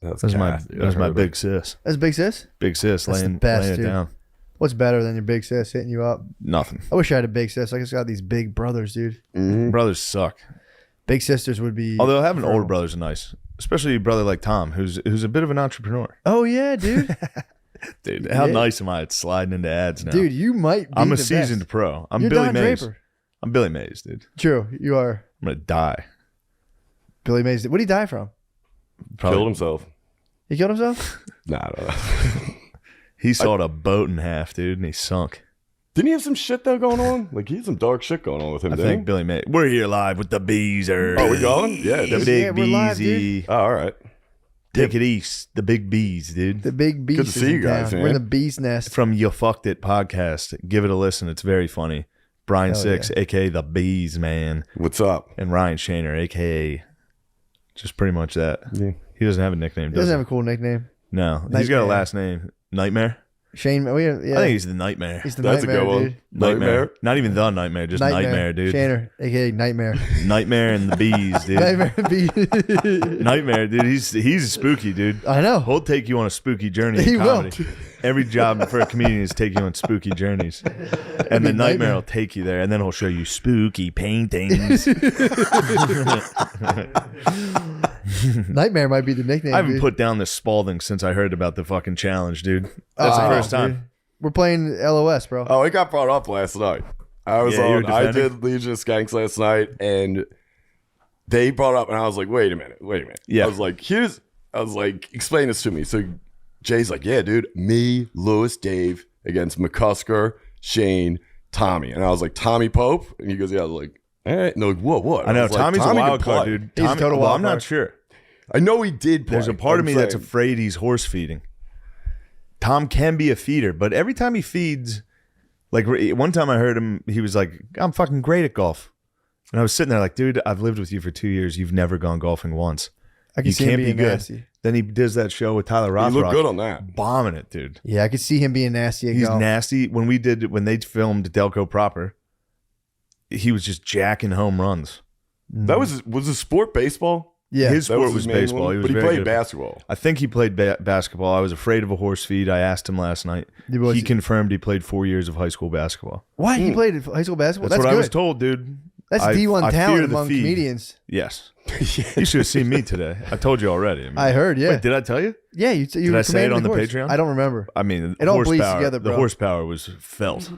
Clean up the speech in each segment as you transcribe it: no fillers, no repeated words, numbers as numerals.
That's my big sis. That's big sis. Big sis That's laying, the best, laying it dude. down. What's better than your big sis hitting you up? Nothing. I wish I had a big sis. I just got these big brothers, dude. Mm-hmm. Brothers suck. Big sisters would be. Although having older preferable. brothers is nice, especially a brother like Tom, who's a bit of an entrepreneur. Oh yeah, dude. Dude, how Yeah. nice am I at sliding into ads now? Dude, you might. Be I'm a the seasoned best. pro. I'm You're Billy Don Mays. Draper. I'm Billy Mays, dude. True, you are I'm gonna die. Billy Mays. What did he die from? Killed himself. He killed himself. Nah. He sawed a boat in half, dude, and he sunk. Didn't he have some shit though going on? Like he had some dark shit going on with him. I didn't think he? Billy Mays. We're here live with the Beezer. Oh, we going? Yeah, The dude. big Yeah, we're live, Beezy. Oh, all right. Take it east. The big bees, dude. The big beast. Good to is see in you guys, town. man. We're in the bee's nest. From You Fucked It podcast. Give it a listen. It's very funny. Brian Hell Six, aka the Bees Man, What's up? and Ryan Shaner, aka just pretty much that. Yeah. He doesn't have a nickname, He does doesn't he? have a cool nickname. No, he's got a Nightmare. last name. Nightmare. Shane. Yeah, I think he's the Nightmare. he's the That's a nightmare, good one. dude. Nightmare. Not even the Nightmare, just Nightmare, dude. Shaner, aka Nightmare. Nightmare and the Bees, dude. Nightmare bee. Nightmare, dude. He's spooky, dude. I know. He'll take you on a spooky journey He in will. comedy. Every job for a comedian is take you on spooky journeys. And the be Nightmare Nightmare. will take you there, and then he'll show you spooky paintings. Nightmare might be the nickname. I haven't dude. put down this Spalding since I heard about the fucking challenge, dude. That's the Oh, first time. dude. We're playing LOS, bro. Oh, it got brought up last night. I was Yeah, you were on. I defending? did Legion of Skanks last night, and they brought up, and I was like, "Wait a minute." Yeah. I was like, "Explain this to me." So Jay's like, "Yeah, dude, me, Lewis, Dave against McCusker, Shane, Tommy," and I was like, "Tommy Pope," and he goes, "Yeah." I was like, "All right." And they're like, "What?" I know was like, Tommy's "Tommy a can wild card, play." dude. He's a Tommy, total well, wild I'm not card. sure. I know he did play. There's a part of me I'm that's saying. afraid he's horse feeding. Tom can be a feeder, but every time he feeds, like one time I heard him, he was like, "I'm fucking great at golf," and I was sitting there like, "Dude, I've lived with you for 2 years. You've never gone golfing once. I can You see him can't be being good." nasty. Then he does that show with Tyler He looked Rothrock, good on that. bombing it, dude. Yeah, I could see him being nasty. At He's golf. nasty. When they filmed Delco proper, he was just jacking home runs. That was the sport baseball. Yeah, His That sport his was main baseball. one? He was but he very played good. basketball. I think he played basketball. I was afraid of a horse feed. I asked him last night. He confirmed he played 4 years of high school basketball. What? He played high school basketball? That's, That's what good. I was told, dude. That's I D1 fear talent the among feed. comedians. Yes. You should have seen me today. I told you already. I, mean, I heard, yeah. Wait, did I tell you? Yeah, you Did I say it on the Patreon? I don't remember. I mean, It all bleeds horsepower- together, The bro. horsepower was felt.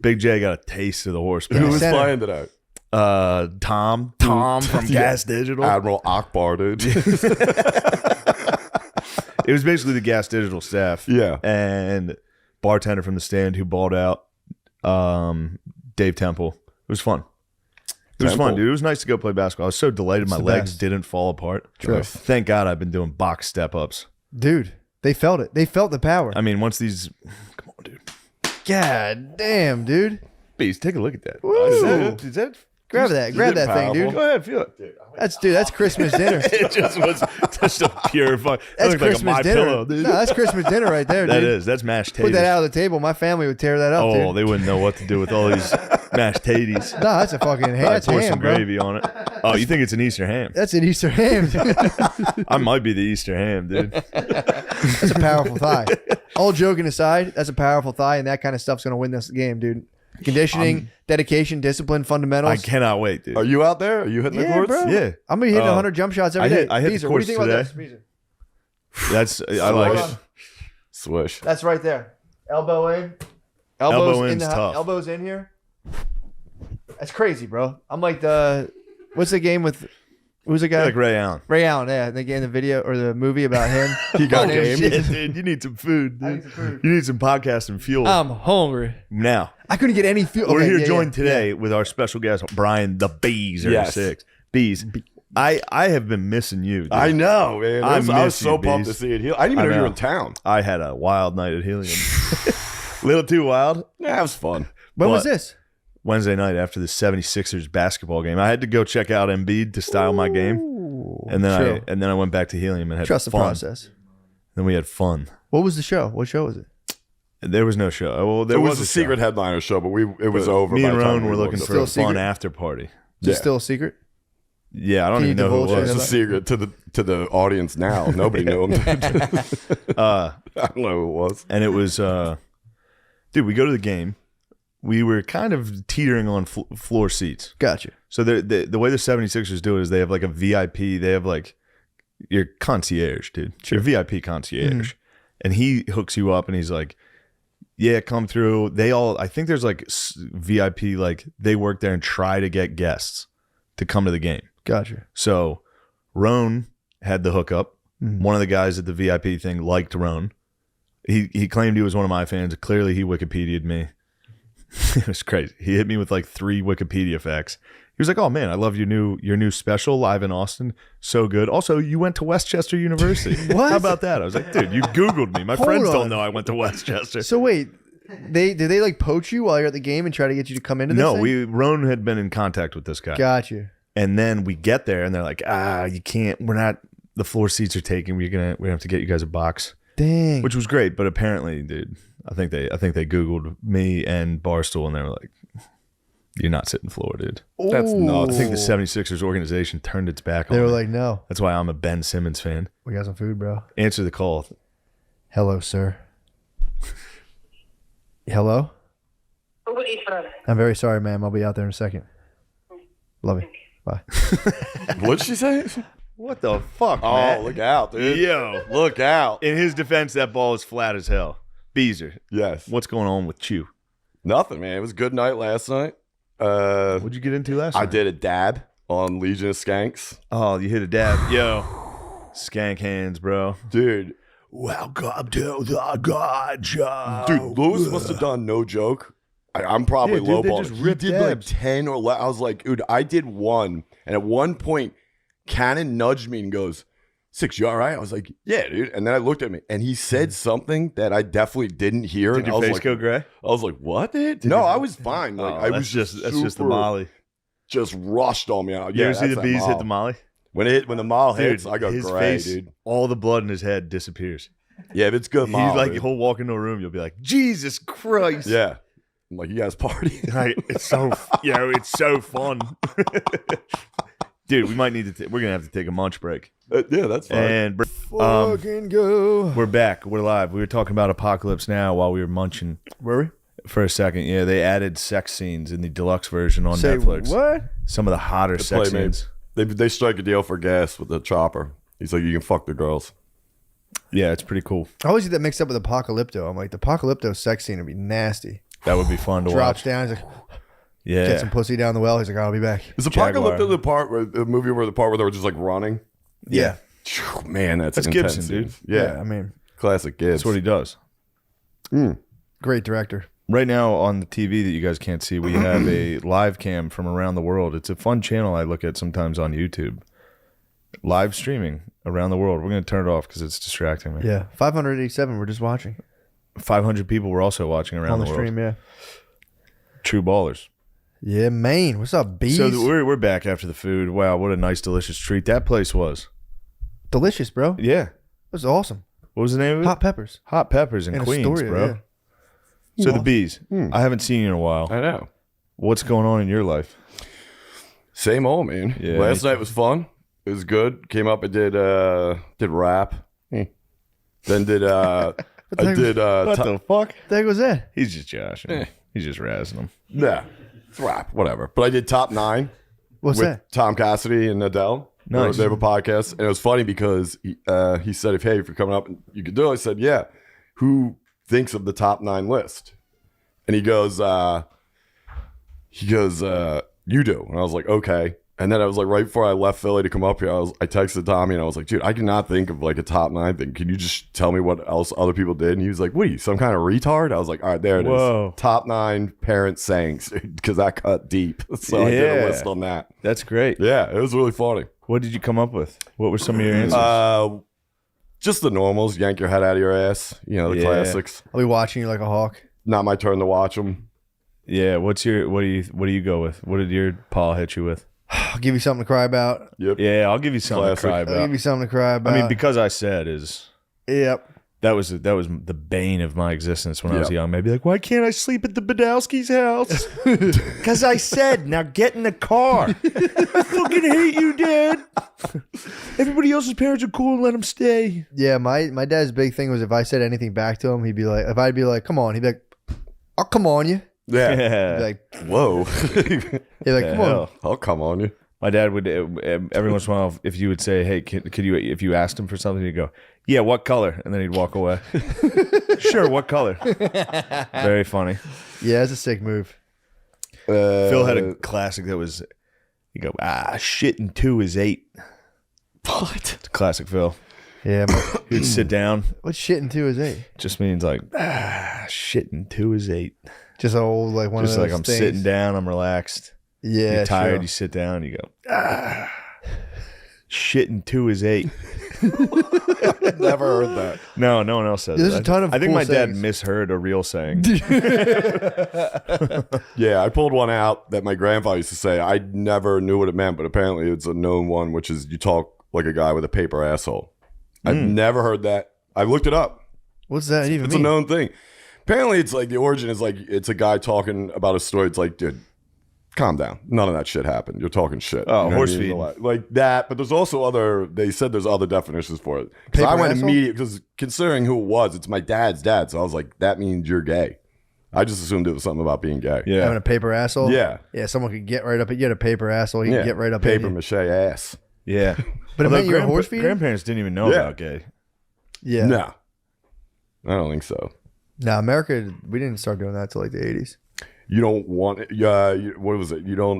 Big J got a taste of the horsepower. Who was Center. playing today? Tom from Gas Digital. Admiral Akbar, dude. It was basically the Gas Digital staff. Yeah. And bartender from the stand who balled out, Dave Temple. It was fun. It was Temple. fun, dude. It was nice to go play basketball. I was so delighted my the legs best. didn't fall apart. True. Thank God I've been doing box step-ups. Dude, they felt it. They felt the power. I mean, once these... Come on, dude. God damn, dude. Beast, take a look at that. Woo. Is that Grab that. Grab that thing, dude. Go ahead, feel it. That's Christmas dinner. It just was just a pure fuck. That That's looked like a Christmas My dinner. Pillow, dude. No, that's Christmas dinner right there, dude. That is. That's mashed Put taters. that out of the table. My family would tear that up, Oh, dude. they wouldn't know what to do with all these mashed taters. No, that's a fucking ham. I That's pour ham, some bro. gravy on it. Oh, you think it's an Easter ham? That's an Easter ham. Dude. I might be the Easter ham, dude. That's a powerful thigh. All joking aside, that's a powerful thigh, and that kind of stuff's going to win this game, dude. Conditioning, dedication, discipline, fundamentals. I cannot wait, dude. Are you out there? Are you hitting the Yeah, courts? bro. Yeah. I'm going to hit Oh. 100 jump shots every I day. hit- I hit the Beezer, what do you think courts about this? today. Beezer? That's I like Hold it. on. Swish. That's right there. Elbow in. Elbow Elbows in in's the tough. elbows in here. That's crazy, bro. I'm like what's the game with who's the guy? Like Ray Allen. Ray Allen, yeah. The game, the video or the movie about him. He got Oh, game. shit. Dude, you need some food, I dude. need some food. You need some podcasting fuel. I'm hungry. Now, I couldn't get any fuel. we're Okay, here yeah, joined yeah, today with our special guest, Brian the Bees, Yes. 06. Bees. I have been missing you, dude. I know, man. I I was miss so you, pumped to Bees. see it. I didn't even I know you were know. in town. I had a wild night at Helium. Little too wild. Yeah, it was fun. When was But- this? Wednesday night after the 76ers basketball game. I had to go check out Embiid to style my game. And then Chill. I went back to Helium and had Trust the fun. process. Then we had fun. What was the show? What show was it? There was no show. Well, there It was a a secret show. headliner show, but it was But over. Me by and the time Roan we were looking looked for up. a Still fun secret? after party. Is it Yeah. still a secret? Yeah, I don't Can even you know who it divulge It's was. a secret to the audience now. Nobody knew him. I don't know who it was. And it was, dude, we go to the game. We were kind of teetering on floor seats. Gotcha. So the way the 76ers do it is they have like a VIP. They have like your concierge, dude. Your VIP concierge. And he hooks you up and he's like, yeah, come through. I think there's like VIP, like they work there and try to get guests to come to the game. Gotcha. So Roan had the hookup. One of the guys at the VIP thing liked Roan. He claimed he was one of my fans. Clearly, he Wikipedia'd me. It was crazy. He hit me with like 3 Wikipedia facts. He was like, "Oh man, I love your new special live in Austin. So good. Also, you went to Westchester University. What? How about that?" I was like, "Dude, you Googled me. My Hold friends on. don't know I went to Westchester." So wait, did they like poach you while you're at the game and try to get you to come into this No, thing? Roan had been in contact with this guy. Gotcha. And then we get there and they're like, you can't, we're not, the floor seats are taken. We're going to have to get you guys a box, Dang. which was great. But apparently, dude, I think they Googled me and Barstool and they were like, you're not sitting floor, dude. That's nuts. I think the 76ers organization turned its back on They were me. like, no, That's why I'm a Ben Simmons fan. we got some food, bro. Answer the call. Hello, sir. Hello? I'm very sorry, ma'am. I'll be out there in a second. Love you. Bye. What'd she say? What the fuck, Oh, man? look out, dude. Yo. Look out. In his defense, that ball is flat as hell. Beezer, Yes. what's going on with you? Nothing, man. It was a good night last night. What'd you get into last I night? did a dab on Legion of Skanks. Oh, you hit a dab. Yo. Skank hands, bro. Dude, Welcome to the Gotcha. Dude, Lewis must have done no joke. I'm probably Yeah, dude, they lowballing. just He ripped did dabs. like 10 or 11. I was like, dude, I did one. And at one point, Cannon nudged me and goes, Six, you all right? I was like, yeah, dude. And then I looked at me and he said something that I definitely didn't hear. Did and your I was face like, go gray? I was like, what, dude? No, I was fine. Like, I was that's just the super- Molly. Just rushed on me. You Yeah, ever see the that's that bees hit Molly. the Molly? When the mall hits, Dude, I go his gray, face, dude. all the blood in his head disappears. Yeah, if it's good He's mall, like, dude. he'll walk into a room, you'll be like, Jesus Christ. Yeah. I'm like, you guys party? Like, it's so, it's so fun. Dude, we might need to, we're going to have to take a munch break. Yeah, that's fine. And Fucking go. we're back. We're live. We were talking about Apocalypse Now while we were munching Were we? for a second. Yeah, they added sex scenes in the deluxe version on Say Netflix. what? Some of the hotter sex Playmates. scenes. They strike a deal for gas with the chopper. He's like, you can fuck the girls. Yeah, it's pretty cool. I always get that mixed up with Apocalypto. I'm like, the Apocalypto sex scene would be nasty. That would be fun to Drops watch. down. He's like, Yeah. get some pussy down the well. He's like, I'll be back. Is Jaguar. Apocalypto the movie where they were just like running? Yeah. Phew, man, that's That's an intense Gibson, dude. scene. Yeah, I mean, classic Gibbs. That's what he does. great director. Right now on the TV that you guys can't see, we have a live cam from around the world. It's a fun channel I look at sometimes on YouTube. Live streaming around the world. We're going to turn it off because it's distracting me. Yeah. 587. We're just watching 500 people were also watching around on the the world. stream. Yeah. True ballers. Yeah, Maine. What's up, bees? So we're back after the food. Wow, what a nice, delicious treat that place was. Delicious, bro. Yeah. It was awesome. What was the name of it? Hot peppers. Hot Peppers in And Queens, Astoria, bro. yeah. So the bees. I haven't seen you in a while. I know. What's going on in your life? Same old, man. Yeah, Last me night was fun. It was good. Came up and did rap. Then did I did What the fuck? The heck was that? He's just joshing. He's just razzing them. yeah, it's rap, whatever. But I did top 9 What's with that? Tom Cassidy and Adele. Nice. They have a podcast, and it was funny because he said, if you're coming up, you could do it. I said, yeah. Who thinks of the top 9 list? And he goes, you do. And I was like, okay. And then I was like, right before I left Philly to come up here, I texted Tommy and I was like, dude, I cannot think of like a top 9 thing. Can you just tell me what else other people did? And he was like, what are you, some kind of retard? I was like, all right, there it Whoa. is. Top 9 parent sayings, because I cut deep. So I did a Yeah. list on that. That's great. Yeah, it was really funny. What did you come up with? What were some of your answers? Just the normals, yank your head out of your ass. You know, the Yeah. classics. I'll be watching you like a hawk. Not my turn to watch them. Yeah. What do you go with? What did your paw hit you with? I'll give you something to cry about. Yep. Yeah, I'll give you something Classic. to cry I'll give about. you something to cry about. I mean, because I said is yep. That was the bane of my existence when I was young. Maybe like, why can't I sleep at the Badowski's house? Because I said, now get in the car. I fucking hate you, Dad. Everybody else's parents are cool and let them stay. Yeah, my dad's big thing was if I said anything back to him, he'd be like, if I'd be like, come on, he'd be like, I'll come on you. Yeah. He'd be like, Whoa. he'd be like, come on. Hell. I'll come on you. My dad would every once in a while, if you would say, "Hey, could you?" If you asked him for something, he'd go, "Yeah, what color?" And then he'd walk away. Sure, what color? Very funny. Yeah, it's a sick move. Phil had a classic that was, you go, shit and 2 is 8. What? It's a classic Phil. Yeah, He'd sit down. what's shit in 2 is 8? Just means like, shit and 2 is 8. Just old like one Just of those like I'm things. sitting down, I'm relaxed. Yeah, You're tired, sure. you sit down, you go, shit and 2 is 8. Never heard that. No, no one else says There's that. a ton of I think cool my dad sayings. misheard a real saying. Yeah, I pulled one out that my grandfather used to say. I never knew what it meant, but apparently it's a known one, which is you talk like a guy with a paper asshole. I've never heard that. I looked it up. What's that even It's mean? a known thing. Apparently, it's like the origin is like it's a guy talking about a story. It's like, dude, calm down. None of that shit happened. You're talking shit. Oh, You know horse what I mean? feeding. Like that. But there's also other. They said there's other definitions for it. Because I Paper went asshole? immediate because considering who it was, it's my dad's dad. So I was like, that means you're gay. I just assumed it was something about being gay. Yeah. Having a paper asshole? Yeah. Yeah, someone could get right up. You had a paper asshole. You Yeah. can get right up Paper at you. mache ass. Yeah. But it Although meant you were horse feeding? grandparents didn't even know Yeah. about gay. Yeah. No, I don't think so. No, America, we didn't start doing that till like the 80s. You don't want it. What was it? You don't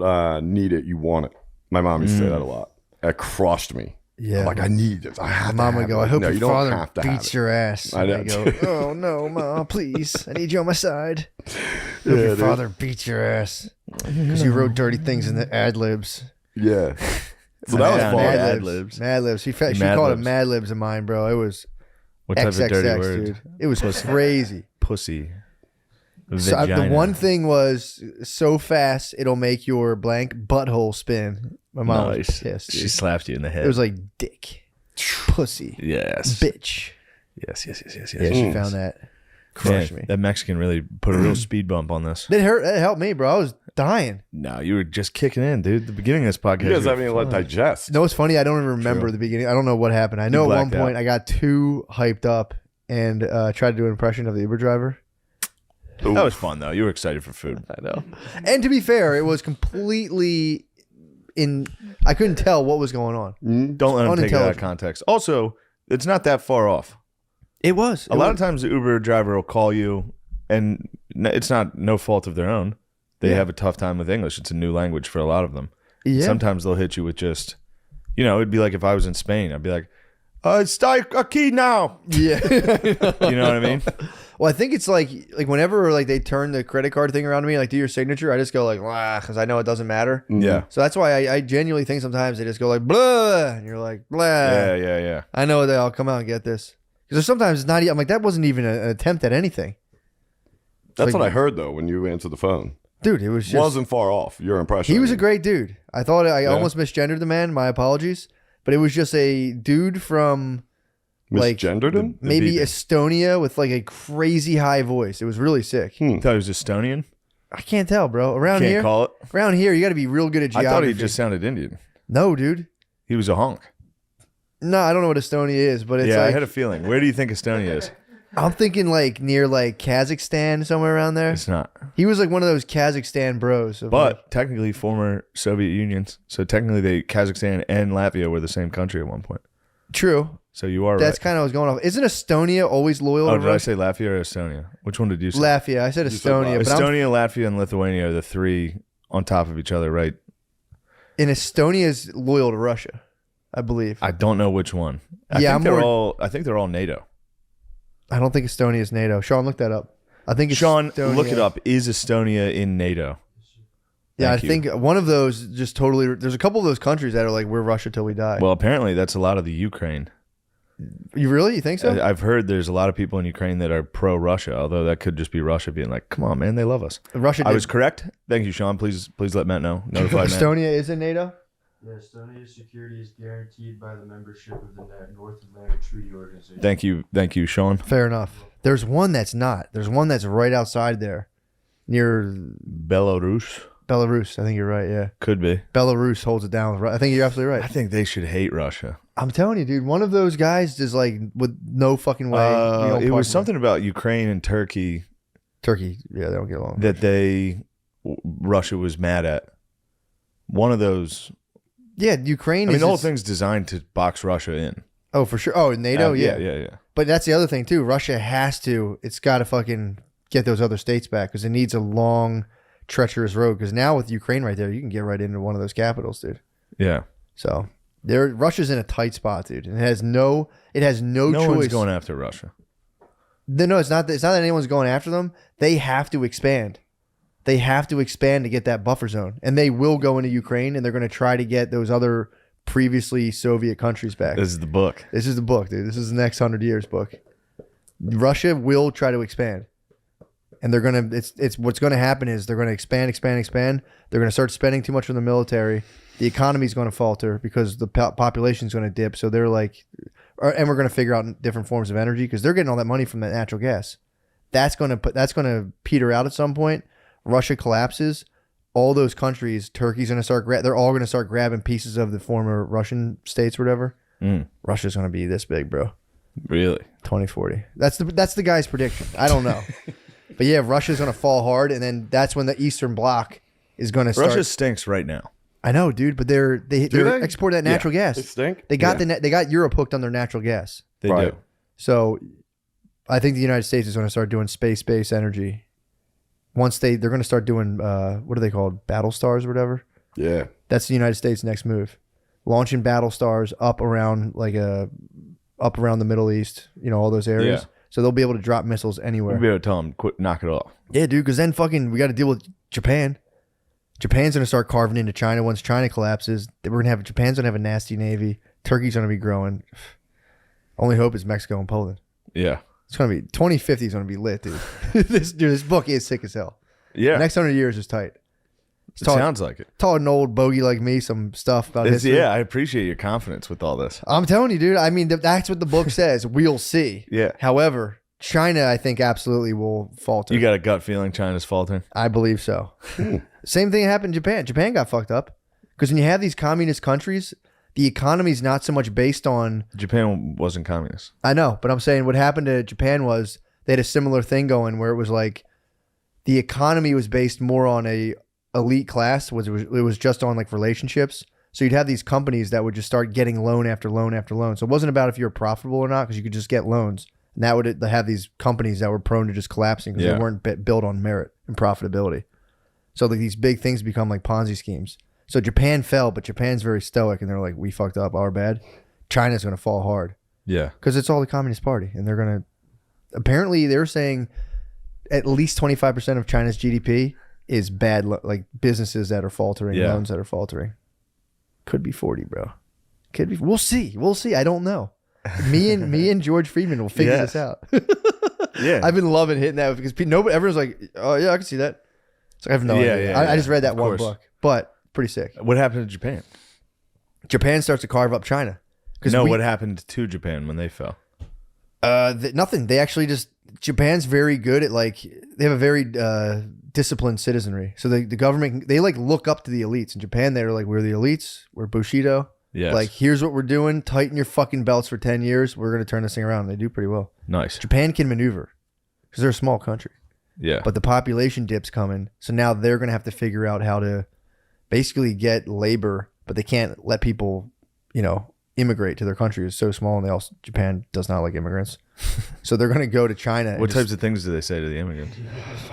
need it. You want it. My mom used to say that a lot. That crushed me. Yeah. I'm like, I need this. I have Mom to would have go, it. I hope No, your you don't father have to have beats it. your ass. I And know. I go, oh no, Mom, please. I need you on my side. I hope Yeah, your dude. father beats your ass. Because you wrote dirty things in the ad libs. Yeah. So that was Yeah, fun. Mad Mad libs. libs. Mad libs. She Mad called it libs. Mad libs of mine, bro. It was What type of dirty XXX, word? dude. It was crazy. Pussy. So, the Vagina. one thing was so fast it'll make your blank butthole spin. My mom was Nice. pissed. Dude. She slapped you in the head. It was like dick, pussy, yes. bitch. Yes, yes, yes, yes, yes. Yeah, she found that. Crushed Man, me. that Mexican really put a real speed bump on this. It hurt. It helped me, bro. I was dying. No, you were just kicking in, dude. The beginning of this podcast. You guys you were haven't even let fine. digest. You know what's funny? I don't even remember the beginning. I don't know what happened. I know at one blacked point out. I got too hyped up and tried to do an impression of the Uber driver. That was fun, though. You were excited for food. I know. And to be fair, it was completely in. I couldn't tell what was going on. Don't let him take it out of Unintelligent. context. Also, it's not that far off. It was. A lot of times the Uber driver will call you, and it's not no fault of their own. They have a tough time with English. It's a new language for a lot of them. Yeah. Sometimes they'll hit you with just, it'd be like if I was in Spain, I'd be like, está aquí now. Yeah. You know what I mean? Well, I think it's like whenever like they turn the credit card thing around to me, like do your signature, I just go like, because I know it doesn't matter. Yeah. So that's why I genuinely think sometimes they just go like, blah, and you're like, blah. Yeah. I know they all come out and get this. Because sometimes it's not, I'm like, that wasn't even an attempt at anything. That's like- what I heard though when you answered the phone. Dude, it was just, Wasn't far off. Your impression. he was I a mean. great dude. I thought I almost misgendered the man. My apologies. But it was just a dude from like Misgendered him. maybe beeping. Estonia with like a crazy high voice. It was really sick. I thought he was Estonian. I can't tell, bro. Around Can't here, call it. around here, you got to be real good at I geography. thought he just sounded Indian. No, dude. He was a honk. No, I don't know what Estonia is, but it's Yeah, I like had a feeling. Where do you think Estonia is? I'm thinking like near like Kazakhstan, somewhere around there. It's not. He was like one of those Kazakhstan bros. Of like, But technically former Soviet unions. So technically Kazakhstan and Latvia were the same country at one point. true. So you are That's right. kind of what's going on. Isn't Estonia always loyal Oh, to did I Russia? say Latvia or Estonia? Which one did you say? Latvia. I said said Estonia, but Estonia, Latvia, and Lithuania are the three on top of each other, right? and Estonia is loyal to Russia, I believe. I don't know which one. I Yeah, think I'm they're more- all NATO. I don't think Estonia is NATO. Sean, look that up. I think it's Sean, Estonia. look it up. Is Estonia in NATO? Yeah, Thank I you. think one of those just totally. There's a couple of those countries that are like, we're Russia till we die. Well, apparently that's a lot of the Ukraine. You really? You think so? I've heard there's a lot of people in Ukraine that are pro-Russia, although that could just be Russia being like, come on, man, they love us. Russia I did. was correct. Thank you, Sean. Please let Matt know. Notify Matt. Estonia is in NATO. Yeah, Estonia's security is guaranteed by the membership of the North Atlantic Treaty Organization. Thank you, Sean. Fair enough. There's one that's not. There's one that's right outside there, near Belarus Belarus. I think you're right. Yeah, could be. Belarus holds it down. With I think you're absolutely I right. think they should hate Russia. I'm telling you, dude. One of those guys is like with no fucking way. we don't It was partner. something about Ukraine and Turkey Turkey. Yeah, they don't get along. that Russia was mad at. One of those. Yeah, Ukraine. I mean, is the whole just- thing's designed to box Russia in. Oh, for sure. Oh, NATO. Yeah. yeah. But that's the other thing too. Russia has to. It's got to fucking get those other states back because it needs a long, treacherous road. Because now with Ukraine right there, you can get right into one of those capitals, dude. Yeah. So Russia's in a tight spot, dude, and it has no No choice. one's going after Russia. No, it's not. It's not that anyone's going after them. They have to expand. They have to expand to get that buffer zone, and they will go into Ukraine, and they're going to try to get those other previously Soviet countries back. This is the book. This is the book, dude. This is the next 100 years book. Russia will try to expand, and they're gonna. It's what's going to happen is they're going to expand. They're going to start spending too much on the military. The economy's going to falter because the population's going to dip. So they're like, and we're going to figure out different forms of energy because they're getting all that money from that natural gas. That's going to peter out at some point. Russia collapses. All those countries, Turkey's going to start. They're all going to start grabbing pieces of the former Russian states, or whatever. Russia's going to be this big, bro. Really? 2040. That's the guy's prediction. I don't know, but yeah, Russia's going to fall hard, and then that's when the Eastern Bloc is going to start. Russia stinks right now. I know, dude, but they're they? exporting that natural gas. They stink? They got they got Europe hooked on their natural gas. They Right. do. So I think the United States is going to start doing space-based energy. Once they're going to start doing what are they called, battle stars or whatever. Yeah. That's the United States' next move, launching battle stars up around the Middle East, all those areas. Yeah. So they'll be able to drop missiles anywhere. We'll be able to tell them, quit, knock it off. Yeah, dude, because then fucking we got to deal with Japan. Japan's gonna start carving into China once China collapses. Japan's gonna have a nasty navy. Turkey's gonna be growing. Only hope is Mexico and Poland. Yeah. It's gonna be 2050 is gonna be lit, dude. This book is sick as hell. Yeah. The next 100 years is tight. It sounds like it. Taught an old bogey like me some stuff about history. Yeah, I appreciate your confidence with all this. I'm telling you, dude. I mean, that's what the book says. We'll see. Yeah. However, China, I think, absolutely will falter. You got a gut feeling China's faltering? I believe so. Same thing happened in Japan. Japan got fucked up because when you have these communist countries, the economy's not so much based on. Japan wasn't communist. I know, but I'm saying what happened to Japan was they had a similar thing going where it was like the economy was based more on a elite class. It was just on like relationships. So you'd have these companies that would just start getting loan after loan after loan. So it wasn't about if you were profitable or not because you could just get loans. And that would have these companies that were prone to just collapsing because they weren't built on merit and profitability. So like these big things become like Ponzi schemes. So Japan fell, but Japan's very stoic, and they're like, "We fucked up, our bad." China's going to fall hard Yeah. because it's all the Communist Party, and they're going to. Apparently, they're saying at least 25% of China's GDP is bad, like businesses that are faltering, loans that are faltering. Could be 40, bro. Could be. We'll see. I don't know. Me and George Friedman will figure this out. Yeah. I've been loving hitting that because everyone's like, "Oh yeah, I can see that." So I have no idea. Yeah, I just read that of one course. book, but pretty sick. What happened to Japan? Japan starts to carve up China. What happened to Japan when they fell? Nothing. They actually Japan's very good at they have a very disciplined citizenry. So the government, they look up to the elites. In Japan, they're like, we're the elites. We're Bushido. Yes. Like, here's what we're doing. Tighten your fucking belts for 10 years. We're going to turn this thing around. They do pretty well. Nice. Japan can maneuver because they're a small country. Yeah. But the population dip's coming. So now they're going to have to figure out how to basically get labor, but they can't let people, immigrate to their country. It's so small, and Japan does not like immigrants. So they're going to go to China. What types of things do they say to the immigrants?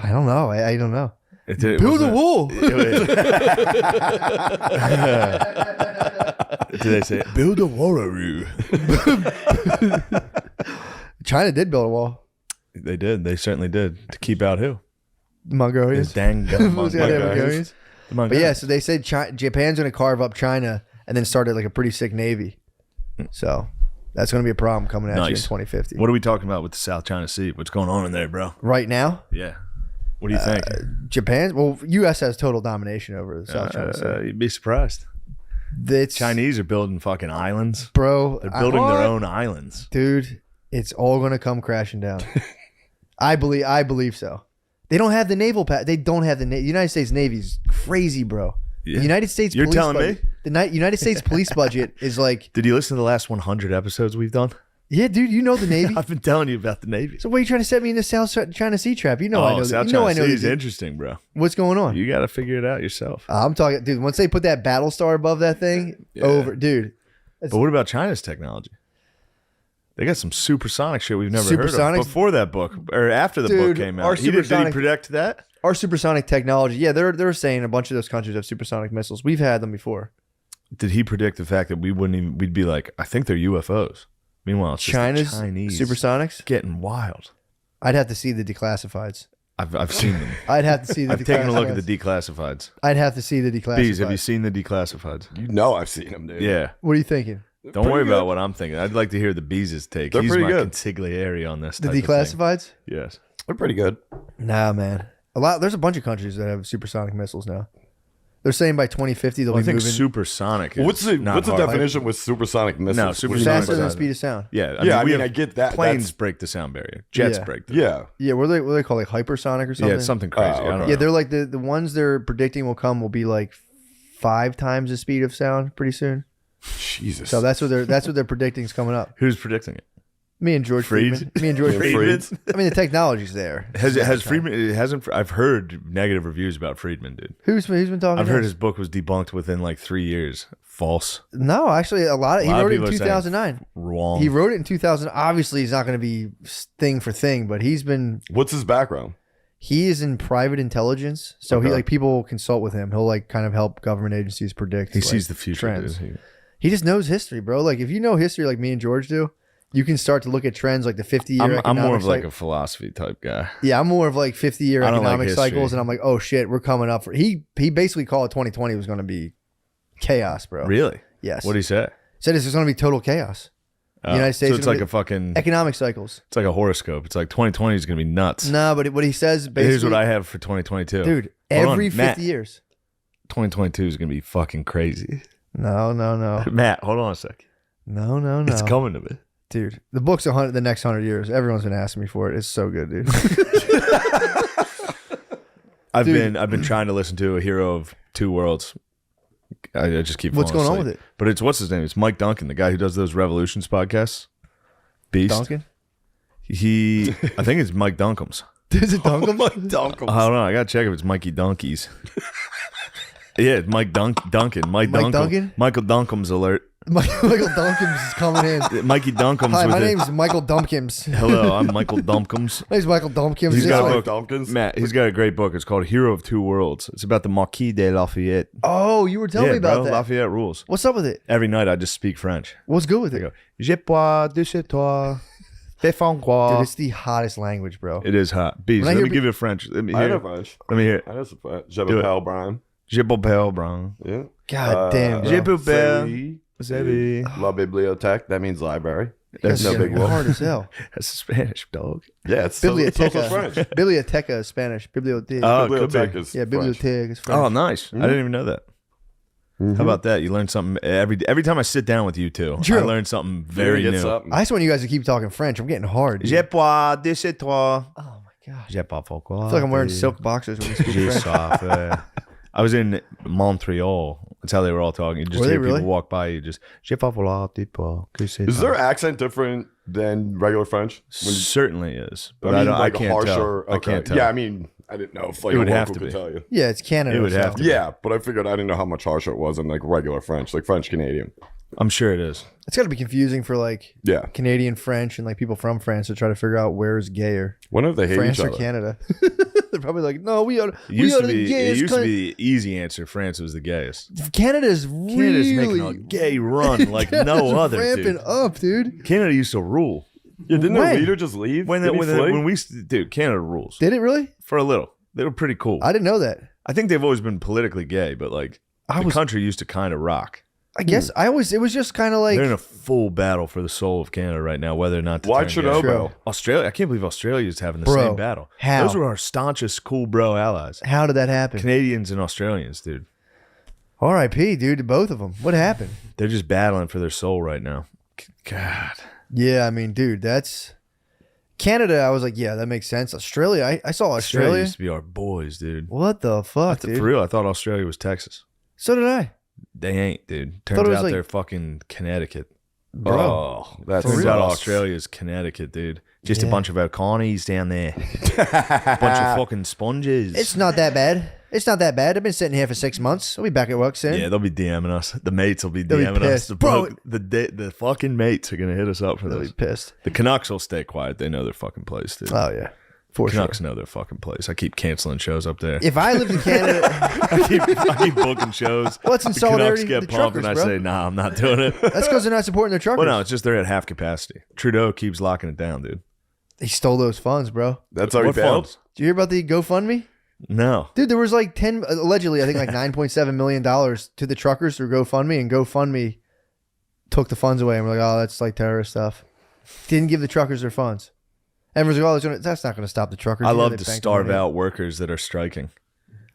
I don't know. I don't know. It Build a wall. Do they say, build a wararoo? China did build a wall. They did. They certainly did. To keep out who? The Mongolians. Dang Those goddamn Mongolians. But yeah, yeah. so they said Japan's going to carve up China and then start a pretty sick navy. So that's going to be a problem coming at you in Nice. 2050. What are we talking about with the South China Sea? What's going on in there, bro? Right now, Yeah. What do you think? U.S. has total domination over the South China Sea. You'd be surprised. That's Chinese are building fucking islands. bro. They're building their What? own islands. Dude, it's all gonna come crashing down. I believe so. They don't have the naval They don't have the United States Navy's crazy, bro. Yeah. The United States. You're police telling budget, me? the United States police budget is like, Did you listen to the last 100 episodes we've done? yeah, dude. You know the Navy. I've been telling you about the Navy. So what are you trying to set me in the South China Sea trap? You know I know. South You know I China know. Sea is the- interesting, bro. What's going on? You got to figure it out yourself. I'm talking, dude. Once they put that battle star above that thing, Yeah. over, dude. But what about China's technology? They got some supersonic shit we've never heard Supersonics? of before that book or after the Dude, book came our out. Did he supersonic- predict that? Our supersonic technology. Yeah, they're saying a bunch of those countries have supersonic missiles. We've had them before. Did he predict the fact that we wouldn't even? We'd be like, I think they're UFOs. Meanwhile, it's China's just the Chinese supersonics. getting wild. I'd have to see the declassifieds. I've seen them. I'd have to see the. I've taken a look at declassifieds. the declassifieds. I'd have to see the declassifieds. Bees, have you seen the declassifieds? You know I've seen them, dude. Yeah. What are you thinking? Don't worry about what I'm thinking. I'd like to hear the Bees' take. They're He's pretty my good. consigliere on this. The type of thing. declassifieds? Yes. They're pretty good. Nah, man. There's a bunch of countries that have supersonic missiles now. They're saying by 2050 they'll Well, I be think moving supersonic. Is What's the not hard. definition with supersonic missiles? No, What do you mean supersonic by faster than that? the speed of sound. Yeah, Yeah, we have I get that. Planes That's- break the sound barrier. Jets Yeah. break. Yeah. Yeah, what do they call it, like hypersonic or something? Yeah, it's something crazy. Oh, I don't okay. know. Yeah, they're like the ones they're predicting will come will be like 5 times the speed of sound pretty soon. Jesus. So that's what they're predicting is coming up. Who's predicting it? Me and George Freed? Friedman. Me and George Friedman? Friedman. I mean, the technology's there. Has Friedman? It hasn't. I've heard negative reviews about Friedman, dude. Who's been talking? I've heard next? his book was debunked within like 3 years. False. No, actually, a lot. He A lot of wrote it in people are saying 2009. Wrong. He wrote it in 2000. Obviously, he's not going to be thing for thing, but he What's his background? is in private intelligence. So he Okay. like people consult with him. He'll like kind of help government agencies predict. He like, sees the future. trends. Dude. He just knows history, bro. Like if you know history, like me and George do, you can start to look at trends like the 50-year. I'm more of like a philosophy type guy. Yeah, I'm more of like 50-year I don't like economic history. cycles, and I'm like, oh shit, we're coming up for. He basically called 2020 was going to be chaos, bro. Really? Yes. What do you say? Said it's going to be total chaos. United States So it's are like gonna a fucking. Economic cycles. It's like a horoscope. It's like 2020 is gonna be nuts. No, but what he says basically, Here's what I have for 2022. dude, Hold on, every 50 Matt. years. 2022 is gonna be fucking crazy. No. Matt, hold on a sec. No. It's coming to me. Dude, the book's the next 100 years. Everyone's been asking me for it. It's so good, dude. I've Dude. been trying to listen to A Hero of Two Worlds. I just keep. What's falling going on asleep. with it? But it's what's his name? It's Mike Duncan, the guy who does those Revolutions podcasts. Beast. Duncan? I think it's Mike Dunkums. Is it Duncan? Duncan. I don't know. I gotta check if it's Mikey Donkeys. Yeah, it's Mike Duncan. Mike Duncan. Duncan? Michael Dunkums alert. Michael Dumpkins is coming in. Mikey Dunkums. Hi, with my it. name's Michael Dumpkins. Hello, I'm Michael Dunkums. My name's Michael Dumpkins. He's This got a way. book. Dumpkins. Matt, he's got a great book. It's called Hero of Two Worlds. It's about the Marquis de Lafayette. Oh, you were telling me about bro, that. Lafayette rules. What's up with it? Every night I just speak French. What's good with I it? go, Je bois de chez toi, défends Dude, quoi. it's the hottest language, bro. It is hot. Bees, When I let hear me be- give you a French. Let me I know hear. French. Let me hear. I know some French. Je Do it. m'appelle Brian. Je m'appelle Brown. Yeah. God damn, Je bro. m'appelle Zebi. La bibliothèque. That means library. That's no Shit, big whoop. hard as hell. That's Spanish, dog. Yeah, it's also Biblioteca. French. Biblioteca is Spanish. Biblioteca. Oh, it could Bibliothèque be. is yeah, French. biblioteca is French. Oh, nice. I didn't even know that. How about that? You learn something every time I sit down with you two. True. I learn something very Get new. something. I just want you guys to keep talking French. I'm getting hard. dude. Je bois de chez toi. Oh my gosh. Je pas pourquoi. I feel like I'm wearing silk boxers when we speak Je French. savais. I was in Montreal. That's how they were all talking. You just Were they hear really? people walk by. You just je pas vouloir de toi. Que c'est Is ça. their accent different than regular French? Certainly is, but I mean, don't. like I can't harsher. tell. I Okay. can't tell. Yeah, I mean, I didn't know if like It a would have local to could be. tell you. Yeah, it's Canada. It would have so. to. Yeah, but I figured I didn't know how much harsher it was than like regular French, like French Canadian. I'm sure it is. It's got to be confusing for like Yeah. Canadian French and like people from France to try to figure out where is gayer, Wonder if they hate France each or other. Canada. They're probably like, no, we are. It We used are to the be. It gayest used to country. be the easy answer. France was the gayest. Canada's Canada's making a really gay run like no Canada's other, ramping dude. up, dude. Canada used to rule. Yeah, didn't When? their leader just leave? When Didn't he flee? when we dude, Canada rules Did it really? for a little. They were pretty cool. I didn't know that. I think they've always been politically gay, but like the country used to kind of rock. I guess it was just kind of like They're in a full battle for the soul of Canada right now, whether or not to Why turn gay. Chernobyl? True. Australia, I can't believe Australia is having the Bro, same battle. how? Those were our staunchest cool bro allies. how did that happen? Canadians and Australians, dude. R.I.P. dude to both of them. What happened? They're just battling for their soul right now. God. Yeah, I mean, dude, that's Canada. I was like, yeah, that makes sense. Australia, I saw Australia. used to be our boys, dude. What the fuck, dude? For real, I thought Australia was Texas. So did I, They ain't, dude. Thought Turns it was out like- they're fucking Connecticut. bro. Oh, that's Turns out sucks. Australia's Connecticut, dude. Just a Yeah. bunch of O'Connies down there. Bunch of fucking sponges. It's not that bad. It's not that bad. I've been sitting here for 6 months. I'll be back at work soon. Yeah, they'll be DMing us. The mates will be They'll be DMing us. pissed. The, Bro. the fucking mates are gonna hit us up for They'll this. be pissed. The Canucks will stay quiet. They know their fucking place, dude. Oh yeah, for Canucks sure. know their fucking place. I keep canceling shows up there. If I lived in Canada, I keep booking shows. What's in The solidarity Canucks with get the pumped, and truckers, I bro? say, nah, I'm not doing it. that's because they're not supporting their truckers. Well, no, it's just they're at half capacity. Trudeau keeps locking it down, dude. They stole those funds, bro. That's how he What failed. funds? Did you hear about the GoFundMe? No. Dude, there was like allegedly, I think like $9.7 million to the truckers through GoFundMe, and GoFundMe took the funds away, and we're like, oh, that's like terrorist stuff. Didn't give the truckers their funds. Everyone's like, oh, that's not going to stop the truckers. I You know love they to banked starve money. out workers that are striking.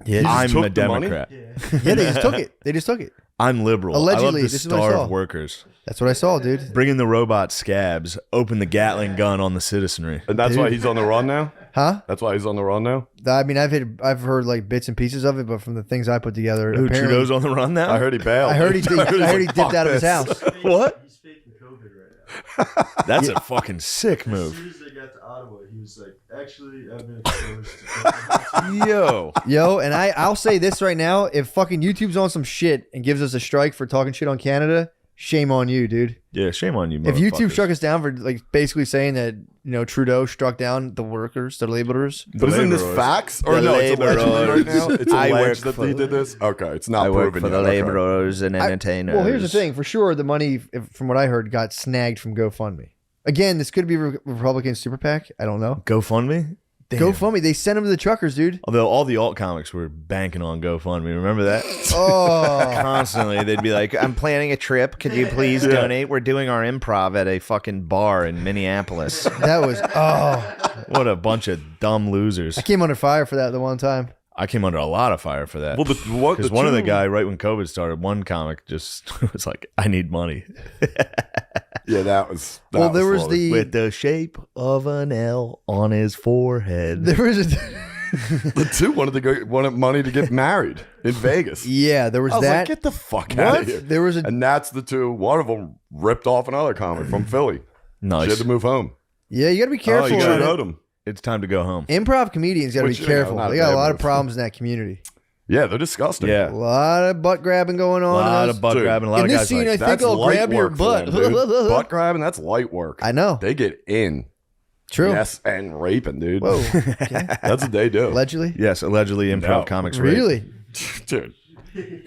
Yeah, just I'm took a the money? Democrat. yeah, they just took it. They just took it. I'm liberal. Allegedly, I love to this is what I saw. starve workers. That's what I saw, dude. Bring in the robot scabs. Open the Gatling gun on the citizenry. And that's why Dude. he's on the run now? Huh? That's why he's on the run now? I mean, I've heard like bits and pieces of it, but from the things I put together, Who, apparently, Trudeau's on the run now? I heard he bailed. I heard he was I heard he like, dipped "Fuck out of his this." house. What? He's faking COVID right now. That's a fucking sick As move. soon as they got to Ottawa, he was like, actually, I've been exposed to COVID. Yo. Yo, and I'll say this right now: if fucking YouTube's on some shit and gives us a strike for talking shit on Canada, shame on you, dude. Yeah, shame on you, If YouTube motherfuckers. struck us down for like basically saying that Trudeau struck down the workers, the laborers. But isn't this laborers. facts? Or The no, it's allegedly right laborers. now? It's I work alleged that for- he did this? Okay, it's not proven yet. Okay. laborers and Well, here's the thing: for sure, the money, from what I heard, got snagged from GoFundMe. Again, this could be Republican super PAC. I don't know. GoFundMe? Damn. GoFundMe, they sent them to the truckers, dude. Although all the alt comics were banking on GoFundMe. Remember that? Oh, Constantly, they'd be like, I'm planning a trip. Could you please donate? We're doing our improv at a fucking bar in Minneapolis. that was What a bunch of dumb losers. I came under fire for that the one time. I came under a lot of fire for that. Well, Because one of the guy, right when COVID started, one comic just was like, I need money. Yeah, that was. Well, there was slowly. With the shape of an L on his forehead. There was a The two wanted money to get married in Vegas. yeah, there was I was that. like, get the fuck out of What? here. There was a And that's the two. One of them ripped off another comic from Philly. She Nice. had to move home. yeah. You got to be careful. you She got with owed it. him. It's time to go home. Improv comedians got to be Which, you know, careful. not They got a bad lot of move. problems in that community. Yeah, they're disgusting. Yeah. A lot of butt grabbing going on. A lot of butt Dude, grabbing. A lot in of this guys scene, like, I think That's I'll light grab your work for butt. them, dude. Butt grabbing, that's light work. I know. They get in. True. Yes, and raping, dude. Whoa. Okay. That's what they do. Allegedly. yes, allegedly improv No. comics rape. Really? Dude.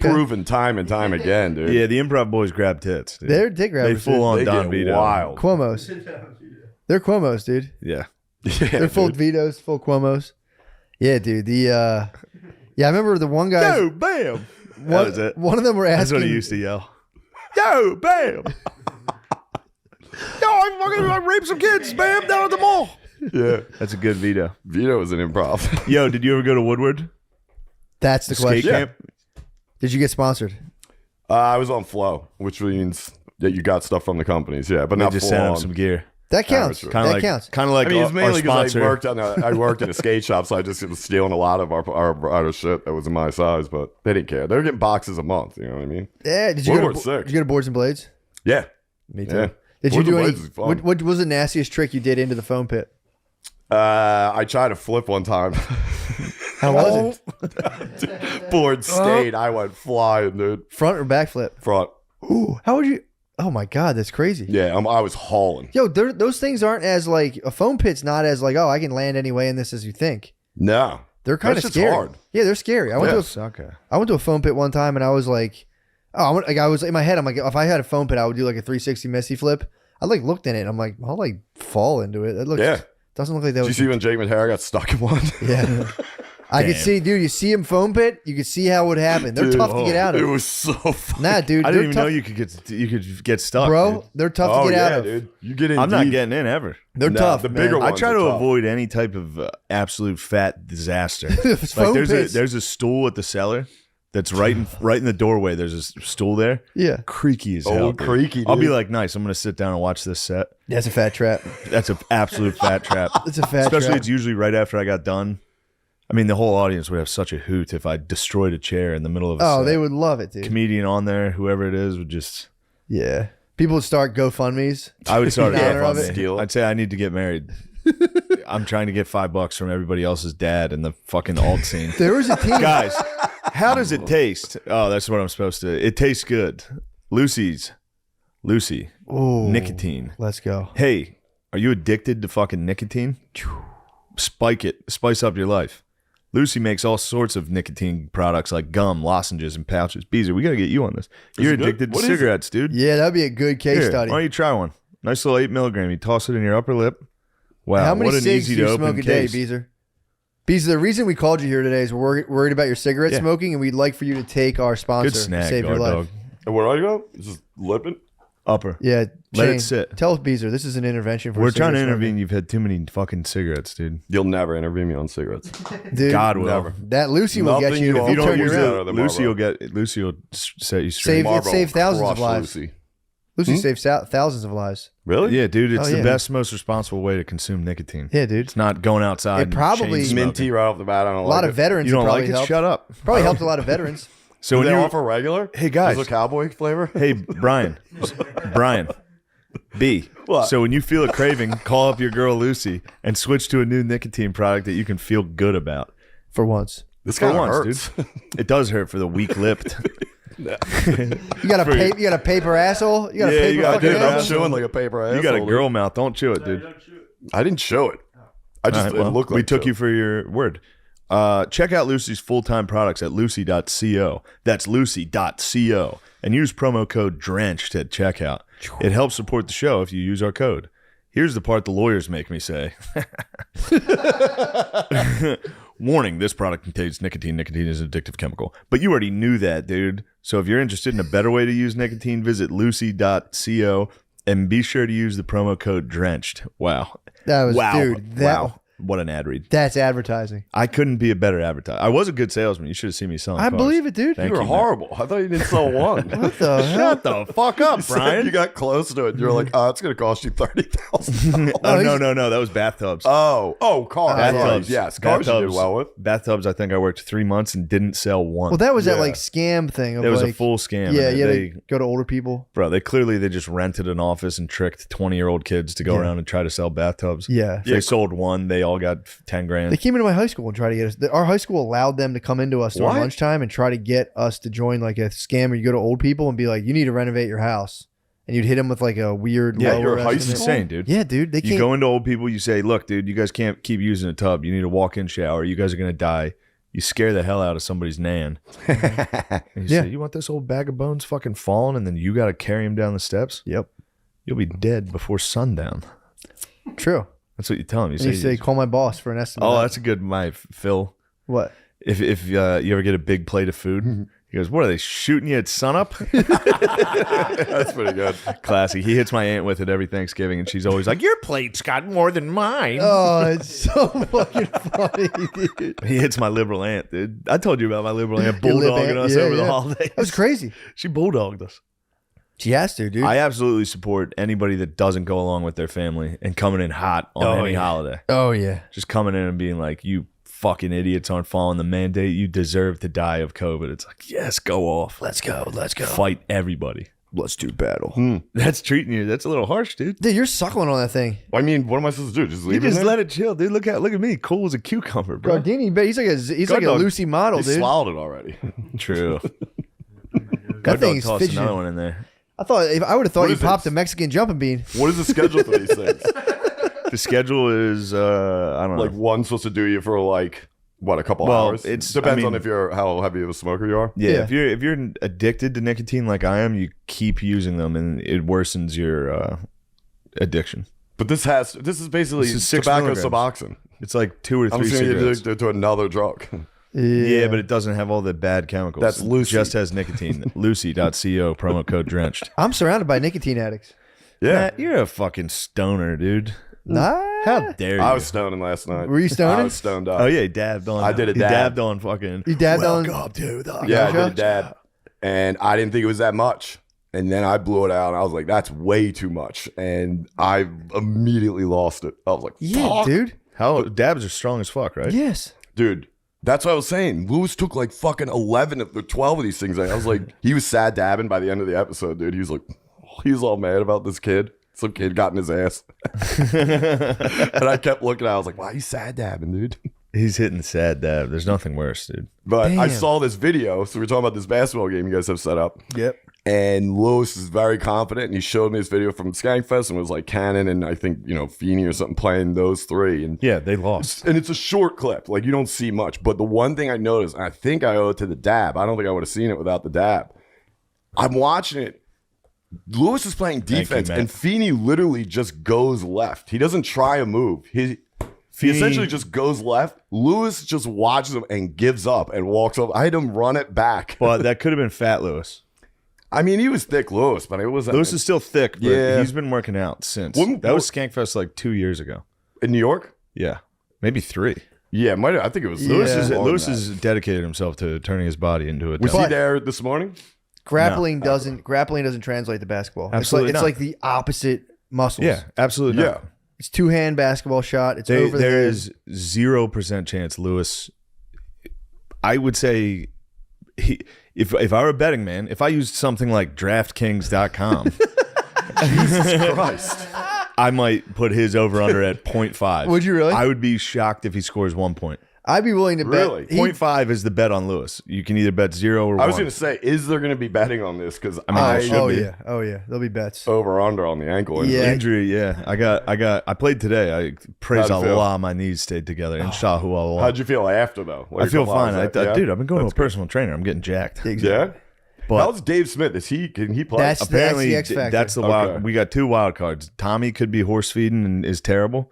Proven time and time again, dude. Yeah, the improv boys grab tits. Dude. They're dick They grabbers. full dude. on They Don get Vito. wild. Cuomo's. They're Cuomo's, dude. Yeah. Yeah, They're full dude. Vitos, full Cuomo's. Yeah, dude. Yeah, I remember the one guy. Yo, bam. One, That was it. one of them were That's asking. what he used to yell. Yo, bam. Yo, I raped some kids, bam, down at the mall. Yeah. That's a good Vito. Vito was an improv. Yo, did you ever go to Woodward? That's the Skate question. camp? Did you get sponsored? I was on Flow, which means that you got stuff from the companies. Yeah, but They not just full sent him on. some gear. That counts. Amateur. Kind That of like, counts. kind of like I mean, it's our mainly because sponsor. I worked in a skate shop, so I just was stealing a lot of our shit that was in my size, but they didn't care. They were getting boxes a month. You know what I mean? Yeah. Did you Woodward's go to, sick. did you go to Boards and Blades? Yeah. Me too. Yeah. Did you Boards do and any? Blades is fun. What was the nastiest trick you did into the foam pit? I tried to flip one time. How was it? Board stayed. I went flying, dude. Front or back flip? Front. Ooh. How would you? Oh my god, that's crazy. Yeah, I was hauling. Yo, those things aren't as like a foam pit's not as like, oh, I can land any way in this as you think. No. They're kind of That shit's scary. hard. Yeah, they're scary. I went Yeah. to a foam pit one time and I was like, oh, I was in my head. I'm like, if I had a foam pit, I would do like a 360 messy flip. I like looked in it. And I'm like, I'll like fall into it. It looks. Yeah. Doesn't look like that. Did you Was, see when Jake Matera got stuck in one? yeah. I could Damn. see, dude. You see him foam pit. You could see how it would happen. They're Dude, tough to get out It of. was so fun. Nah, dude. I they're didn't even tough, know you could get stuck, bro. dude. They're tough Oh, to get yeah, out of. dude. You get in I'm not deep. getting in ever. They're No, tough. the man. bigger I ones try are to tough. avoid any type of absolute fat disaster. Foam Like there's pits. a stool at the cellar that's right in the doorway. There's a stool there. Yeah, Creaky as hell. Oh, dude. creaky, I'll be dude. like, nice. I'm gonna sit down and watch this set. that's a fat trap. That's an absolute fat trap. It's a fat Especially trap. it's usually right after I got done. I mean, the whole audience would have such a hoot if I destroyed a chair in the middle of a Oh, set. they would love it, dude. Comedian on there, whoever it is, would just. Yeah, people would start GoFundMes. I would start In honor of GoFundMe. it. Steal it. I'd say I need to get married. I'm trying to get $5 from everybody else's dad in the fucking alt scene. There was a team. Guys, how does it taste? Oh, that's what I'm supposed to. It tastes good. Lucy, Ooh, nicotine. Let's go. Hey, are you addicted to fucking nicotine? Spike it. Spice up your life. Lucy makes all sorts of nicotine products like gum, lozenges, and pouches. Beezer, we got to get you on this. You're it good? addicted to What is it? cigarettes, dude. Yeah, that'd be a good case Here, study. why don't you try one? Nice little 8 milligram. You toss it in your upper lip. Wow, How many what an cigs easy do to you open smoke a day, case. Beezer? Beezer, the reason we called you here today is we're worried about your cigarette Yeah. smoking, and we'd like for you to take our sponsor. Good snack, Save your guard life. dog. And where do I go? Just lipping? Upper. Yeah, Let it Shane, sit. Tell Beezer, this is an intervention for We're trying to cigarette intervene. You've had too many fucking cigarettes, dude. You'll never interview me on cigarettes. smoking. Dude, God will. Never. that Lucy will get Nothing you. you If won't If you don't turn use you it- around. Better it, than Lucy Marlboro. will set you straight. Save- it Marlboro saved thousands of crushed lives. Lucy. Lucy saves thousands of lives. Really? Yeah, dude, it's Oh, the yeah. best, most responsible way to consume nicotine. Yeah, dude. It's not going outside. It and probably- chain smoking. Minty right off the bat. I don't A lot like of veterans You don't have probably like it? helped. Shut up. Probably helped a lot of veterans. So Do when they you offer regular? Hey, guys. Is it cowboy flavor? Hey, Brian. B. What? So when you feel a craving, call up your girl Lucy and switch to a new nicotine product that you can feel good about. For once. This For kind of once, hurts. It does hurt for the weak-lipped. You got a paper asshole? You got a Yeah, paper you got a fucking paper I'm asshole? asshole. chewing like a paper asshole. You got a dude. girl mouth. Don't chew it, dude. I didn't show it. I just All right, well, it looked like we took chew. you for your word. Check out Lucy's full-time products at lucy.co. That's lucy.co. And use promo code DRENCHED at checkout. It helps support the show if you use our code. Here's the part the lawyers make me say. Warning, this product contains nicotine. Nicotine is an addictive chemical. But you already knew that, dude. So if you're interested in a better way to use nicotine, visit lucy.co and be sure to use the promo code DRENCHED. Wow. That was, Wow. dude, that, Wow. What an ad read. that's advertising. I couldn't be a better advertiser. I was a good salesman. You should have seen me selling I cars. believe it, dude. Thank You were you, man. horrible. I thought you didn't sell one. What the hell? Shut the fuck up, You said Brian. you got close to it. You're like, oh, it's going to cost you $30,000. Oh, no. That was bathtubs. Oh, cars. Bathtubs. Yes, cars you did well with. Bathtubs, I think I worked 3 months and didn't sell one. Well, that was that Yeah. like scam thing. Of It was like, a full scam. Yeah, and yeah. They, They go to older people. bro, they just rented an office and tricked 20-year-old kids to go Yeah. around and try to sell bathtubs. Yeah. If they sold one, they all got 10 grand. They came into my high school and tried to get us. Our high school allowed them to come into us during What? lunchtime and try to get us to join like a scam where you go to old people and be like, you need to renovate your house. And you'd hit them with like a weird Yeah, lower you're a high It's estimate. insane, dude. Yeah, dude. They You can't. go into old people, you say, look, dude, you guys can't keep using a tub. You need a walk-in shower. You guys are going to die. You scare the hell out of somebody's nan. And you Yeah. say, you want this old bag of bones fucking falling and then you got to carry him down the steps? Yep. You'll be dead before sundown. True. That's what you tell him. And you say, call my boss for an estimate. oh, that's a good Phil. What? If you ever get a big plate of food, he goes, what are they, shooting you at sunup? That's pretty good. Classic. He hits my aunt with it every Thanksgiving, and she's always like, your plate's got more than mine. Oh, it's so fucking funny, dude. He hits my liberal aunt, dude. I told you about my liberal aunt Your lib bulldogging aunt? us Yeah, over the yeah. holidays. That was crazy. She bulldogged us. She has to, dude. I absolutely support anybody that doesn't go along with their family and coming in hot on any holiday. oh, yeah. Just coming in and being like, you fucking idiots aren't following the mandate. You deserve to die of COVID. It's like, yes, go off. Let's go. Let's go. Fight everybody. Let's do battle. That's treating you. That's a little harsh, dude. Dude, you're suckling on that thing. I mean, what am I supposed to do? Just You leave just it let it chill, dude. Look at me, cool as a cucumber, bro. Gardini, but he's like a dog. Lucy model, He dude. swallowed it already. True. That Guard dog thing's tossed fidgeting. another one in there. I would have thought What you is popped this? a Mexican jumping bean. What is the schedule for these things? The schedule is I don't know. Like one's supposed to do you for like what, a couple Well, hours? it's- Depends I on mean- if you're how heavy of a smoker you are. Yeah, Yeah. if you're addicted to nicotine like I am, you keep using them and it worsens your addiction. But this is basically This is 6 tobacco milligrams. Suboxone. It's like 2 or 3 I'm just gonna get cigarettes. addicted to another drug. Yeah, but it doesn't have all the bad chemicals. That's Lucy. It just has nicotine. Lucy.co, promo code drenched. I'm surrounded by nicotine addicts. Yeah. Matt, you're a fucking stoner, dude. Nah. How dare you? I was stoning last night. Were you stoning? I was stoned up. Oh yeah, he dabbed on. I did a he dab. dabbed on fucking. You dabbed on. Welcome to the Yeah, I Gotcha. did a dab, and I didn't think it was that much. And then I blew it out, and I was like, "That's way too much," and I immediately lost it. I was like, Yeah, "Fuck." dude. How dabs are strong as fuck, right? Yes. Dude, that's what I was saying. Lewis took like fucking 11 of the 12 of these things. I was like, he was sad dabbing by the end of the episode, dude. He was like, he was all mad about this kid. Some kid got in his ass. And I kept looking at it. I was like, why are you sad dabbing, dude? He's hitting sad dab. There's nothing worse, dude. But I Damn. saw this video. So we're talking about this basketball game you guys have set up. Yep. And Lewis is very confident. And he showed me this video from Skankfest and was like Cannon and I think, Feeney or something playing those three. And Yeah, they lost. And it's a short clip. Like, you don't see much. But the one thing I noticed, and I think I owe it to the dab. I don't think I would have seen it without the dab. I'm watching it. Lewis is playing Thank you, defense, Matt. and Feeney literally just goes left. He doesn't try a move. He Feeney- essentially just goes left. Lewis just watches him and gives up and walks up. I had him run it back. But that could have been Fat Lewis. I mean, he was thick Lewis, but it was Lewis is still thick, but Yeah. he's been working out since. Wouldn't- That was Skankfest like 2 years ago. in New York. Yeah, maybe 3. Yeah, I think it was Yeah. Lewis longer Lewis than has dedicated himself to turning his body into a. that. Was talent. he there this morning? Grappling doesn't translate to basketball. Absolutely it's not. like the opposite muscles. Yeah, absolutely. Yeah. Not. It's 2-hand basketball shot. It's over the There head. is 0% chance Lewis. I would say, if I were a betting man, if I used something like DraftKings.com, Jesus Christ. I might put his over under at 0.5. Would you really? I would be shocked if he scores 1 point. I'd be willing to Really? bet. 0.5 is the bet on Lewis. You can either bet 0 or 1. I was going to say, is there going to be betting on this? Because I mean, there should Oh be. yeah. Oh yeah. There'll be bets. over under on the ankle. injury. Yeah. Injury, yeah. I played today. I praise How'd you feel? Allah, my knees stayed together. Inshallah Allah. How'd you feel after though? Like I feel a couple fine. hours after? Dude, I've been going to a personal trainer. I'm getting jacked. Yeah. But How's Dave Smith? Can he play? That's- apparently the X factor. that's the Okay. wild. We got 2 wild cards. Tommy could be horse feeding and is terrible,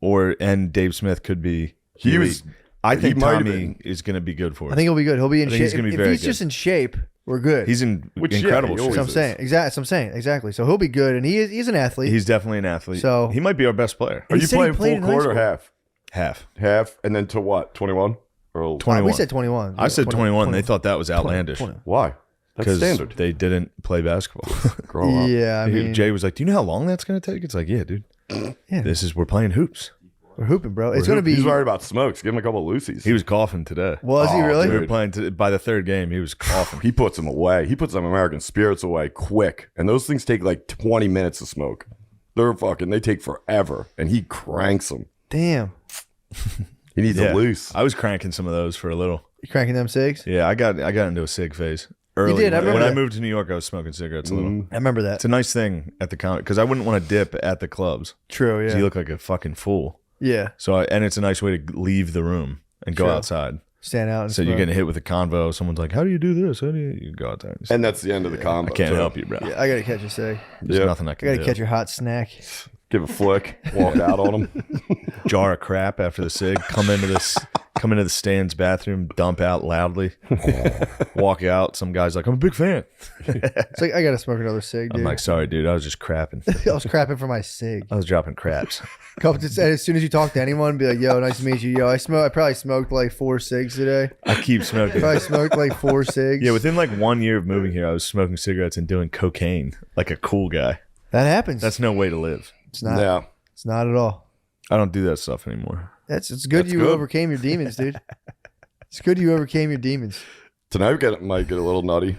and Dave Smith could be. He was- I he think might have Tommy is going to be good for us. I think he'll be good. He'll be in I think shape. he's gonna be if very he's good. just in shape, we're good. He's in Which, yeah, incredible he shape. always That's what I'm saying. Exactly. That's what I'm saying. Exactly. So he'll be good, and he's an athlete. He's definitely an athlete. So- he might be our best player. Are He you said he playing played full in high court or school. half? Half. Half, and then to what? 21 or 21. we said 21. I said 21. They thought that was outlandish 20. Why? That's because standard. they didn't play basketball. Grow up. Yeah, I mean, Jay was like, "Do you know how long that's going to take?" It's like, "Yeah, dude. Yeah. We're playing hoops." we're hooping, bro. It's gonna be. He's worried about smokes. Give him a couple of Lucy's. He was coughing today. Was he Oh, really? We dude. were playing by the 3rd game. He was coughing. He puts them away. He puts them American spirits away quick. And those things take like 20 minutes to smoke. They take forever. And he cranks them. Damn. He needs Yeah. a loose. I was cranking some of those for a little. You cranking them cigs? Yeah, I got into a cig phase early. did, I remember when I that. moved to New York, I was smoking cigarettes a little. I remember that. It's a nice thing at the counter because I wouldn't want to dip at the clubs. True. 'Cause Yeah. You look like a fucking fool. Yeah. So and it's a nice way to leave the room and go True. outside. Stand out. And So you're smoke. getting hit with a convo. Someone's like, "How do you do this? How do you go outside?" And that's the end of the combo. I can't too. help you, bro. Yeah, I gotta catch a cig. There's Yeah. nothing I I can gotta do. catch your hot snack. Give a flick. Walk out on him. Jar of crap after the cig. Come into the stands bathroom. Dump out loudly. Walk out. Some guy's like, "I'm a big fan." It's like I gotta smoke another cig, dude. I'm like, "Sorry, dude. I was just crapping. I was crapping for my cig. I was dropping craps." As soon as you talk to anyone, be like, "Yo, nice to meet you." Yo, I probably smoked like 4 cigs today. I keep smoking. Probably smoked like 4 cigs. Yeah, within like 1 year of moving here, I was smoking cigarettes and doing cocaine like a cool guy. that happens. That's no way to live. it's not. Yeah. It's not at all. I don't do that stuff anymore. It's good That's you good. overcame your demons, dude. It's good you overcame your demons. Tonight might get a little nutty.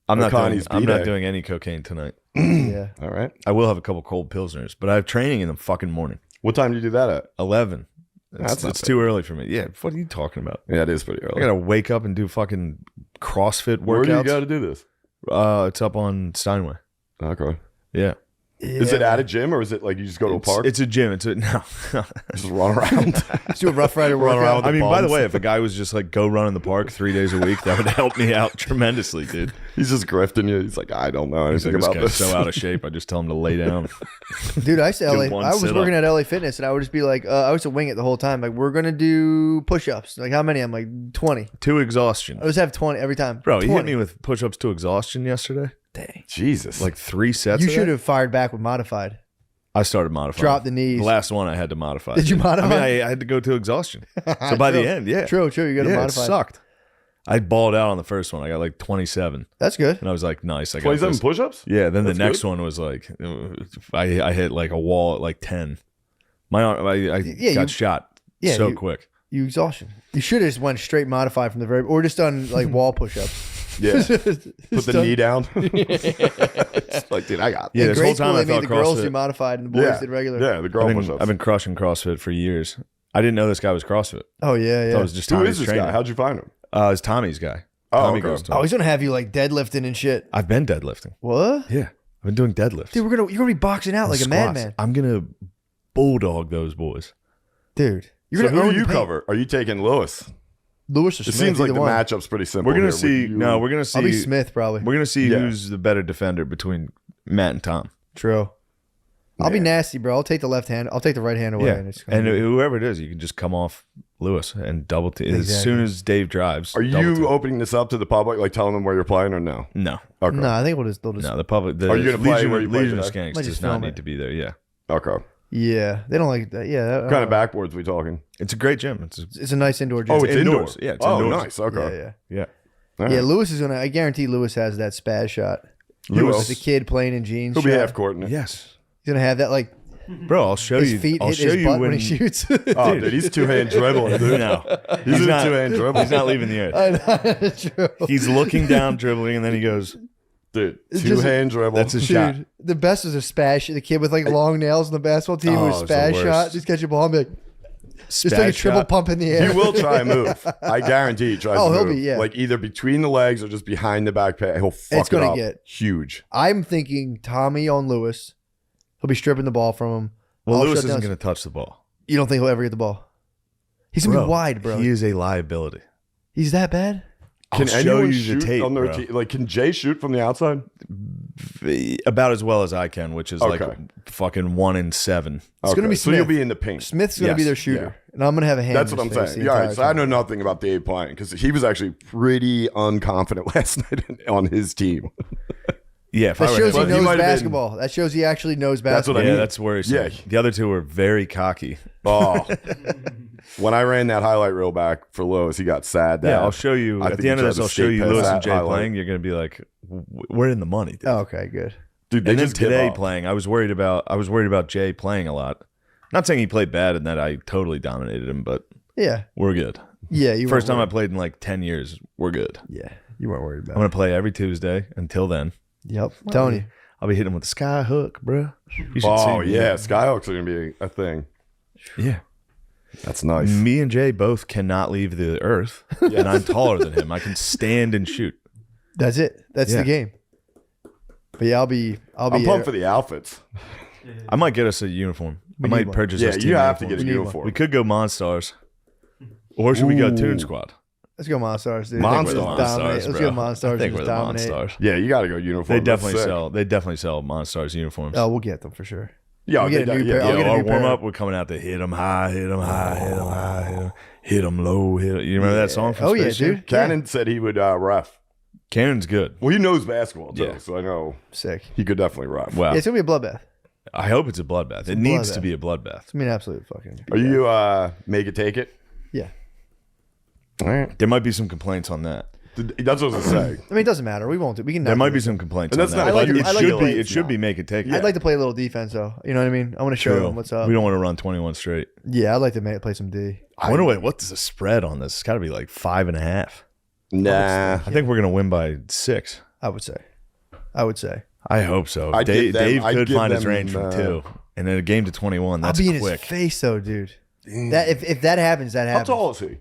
I'm not Connie's B-Day. doing any cocaine tonight. Yeah. All right. I will have a couple cold pilsners, but I have training in the fucking morning. What time do you do that at? 11. That's It's, not it's bad. too early for me. Yeah, what are you talking about? Yeah, it is pretty early. I gotta wake up and do fucking CrossFit Where do you workouts. got to do this? It's up on Steinway. Okay. Yeah, Is it at a gym or is it like you just go to a park? It's a gym. It's a no. just run around. Let's do a Rough Rider Run around workout. I mean, by the bums. way, if a guy was just like go run in the park 3 days a week, that would help me out tremendously, dude. He's just grifting you. He's like, I don't know He's anything like, about this guy's this. so out of shape. I just tell him to lay down. Dude, I used to Do LA. one I was sit-up. working at LA Fitness, and I would just be like, I used to wing it the whole time. Like, we're gonna do push-ups. Like, how many? I'm like 20. To exhaustion. I always have 20 every time. Bro, he 20. hit me with push-ups to exhaustion yesterday. Dang. Jesus. Like 3 sets. You of should that. have fired back with modified. I started modifying. Drop the knees. The last one I had to modify. Did you modify? I mean, I had to go to exhaustion. So by the True. end, yeah. True. You got to Yeah, modify. it sucked. I balled out on the first one. I got like 27. That's good. And I was like, nice. I got 27 this. push-ups? Yeah, then That's the next good. one was like, I hit like a wall at like 10. My arm, I Yeah, got you- shot yeah, so you- quick. You exhaustion. You should have just went straight modified from the very, or just done like wall push-ups. Yeah. Put the knee down. It's like, dude, I got Yeah, In this grade whole school, time I they made thought the girls CrossFit- do modified and the boys Yeah. did regular. Yeah, the girl push-ups. I've been crushing CrossFit for years. I didn't know this guy was CrossFit. Oh yeah, I yeah. thought it was just Who Tommy's is this trainer. guy? How'd you find him? It's Tommy's guy. Oh, Tommy okay. goes to Oh, him. he's gonna have you like deadlifting and shit. I've been deadlifting. What? Yeah, I've been doing deadlifts. Dude, you're gonna be boxing out like a Squats. madman, I'm gonna bulldog those boys. dude. You're So gonna who earn do you the pain. cover? Are you taking Lewis? Lewis or It Smith? seems like either the one. matchup's pretty simple. We're gonna here. see. Would you- No, we're gonna see. I'll be Smith probably. We're gonna see Yeah. who's the better defender between Matt and Tom. True. I'll be Yeah. nasty, bro. I'll take the left hand. I'll take the right hand away. Yeah, And, it's gonna and be- whoever it is, you can just come off Lewis and double team as Exactly. soon as Dave drives. Are double you team. opening this up to the public, like telling them where you're playing, or no? No, Okay. no, I think they'll just. no. The public. The Are you gonna play Legion, where you play Legion of today? Skanks Might does just not film need it. to be there. Yeah, Okay. Yeah, they don't like that. Yeah, that, What kind of backboards we talking? it's a great gym. It's a nice indoor gym. Oh, it's indoors. indoors. Yeah, it's oh, indoors. nice. Okay. yeah. yeah. All right. Yeah, Lewis is gonna. I guarantee Lewis has that spaz shot. Lewis. Lewis, the kid playing in jeans. He'll be shot. half courting it. Yes, He's gonna have that like bro. I'll show his you. feet I'll hit show his you butt when when he shoots. Oh, dude, he's two-hand dribbling, dude. No, He's, a not. two-hand dribbling. He's not leaving the earth. I know, true. He's looking down, dribbling, and then he goes. Dude, It's just- two-hand dribble. That's his shot. Dude, the best was a spaz. The kid with like long nails on the basketball team Oh, with a it was the spaz worst. shot. Just catch a ball and be like, just like a Spaz triple shot. pump in the air. He will try and move. I guarantee he tries Oh, to he'll move. be, yeah. Like either between the legs or just behind the back pad. He'll fuck It's gonna it up. get- Huge. I'm thinking Tommy on Lewis. He'll be stripping the ball from him. Well, I'll Lewis shut isn't down- going to touch the ball. You don't think he'll ever get the ball? He's gonna be wide, bro. He is a liability. He's that bad? Can I'll show anyone you shoot the tape, on their bro. team? Like, can Jay shoot from the outside? About as well as I can, which is like Okay. fucking 1 in 7. It's gonna be so you'll Smith. be in the paint. Smith's gonna be Yes, their shooter, yeah. and I'm gonna have a hand. That's in what I'm his face saying. the Yeah, all entire right, so I time. know nothing about Dave playing because he was actually pretty unconfident last night on his team. Yeah, if I That were shows him- he But he knows might have been- basketball. That shows he actually knows That's what basketball. I yeah, mean. that's worrisome. Yeah. The other two were very cocky. Oh, when I ran that highlight reel back for Lowe's, he got sad. Yeah, that I'll show you. I At think the he end of tried this, to I'll show skate you past Lewis and that Jay highlight. playing. You're going to be like, we're in the money. Dude. Oh, okay, good. Dude, they And then just give today up. playing, I was worried about Jay playing a lot. Not saying he played bad and that I totally dominated him, but Yeah, we're good. yeah. You First time I weren't played in like 10 years. We're good. worried. Yeah, you weren't worried I'm about. going to play every Tuesday until then. Yep, telling you. I'll be hitting with the sky hook, bro. You should Oh, see me. yeah. Skyhooks are going to be a thing. Yeah. That's nice. Me and Jay both cannot leave the earth, and I'm taller than him. I can stand and shoot. That's it. That's Yeah. the game. But yeah, I'll be. I'm pumped for the outfits. I might get us a uniform. I need might one. purchase Yeah, us you team have to uniforms. get a We need one. uniform. We could go Monstars, or should we go Toon Squad? Let's go Monstars, dude. Monstars. Let's Monstars, dominate. Let's go bro. Monstars. I think and we're just the dominate. Monstars. Yeah, you got to go uniform. They That's definitely sick. sell. They definitely sell Monstars uniforms. Oh, we'll get them for sure. Yeah, We get they a new do- pair. yeah, I'll Yo, get a our new pair. warm up, we're coming out to hit them high, hit them high, hit them high, hit them low. Hit 'em. You remember that song from Oh yeah, Space Jam? dude. Cannon said he would ref. Cannon's good. Well, he knows basketball too, Yeah. so I know Sick. he could definitely ref. Wow. Yeah, it's gonna be a bloodbath. I hope it's a bloodbath. It needs to bloodbath. be a bloodbath. It's gonna be an absolute fucking. Are you make it take it? Yeah. All right. There might be some complaints on that. That's what I was gonna say. I mean, it doesn't matter. We won't do. We can. There not might do be it. some complaints And on that's that. not like But to- it I like should to be. play- It should be make it take. I'd like to play a little defense though. You know what I mean? I want to show True. them what's up. We don't want to run 21 straight. Yeah, I'd like to play some D. I wonder what's the spread on this. It's got to be like 5.5. Nah. I think we're gonna win by 6. I would say. I would say. I hope so. I'd Dave, give them- Dave I'd could give find his them, range from 2, and in a game to 21, that's I'll be in quick. his face though, dude. That if that happens, that How happens. tall is he,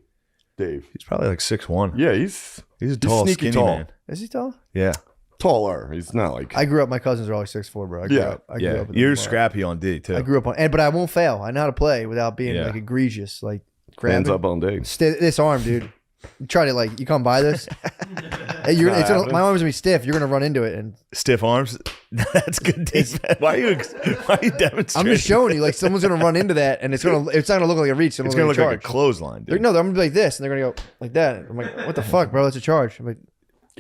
Dave? He's probably like 6'1". Yeah, he's He's a tall, sneaky skinny tall. man. Is he tall? Yeah, taller. He's not like. I grew up. My cousins are all like 6'4", bro. I grew Yeah, up. I grew yeah. up with You're them. scrappy on D too. I grew up on, but I won't fail. I know how to play without being Yeah. like egregious. Like Hands grabbing. up on Dave. This arm, dude. You try to like. You come by this. Hey, not happening. my arm's gonna be stiff. You're gonna run into it, and Stiff arms. That's good defense. Why are you demonstrating? I'm just showing you. Like someone's gonna run into that, and it's not gonna look like a reach. It's gonna look like a clothesline, dude. No, I'm gonna be like this, and they're gonna go like that. I'm like, what the fuck, bro? That's a charge. I'm like,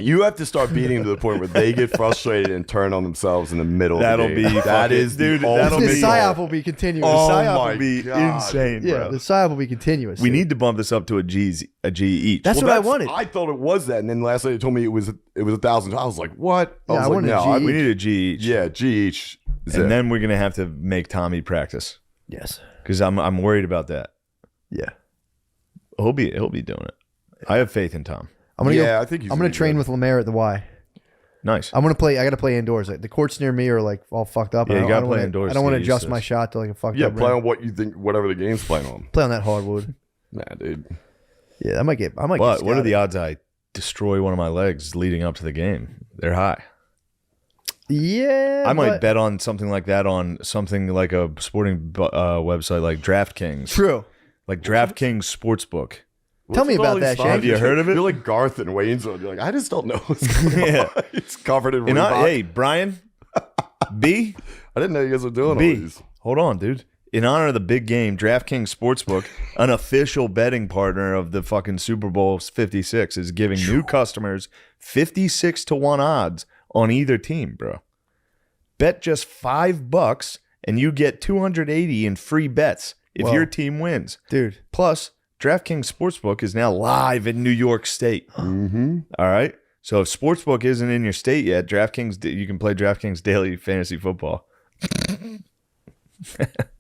You have to start beating them to the point where they get frustrated and turn on themselves in the middle That'll of the game. be That fucking- is dude, the that'll The be- psyop will be continuous. The Oh psyop my will be God. insane, Yeah, bro. the psyop will be continuous. We dude. need to bump this up to a G each. That's what I wanted. I thought it was that, and then last night they told me it was 1,000. I was like, what? Yeah, I was like, wanted a G. we need a G each. Yeah, G each. is And it. then we're gonna have to make Tommy practice Yes. because I'm worried about that. Yeah. He'll be doing it. I have faith in Tom. I'm gonna Yeah, go, I think he's I'm gonna gonna be train good. with Lemaire at the Y. Nice. I'm gonna play. I gotta play indoors. Like, the courts near me are like all fucked up. Yeah, I you don't- gotta I don't play wanna- indoors I don't to want to get used adjust to my this. shot to like a fucked Yeah, up. play rim. on what you think, whatever the game's playing on. Play on that hardwood. Nah, dude. Yeah, I might get. But what are the odds I destroy one of my legs leading up to the game? They're high. Yeah, I might but- bet on something like that on something like a sporting website like DraftKings, True. like DraftKings Sportsbook. Tell me with all about these that, Shane. sponsors? Have you heard of it? You're like Garth and Waynesville. You're like, I just don't know what's going Yeah. on. It's covered in And Reebok. hey, Brian, B, I didn't know you guys were doing all B, these. hold on, dude. In honor of the big game, DraftKings Sportsbook, an official betting partner of the fucking Super Bowl 56, is giving new customers 56 to 1 odds on either team, bro. Bet just $5 and you get 280 in free bets if Whoa. your team wins. Dude. Plus, DraftKings Sportsbook is now live in New York State. Mm-hmm. All right. So if Sportsbook isn't in your state yet, you can play DraftKings Daily Fantasy Football.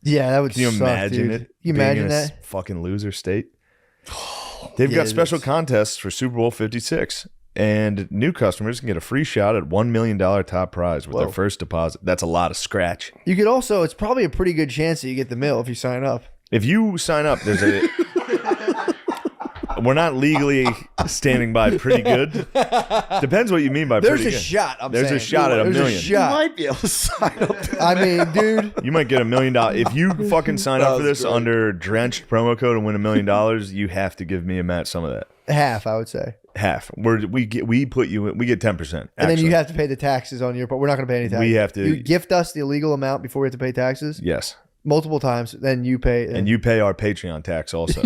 Yeah, that would. Can you suck, imagine dude. it? You being imagine in a that? fucking loser state? They've Yeah, got special that's- contests for Super Bowl 56, and new customers can get a free shot at $1 million top prize with their Whoa. first deposit. That's a lot of scratch. You could also. It's probably a pretty good chance that you get the mill if you sign up. If you sign up, there's a. We're not legally standing by pretty good. Depends what you mean by There's pretty a good. shot. I'm There's saying. a shot at a There's million. A shot. might be able to sign up. I mean, dude. You might get $1 million. If you fucking sign up for That was this great. under drenched promo code and win $1 million, you have to give me and Matt some of that. Half, I would say. Half. We get 10%. And then you actually. have to pay the taxes on your. But we're not going to pay any taxes. We have to- You gift us the illegal amount before we have to pay taxes Yes. multiple times. Then you pay. And you pay our Patreon tax also.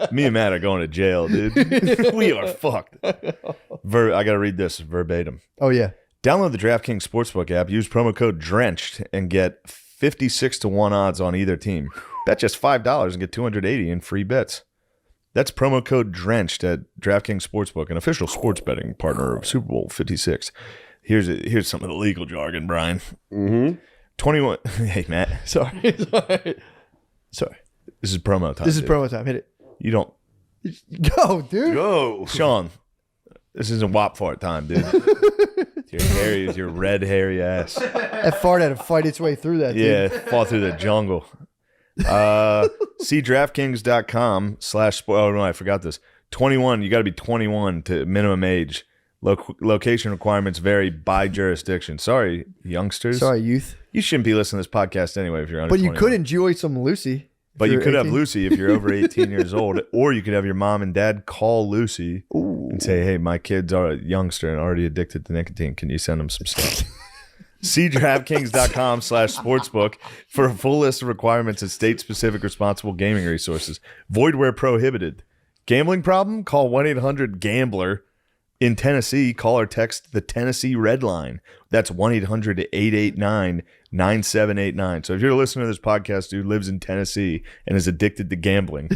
Me and Matt are going to jail, dude. We are fucked. I got to read this verbatim. Oh yeah. Download the DraftKings Sportsbook app, use promo code DRENCHED, and get 56 to 1 odds on either team. Bet just $5 and get 280 in free bets. That's promo code DRENCHED at DraftKings Sportsbook, an official sports betting partner of Super Bowl 56. Here's some of the legal jargon, Brian. Mm-hmm. 21. Hey, Matt. Sorry. Sorry. This is promo time. This is dude. promo time. Hit it. You don't. Go, dude. Go. Sean, this isn't WAP fart time, dude. Your red, hairy ass. That fart had to fight its way through that. Yeah, Dude. fall through the jungle. See DraftKings.com / oh no, I forgot this. 21, you got to be 21 to minimum age. Location requirements vary by jurisdiction. Sorry, youngsters. Sorry, youth. You shouldn't be listening to this podcast anyway if you're under But you 21. could enjoy some Lucy. if But you you're could have 18. Lucy if you're over 18 years old, or you could have your mom and dad call Lucy and say, "Hey, my kid's a youngster and already addicted to nicotine. Can you send him some stuff?" See DraftKings.com / sportsbook for a full list of requirements and state-specific responsible gaming resources. Void where prohibited. Gambling problem? Call 1-800-GAMBLER. In Tennessee, call or text the Tennessee Red Line. That's 1-800-889-9789. So if you're a listener to this podcast who lives in Tennessee and is addicted to gambling,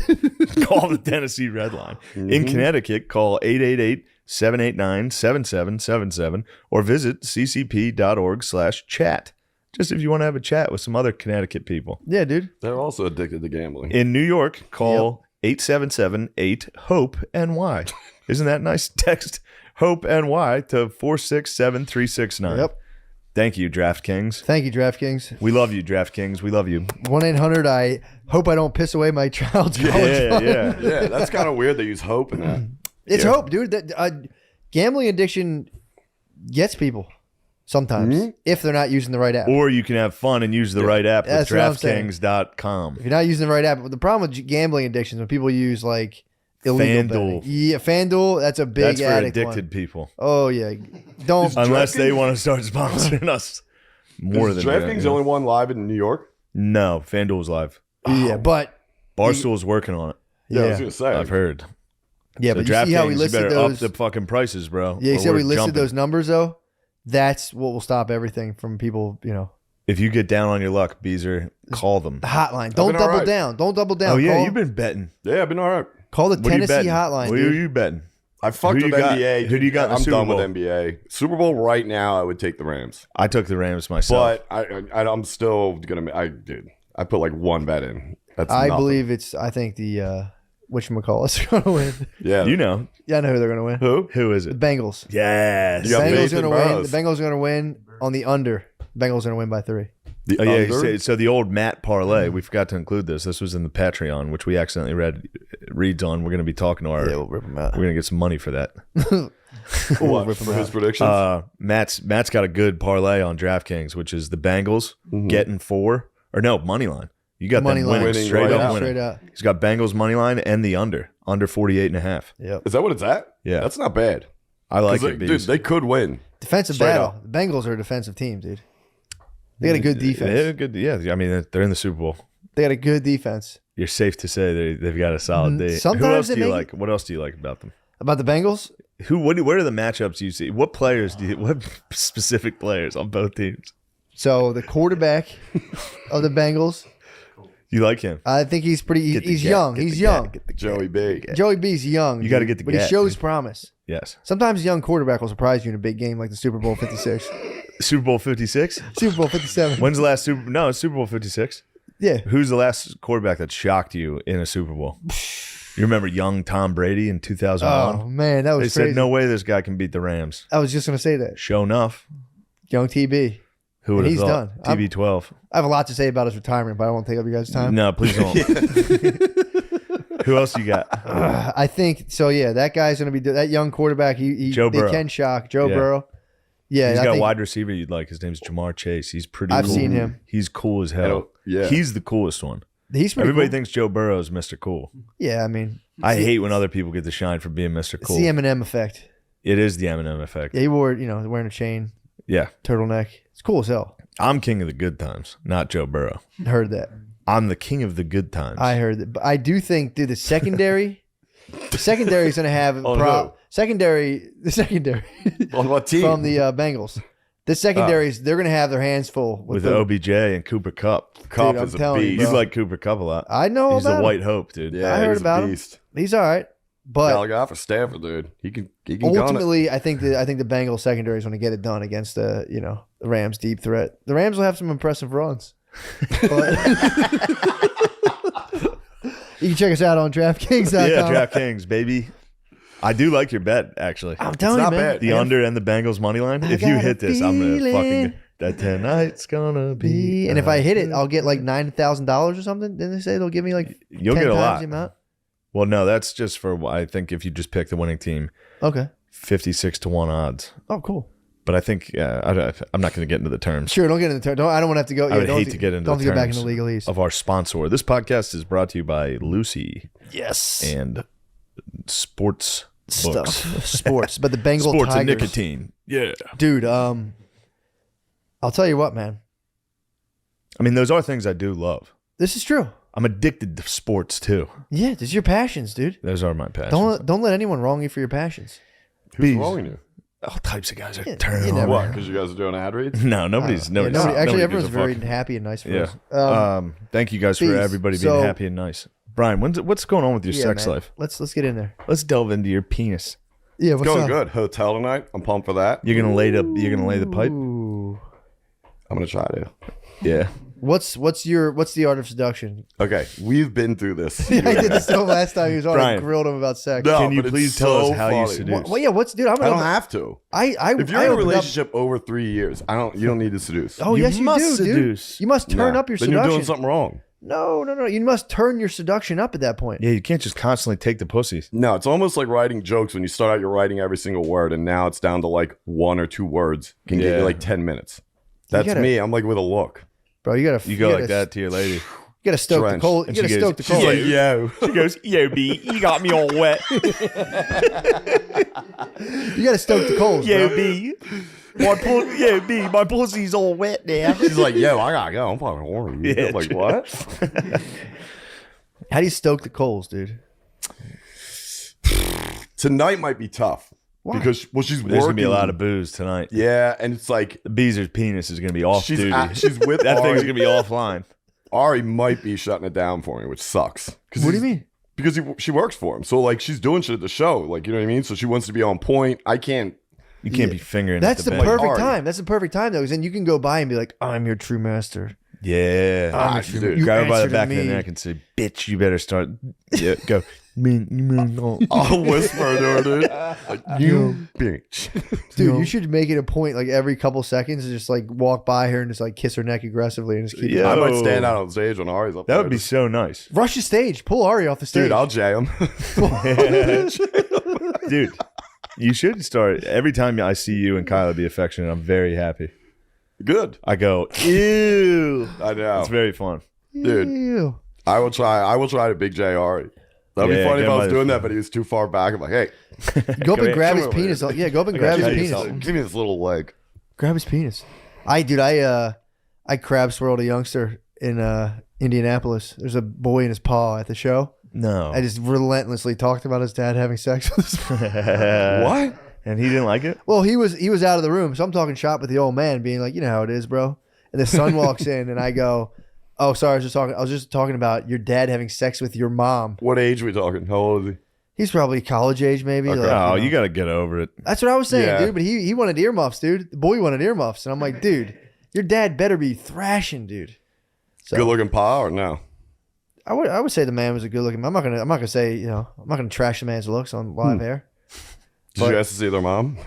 call the Tennessee Red Line. In Connecticut, call 888-789-7777 or visit ccp.org/chat. Just if you want to have a chat with some other Connecticut people. Yeah, dude. They're also addicted to gambling. In New York, call 877-8-HOPE-NY. Isn't that nice? Text HOPE-NY to 467-369. Yep. Thank you, DraftKings. Thank you, DraftKings. We love you, DraftKings. We love you. 1-800. I hope I don't piss away my child's college fund. Yeah. Yeah, that's kind of weird. They use hope in that. It's Yeah. hope, dude. That gambling addiction gets people sometimes if they're not using the right app. Or you can have fun and use the right app with That's what I'm saying. DraftKings.com. If you're not using the right app, the problem with gambling addictions when people use like illegal FanDuel. betting. Yeah, FanDuel. That's a big That's for addict addicted one. people. Oh yeah, don't. Unless they want to start sponsoring us more Is than DraftKings that. the only one live in New York? No, FanDuel's live. Yeah, but Barstool's working on it. Yeah, I was yeah, gonna say. I've heard. Yeah, So but you see how we DraftKings, listed better those. up the fucking prices, bro. Yeah, you or see how we're we listed jumping. those numbers though. That's what will stop everything from people. If you get down on your luck, Beezer, call them. The hotline. Don't been double alright. down. Don't double down. Oh yeah, call, you've been betting. Yeah, I've been all right. call the What are you Tennessee betting? hotline, What are dude. you betting? I fucked Who with you got? NBA. Who do you got in the I'm Super done Bowl? with NBA. Super Bowl right now, I would take the Rams. I took the Rams myself. But I'm still gonna. I put like one bet in. That's I nothing. believe it's. I think the whatchamacallit's going to win. Yeah, you know Yeah, I know who they're going to win. who? who is The it? Bengals. Yes. You got Bengals faith are in going to win. Burrows. The Bengals are going to win on the under. Bengals are going to win by 3. The Oh yeah. under? So the old Matt parlay. We forgot to include this. This was in the Patreon, which we accidentally reads on. We're going to be talking to our. Yeah, we'll rip them out. We're going to get some money for that. What, rip 'em for his out. predictions. Matt's got a good parlay on DraftKings, which is the Bengals getting 4 or no money line. You got Money them line. winning Winning straight right up out. winning. Straight out. He's got Bengals money line and the under 48.5. Yep. Is that what it's at? Yeah. that's not bad. I like 'Cause it, dude, Bees. they could win. Defensive Straight battle. up. The Bengals are a defensive team, dude. They got a good defense. Yeah, good. Yeah, I mean they're in the Super Bowl. They got a good defense. You're safe to say they've got a solid day. Who Sometimes else they do you make like? What else do you like about them? About the Bengals, What are the matchups you see? What players do you? What specific players on both teams? so the quarterback of the Bengals, You like him? I think he's pretty. Get the He's gat, young. get He's the young. gat, get the Joey gat, B. get the gat. Joey B's young. You gotta dude, get the but he gat, shows dude. promise. Yes. Sometimes a young quarterback will surprise you in a big game like the Super Bowl 56, Super Bowl 56. Super Bowl 57. When's the last Super? No, it's Super Bowl 56. Yeah, Who's the last quarterback that shocked you in a Super Bowl? You remember young Tom Brady in 2001? oh man, that They was crazy. said no way this guy can beat the Rams. I was just gonna say that. Show enough. Young TB. Who would have he's thought? done. TB12. I have a lot to say about his retirement, but I won't take up you guys' time. No, please don't. Who else you got? I think so. Yeah, that guy's gonna be that young quarterback. Joe they Burrow. can shock Joe Yeah. Burrow. Yeah, He's I got a think wide receiver you'd like. His name's Jamar Chase. He's pretty I've cool. seen him. He's cool as hell. Yeah. He's the coolest one. he's pretty Everybody cool. thinks Joe Burrow is Mr. Cool. Yeah, I mean, I hate when other people get the shine for being Mr. it's Cool. the Eminem effect. It is the Eminem effect. Yeah, he wore wearing a chain, Yeah. turtleneck. It's cool as hell. I'm king of the good times, not Joe Burrow. Heard that. I'm the king of the good times. I heard that. But I do think, dude, the secondary is going to have On the who? secondary On what team? from the Bengals. The secondaries, they're going to have their hands full with the, OBJ and Cooper Cup. Cup Dude, I'm is a telling you, beast. bro. You like Cooper Cup a lot. I know He's about the him. white hope, dude. Yeah, I heard he's about a him. beast. He's all right, but Gotta look out for Stanford, dude. He can gun it. ultimately, I think the Bengals secondary is going to get it done against the the Rams deep threat. The Rams will have some impressive runs. But you can check us out on DraftKings.com. Yeah, DraftKings, baby. I do like your bet, actually. I'm telling not you, man. bad. The under and the Bengals money line. If you got hit a this, I'm gonna feeling fucking that tonight's gonna be. And if I hit it, I'll get like $9,000 or something. Didn't they say they'll give me like you'll 10 get a times lot. the amount? Well, no, that's just for I think if you just pick the winning team, Okay. 56-1 odds. Oh, cool. But I think I'm not going to get into the terms Sure, don't get into the turn. I don't want to have to go. I would don't hate have to get into Don't the have to get back terms into legalese. of our sponsor. This podcast is brought to you by Lucy Yes. and Sports Stuff. Books. Sports. But the Bengal Sports and Tigers. nicotine. Yeah. Dude, I'll tell you what, man. I mean, those are things I do love. This is true. I'm addicted to sports too. Yeah, this is your passions, dude. Those are my passions. Don't let anyone wrong you for your passions. Who's Bees. wrong with you? All types of guys are Yeah, turning you on. never- What? Because you guys are doing ad reads? No, nobody's. Yeah, Nobody's nobody- actually, nobody everyone's gives a very fuck. happy and nice for Yeah. us. Thank you guys for Bees. everybody being So- happy and nice. Brian, what's going on with your Yeah, sex man. life? Let's get in there. Let's delve into your penis. Yeah, what's Going up? good. Hotel tonight. I'm pumped for that. You're gonna lay the pipe. Ooh. I'm gonna try to. Yeah. What's the art of seduction? Okay, we've been through this. I did this to him last time he was on. I Brian. grilled him about sex. No, Can you but it's please tell so us how you funny. seduce? Well, yeah, dude? I'm I gonna. don't have to. I If you're I in a opened relationship over 3 years, you don't need to seduce. Up, oh You yes, you must do, seduce. dude. You must turn Nah, up your then seduction. you're doing something wrong. No. You must turn your seduction up at that point. Yeah, you can't just constantly take the pussies. No, it's almost like writing jokes. When you start out, you're writing every single word, and now it's down to like 1 or 2 words. Can get Yeah. you like 10 minutes. That's gotta- me. I'm like with a look. Bro, you gotta You go like gotta- that to your lady. You gotta stoke the Drenched. coal. You And gotta she stoke goes- the coal. she's like, yo. She goes, "Yo, B, you got me all wet. You gotta stoke the coals, Yo, bro. B, my pussy's all wet now." She's like, yo, I gotta go. I'm fucking horny. Yeah, I'm like, true. what? How do you stoke the coals, dude? Tonight might be tough because she's There's working. gonna be a lot of booze tonight. Yeah, and it's like The Beezer's penis is gonna be off she's duty. she's with That thing's Ari. gonna be offline. Ari might be shutting it down for me, which sucks. What do you mean? Because she works for him, so like she's doing shit at the show, like you know what I mean. So she wants to be on point. I can't. You can't be fingering. That's at the the bed. perfect Ari. time. That's the perfect time though, because then you can go by and be like, "I'm your true master." Yeah. Dude. You Grab her by answer the to back of the me. neck and say, "Bitch, you better start." Yeah, go. No. I'll whisper to her, dude. Like, you bitch. Dude, you should make it a point like every couple seconds to just like walk by her and just like kiss her neck aggressively and just keep Yeah. I might Yo. stand out on stage when Ari's up That there. would be so nice, rush the stage, pull Ari off the stage. Dude, I'll jay him. dude. You should start every time I see you and Kyla be affectionate. I'm very happy. Good. I go, ew. I know. It's very fun. Dude. Ew. I will try to big J Ari. That'd be Yeah, funny get if I him by was the doing that, phone. but he was too far back. I'm like, hey, Go up and here. grab Come his over penis. here. Yeah, go up and I grab got his you. penis. give me this little leg. Grab his penis. I crab swirled a youngster in Indianapolis. There's a boy in his paw at the show. No. I just relentlessly talked about his dad having sex with his What? And he didn't like it? Well, he was out of the room, so I'm talking shop with the old man, being like, you know how it is, bro. And the son walks in, and I go, "Oh, sorry, I was just talking about your dad having sex with your mom." What age are we talking? How old is he? He's probably college age, maybe. Okay. Like, Oh, you know. you got to get over it. That's what I was saying, Yeah. dude. But he wanted earmuffs, dude. The boy wanted earmuffs, and I'm like, dude, your dad better be thrashing, dude. So Good looking pa or no? I would say the man was a good looking. I'm not gonna say I'm not gonna trash the man's looks on live air. Did you ask to see their mom?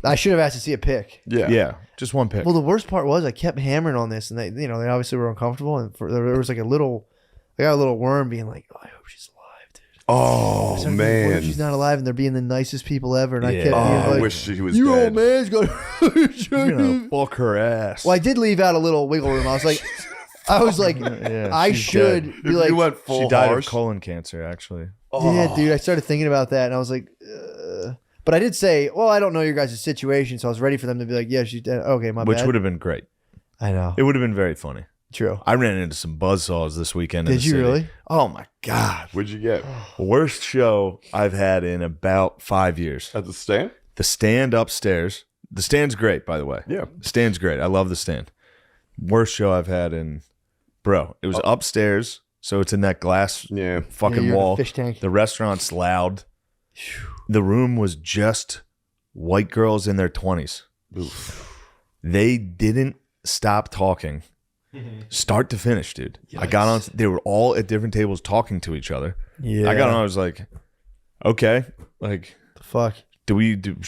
I should have asked to see a pic. Yeah. Yeah. Just one pick. Well, the worst part was I kept hammering on this, and they obviously were uncomfortable, and there was like I got a little worm being like, "Oh, I hope she's alive, dude." Oh So what if man. she's not alive, and they're being the nicest people ever, and I Yeah. kept Oh, being I like, wish she was "You dead. old man's going." You're gonna fuck her ass. Well, I did leave out a little wiggle room. I was like, Yeah, I she's should dead. be like, you went She full died harsh. of colon cancer, actually. yeah, dude. I started thinking about that, and I was like, but I did say, well, I don't know your guys' situation, so I was ready for them to be like, yeah, she's dead. Okay, my Which bad. would have been great. I know. It would have been very funny. True. I ran into some buzzsaws this weekend. in Did the you city. really? Oh my God. What'd you get? Worst show I've had in about 5 years. At the stand? The stand upstairs. The stand's great, by the way. Yeah. The stand's great. I love the stand. Worst show I've had in, bro. It was upstairs, so it's in that glass Yeah. fucking Yeah, you're in a wall. fish tank. The restaurant's loud. The room was just white girls in their 20s. They didn't stop talking, start to finish, dude. I got on. They were all at different tables talking to each other. Yeah. I got on. I was like, okay, like, The fuck.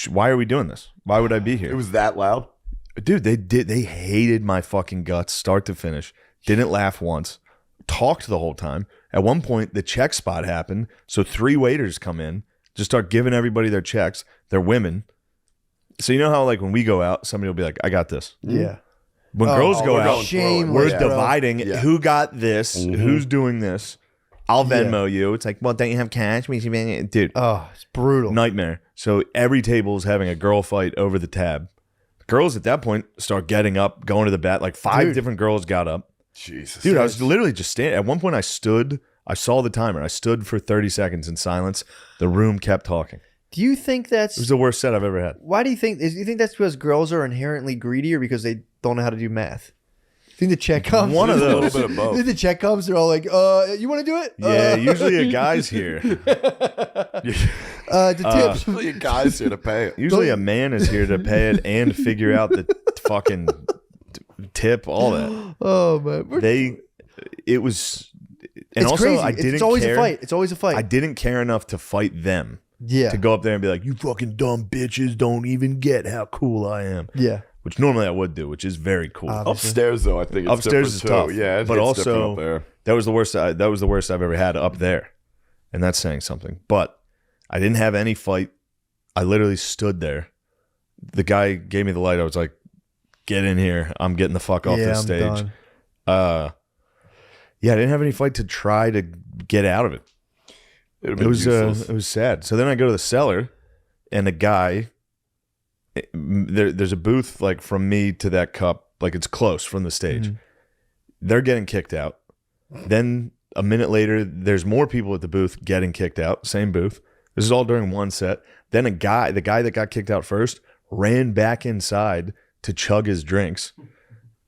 why are we doing this? Why would I be It here? was that loud? Dude, they hated my fucking guts, start to finish. Didn't laugh once. Talked the whole time. At one point, the check spot happened. So 3 waiters come in, just start giving everybody their checks. They're women. So you know how like when we go out, somebody will be like, I got this. Yeah. When Oh, girls go we're out, going Shameless, we're bro. dividing Yeah. who got this, who's doing this. I'll Yeah. Venmo you. It's like, well, don't you have cash? Dude, Oh, it's brutal. nightmare. So every table is having a girl fight over the tab. Girls at that point start getting up, going to the bat. Like 5 Dude. different girls got up. Jesus. Dude, I was literally just standing. At one point, I stood. I saw the timer. I stood for 30 seconds in silence. The room kept talking. Do you think that's It was the worst set I've ever had. why do you think? Do you think that's because girls are inherently greedy, or because they don't know how to do math? Do you think the check comes? One of A little those. bit of both. You think the check comes? They're all like, you want to do it? Yeah, usually a guy's here. The tip. Usually a guy's here to pay it. Usually a man is here to pay it and figure out the fucking tip, all that. Oh man, It was, and it's also crazy. I didn't It's always care. a fight. It's always a fight. I didn't care enough to fight them. Yeah. To go up there and be like, you fucking dumb bitches don't even get how cool I am. Yeah. Which normally I would do, which is very cool. Upstairs though, I think it's Upstairs is different, tough. too. Yeah, but it's different also up there. that was the worst. That was the worst I've ever had up there, and that's saying something. But I didn't have any fight. I literally stood there. The guy gave me the light. I was like, "Get in here! I'm getting the fuck off Yeah, this I'm stage." done. Yeah, I didn't have any fight to try to get out of it. It'd It be was useless. it was sad. So then I go to the cellar, and a guy. There's a booth like from me to that cup, like it's close from the stage. Mm-hmm. They're getting kicked out. Then a minute later, there's more people at the booth getting kicked out. Same booth. This is all during one set. Then the guy that got kicked out first, ran back inside to chug his drinks.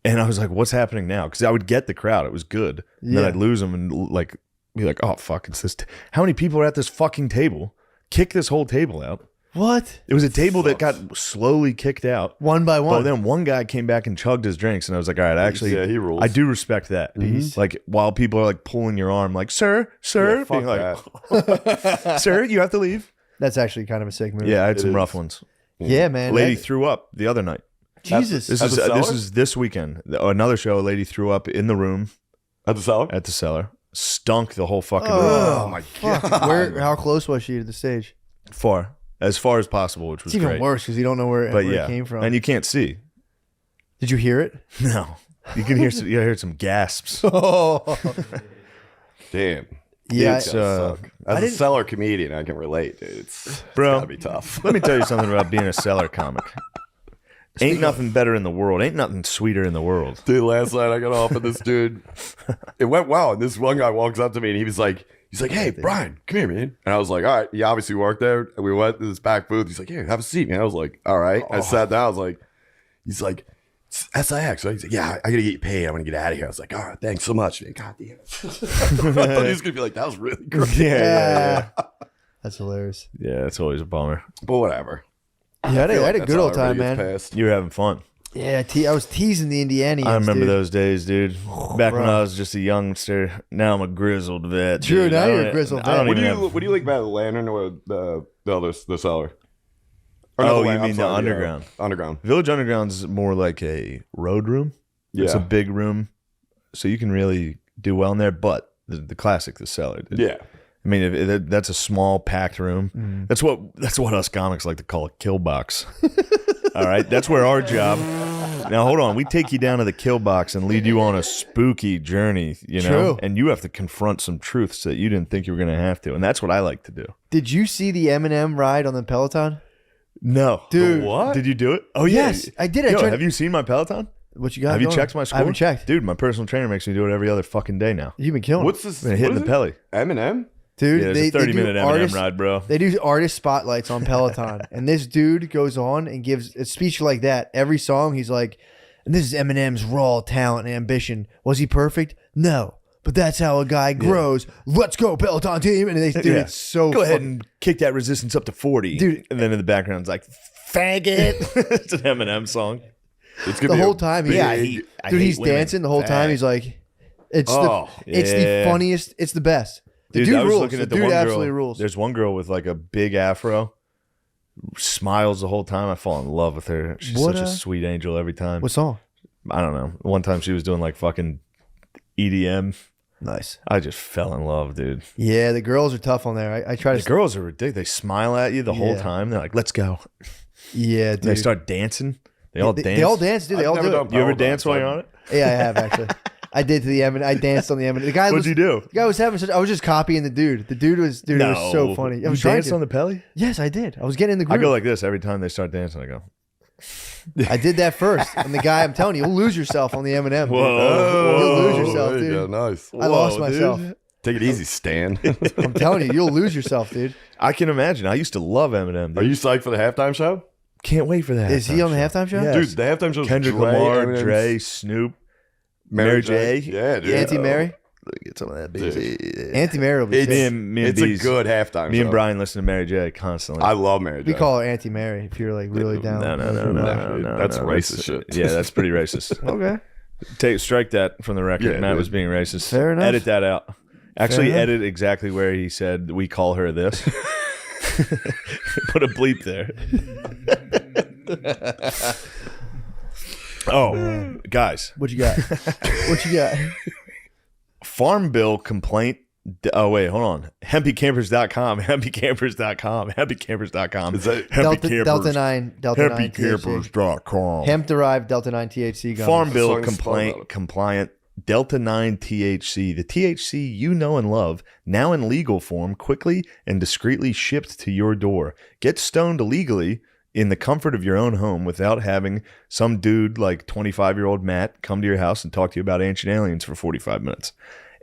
And I was like, what's happening now? Because I would get the crowd. It was good. And then Yeah. I'd lose them and like be like, oh, fuck, it's this. How many people are at this fucking table? Kick this whole table out. What? It was a table that got slowly kicked out. One by But one. then one guy came back and chugged his drinks. And I was like, all right, actually, Yeah, he rules. I do respect that. Like while people are like pulling your arm, like, sir, Yeah, fuck being like, sir, you have to leave. That's actually kind of a sick move. Yeah, I had some is. rough ones. Yeah, man. Lady that- threw up the other night. Jesus. This At is the Cellar? this weekend. Another show. A lady threw up in the room At the cellar? at the cellar. Stunk the whole fucking room. Oh, my fuck. God. How close was she to the stage? As far as possible, which was It's even great. worse because you don't know where But it yeah, came from. and you can't see. Did you hear it? No, you can hear you hear some gasps. Oh, Damn. yeah. It's gotta suck. As a didn't- cellar comedian, I can relate. Dude. It's Bro. gotta be tough. Let me tell you something about being a cellar comic. Ain't nothing better in the world. Ain't nothing sweeter in the world. Dude, last night I got off of this dude. It went well. And this one guy walks up to me and he's like, hey, Brian, come here, man. And I was like, all right, you obviously work there. And we went to this back booth. He's like, here, have a seat, man. I was like, all right. I sat down. I was like, he's like, it's SIX. Right? He's like, yeah, I gotta get you paid. I'm gonna get out of here. I was like, all right, thanks so much, man. God damn it. I thought he was gonna be like, that was really great. Yeah. That's hilarious. Yeah, it's always a bummer. But whatever. Yeah, I had a That's good how old time, everybody man. gets passed. You were having fun. Yeah, I was teasing the Indianians. I remember dude. those days, dude. Back when bro. I was just a youngster. Now I'm a grizzled vet. True, dude. now I you're don't- a grizzled I vet. don't What even do you have- what do you like about the Lantern or the cellar? Or not Oh, the you Lantern, I'm mean the sorry, underground? Underground. Village Underground's more like a road room. It's a Yeah. big room, so you can really do well in there. But the classic, the cellar. Dude. Yeah. I mean, that's a small, packed room. Mm. That's what us comics like to call a kill box. All right, that's where our job. Now, hold on. We take you down to the kill box and lead you on a spooky journey. You know, True. and you have to confront some truths that you didn't think you were going to have to, and that's what I like to do. Did you see the Eminem ride on the Peloton? No, Dude. What? Did you do it? Oh yeah, Yes, I did. I Yo, tried- have you seen my Peloton? What you got? Have you going? checked my score? I haven't checked. Dude, my personal trainer makes me do it every other fucking day now. You've been killing What's it. this? I've been hitting what the is pelly. it? Eminem? Dude. Yeah, there's they a 30-minute do Eminem artist, ride, bro. They do artist spotlights on Peloton, and this dude goes on and gives a speech like that every song. He's like, "And this is Eminem's raw talent and ambition. Was he perfect? No, but that's how a guy grows. Let's go, Peloton team!" And they, dude, Yeah. it's so Go ahead fun. and kick that resistance up to 40. Dude. And then in the background, it's like, faggot. It's an Eminem song. It's The gonna be whole a time, big- yeah, I dude, hate he's women. dancing the whole time. Fag. He's like, it's Oh, the yeah. funniest. It's the best. The Dude, dude, I was rules. looking The at the dude one absolutely girl. rules. There's one girl with like a big afro, smiles the whole time. I fall in love with her. She's What such a a- sweet angel every time. What song? I don't know. One time she was doing like fucking EDM. Nice. I just fell in love, dude. Yeah, the girls are tough on there. I try The to. girls are ridiculous. They smile at you the whole Yeah. time. They're like, let's go. Yeah, And they dude. start dancing. They all dance. They all dance, dude. They I've all never do done it. You ever Peloton, dance while you're on it? Yeah, I have actually. I did to the Eminem. I danced on the Eminem. The guy What'd was. you do? The guy was having such. I was just copying the dude. The dude was. Dude, it was so funny. I You was trying danced to. on the pelly? Yes, I did. I was getting in the I groove. go like this every time they start dancing. I go, I did that first, and the guy, I'm telling you, you'll lose yourself on the Eminem. dude. Whoa. You'll lose yourself, there you dude. go. Nice. I lost Whoa, dude. myself. Take it easy, Stan. I'm telling you, you'll lose yourself, dude. I can imagine. I used to love Eminem. Are Dude. you psyched for the halftime show? Can't wait for that. Is he on the halftime show? Yes. Dude, the halftime show's Kendrick Dre, Lamar, Eminem's- Dre, Snoop, Mary J. Yeah, dude. Auntie Mary. Get some of that Dude. busy. Auntie Mary will be It's, sick. Me and it's a Bees. good halftime Me show. and Brian listen to Mary J constantly. I love Mary J. We call her Auntie Mary if you're like really down. No. That's racist shit. Yeah, that's pretty racist. Okay. Strike that from the record. Yeah, Matt dude. was being racist. Fair enough. Edit that out. Actually, enough. edit exactly where he said we call her this. Put a bleep there. Oh, guys, What you got? What you got? Farm Bill complaint. Oh wait, hold on. Hempycampers.com. Hempycampers.com. Hempycampers.com. Is that- Delta 9 THC. Hempycampers.com. Hemp derived Delta 9 THC gummies. Farm Bill Song's spelled compliant Delta 9 THC, the THC you know and love, now in legal form, quickly and discreetly shipped to your door. Get stoned legally in the comfort of your own home without having some dude like 25-year-old Matt come to your house and talk to you about ancient aliens for 45 minutes.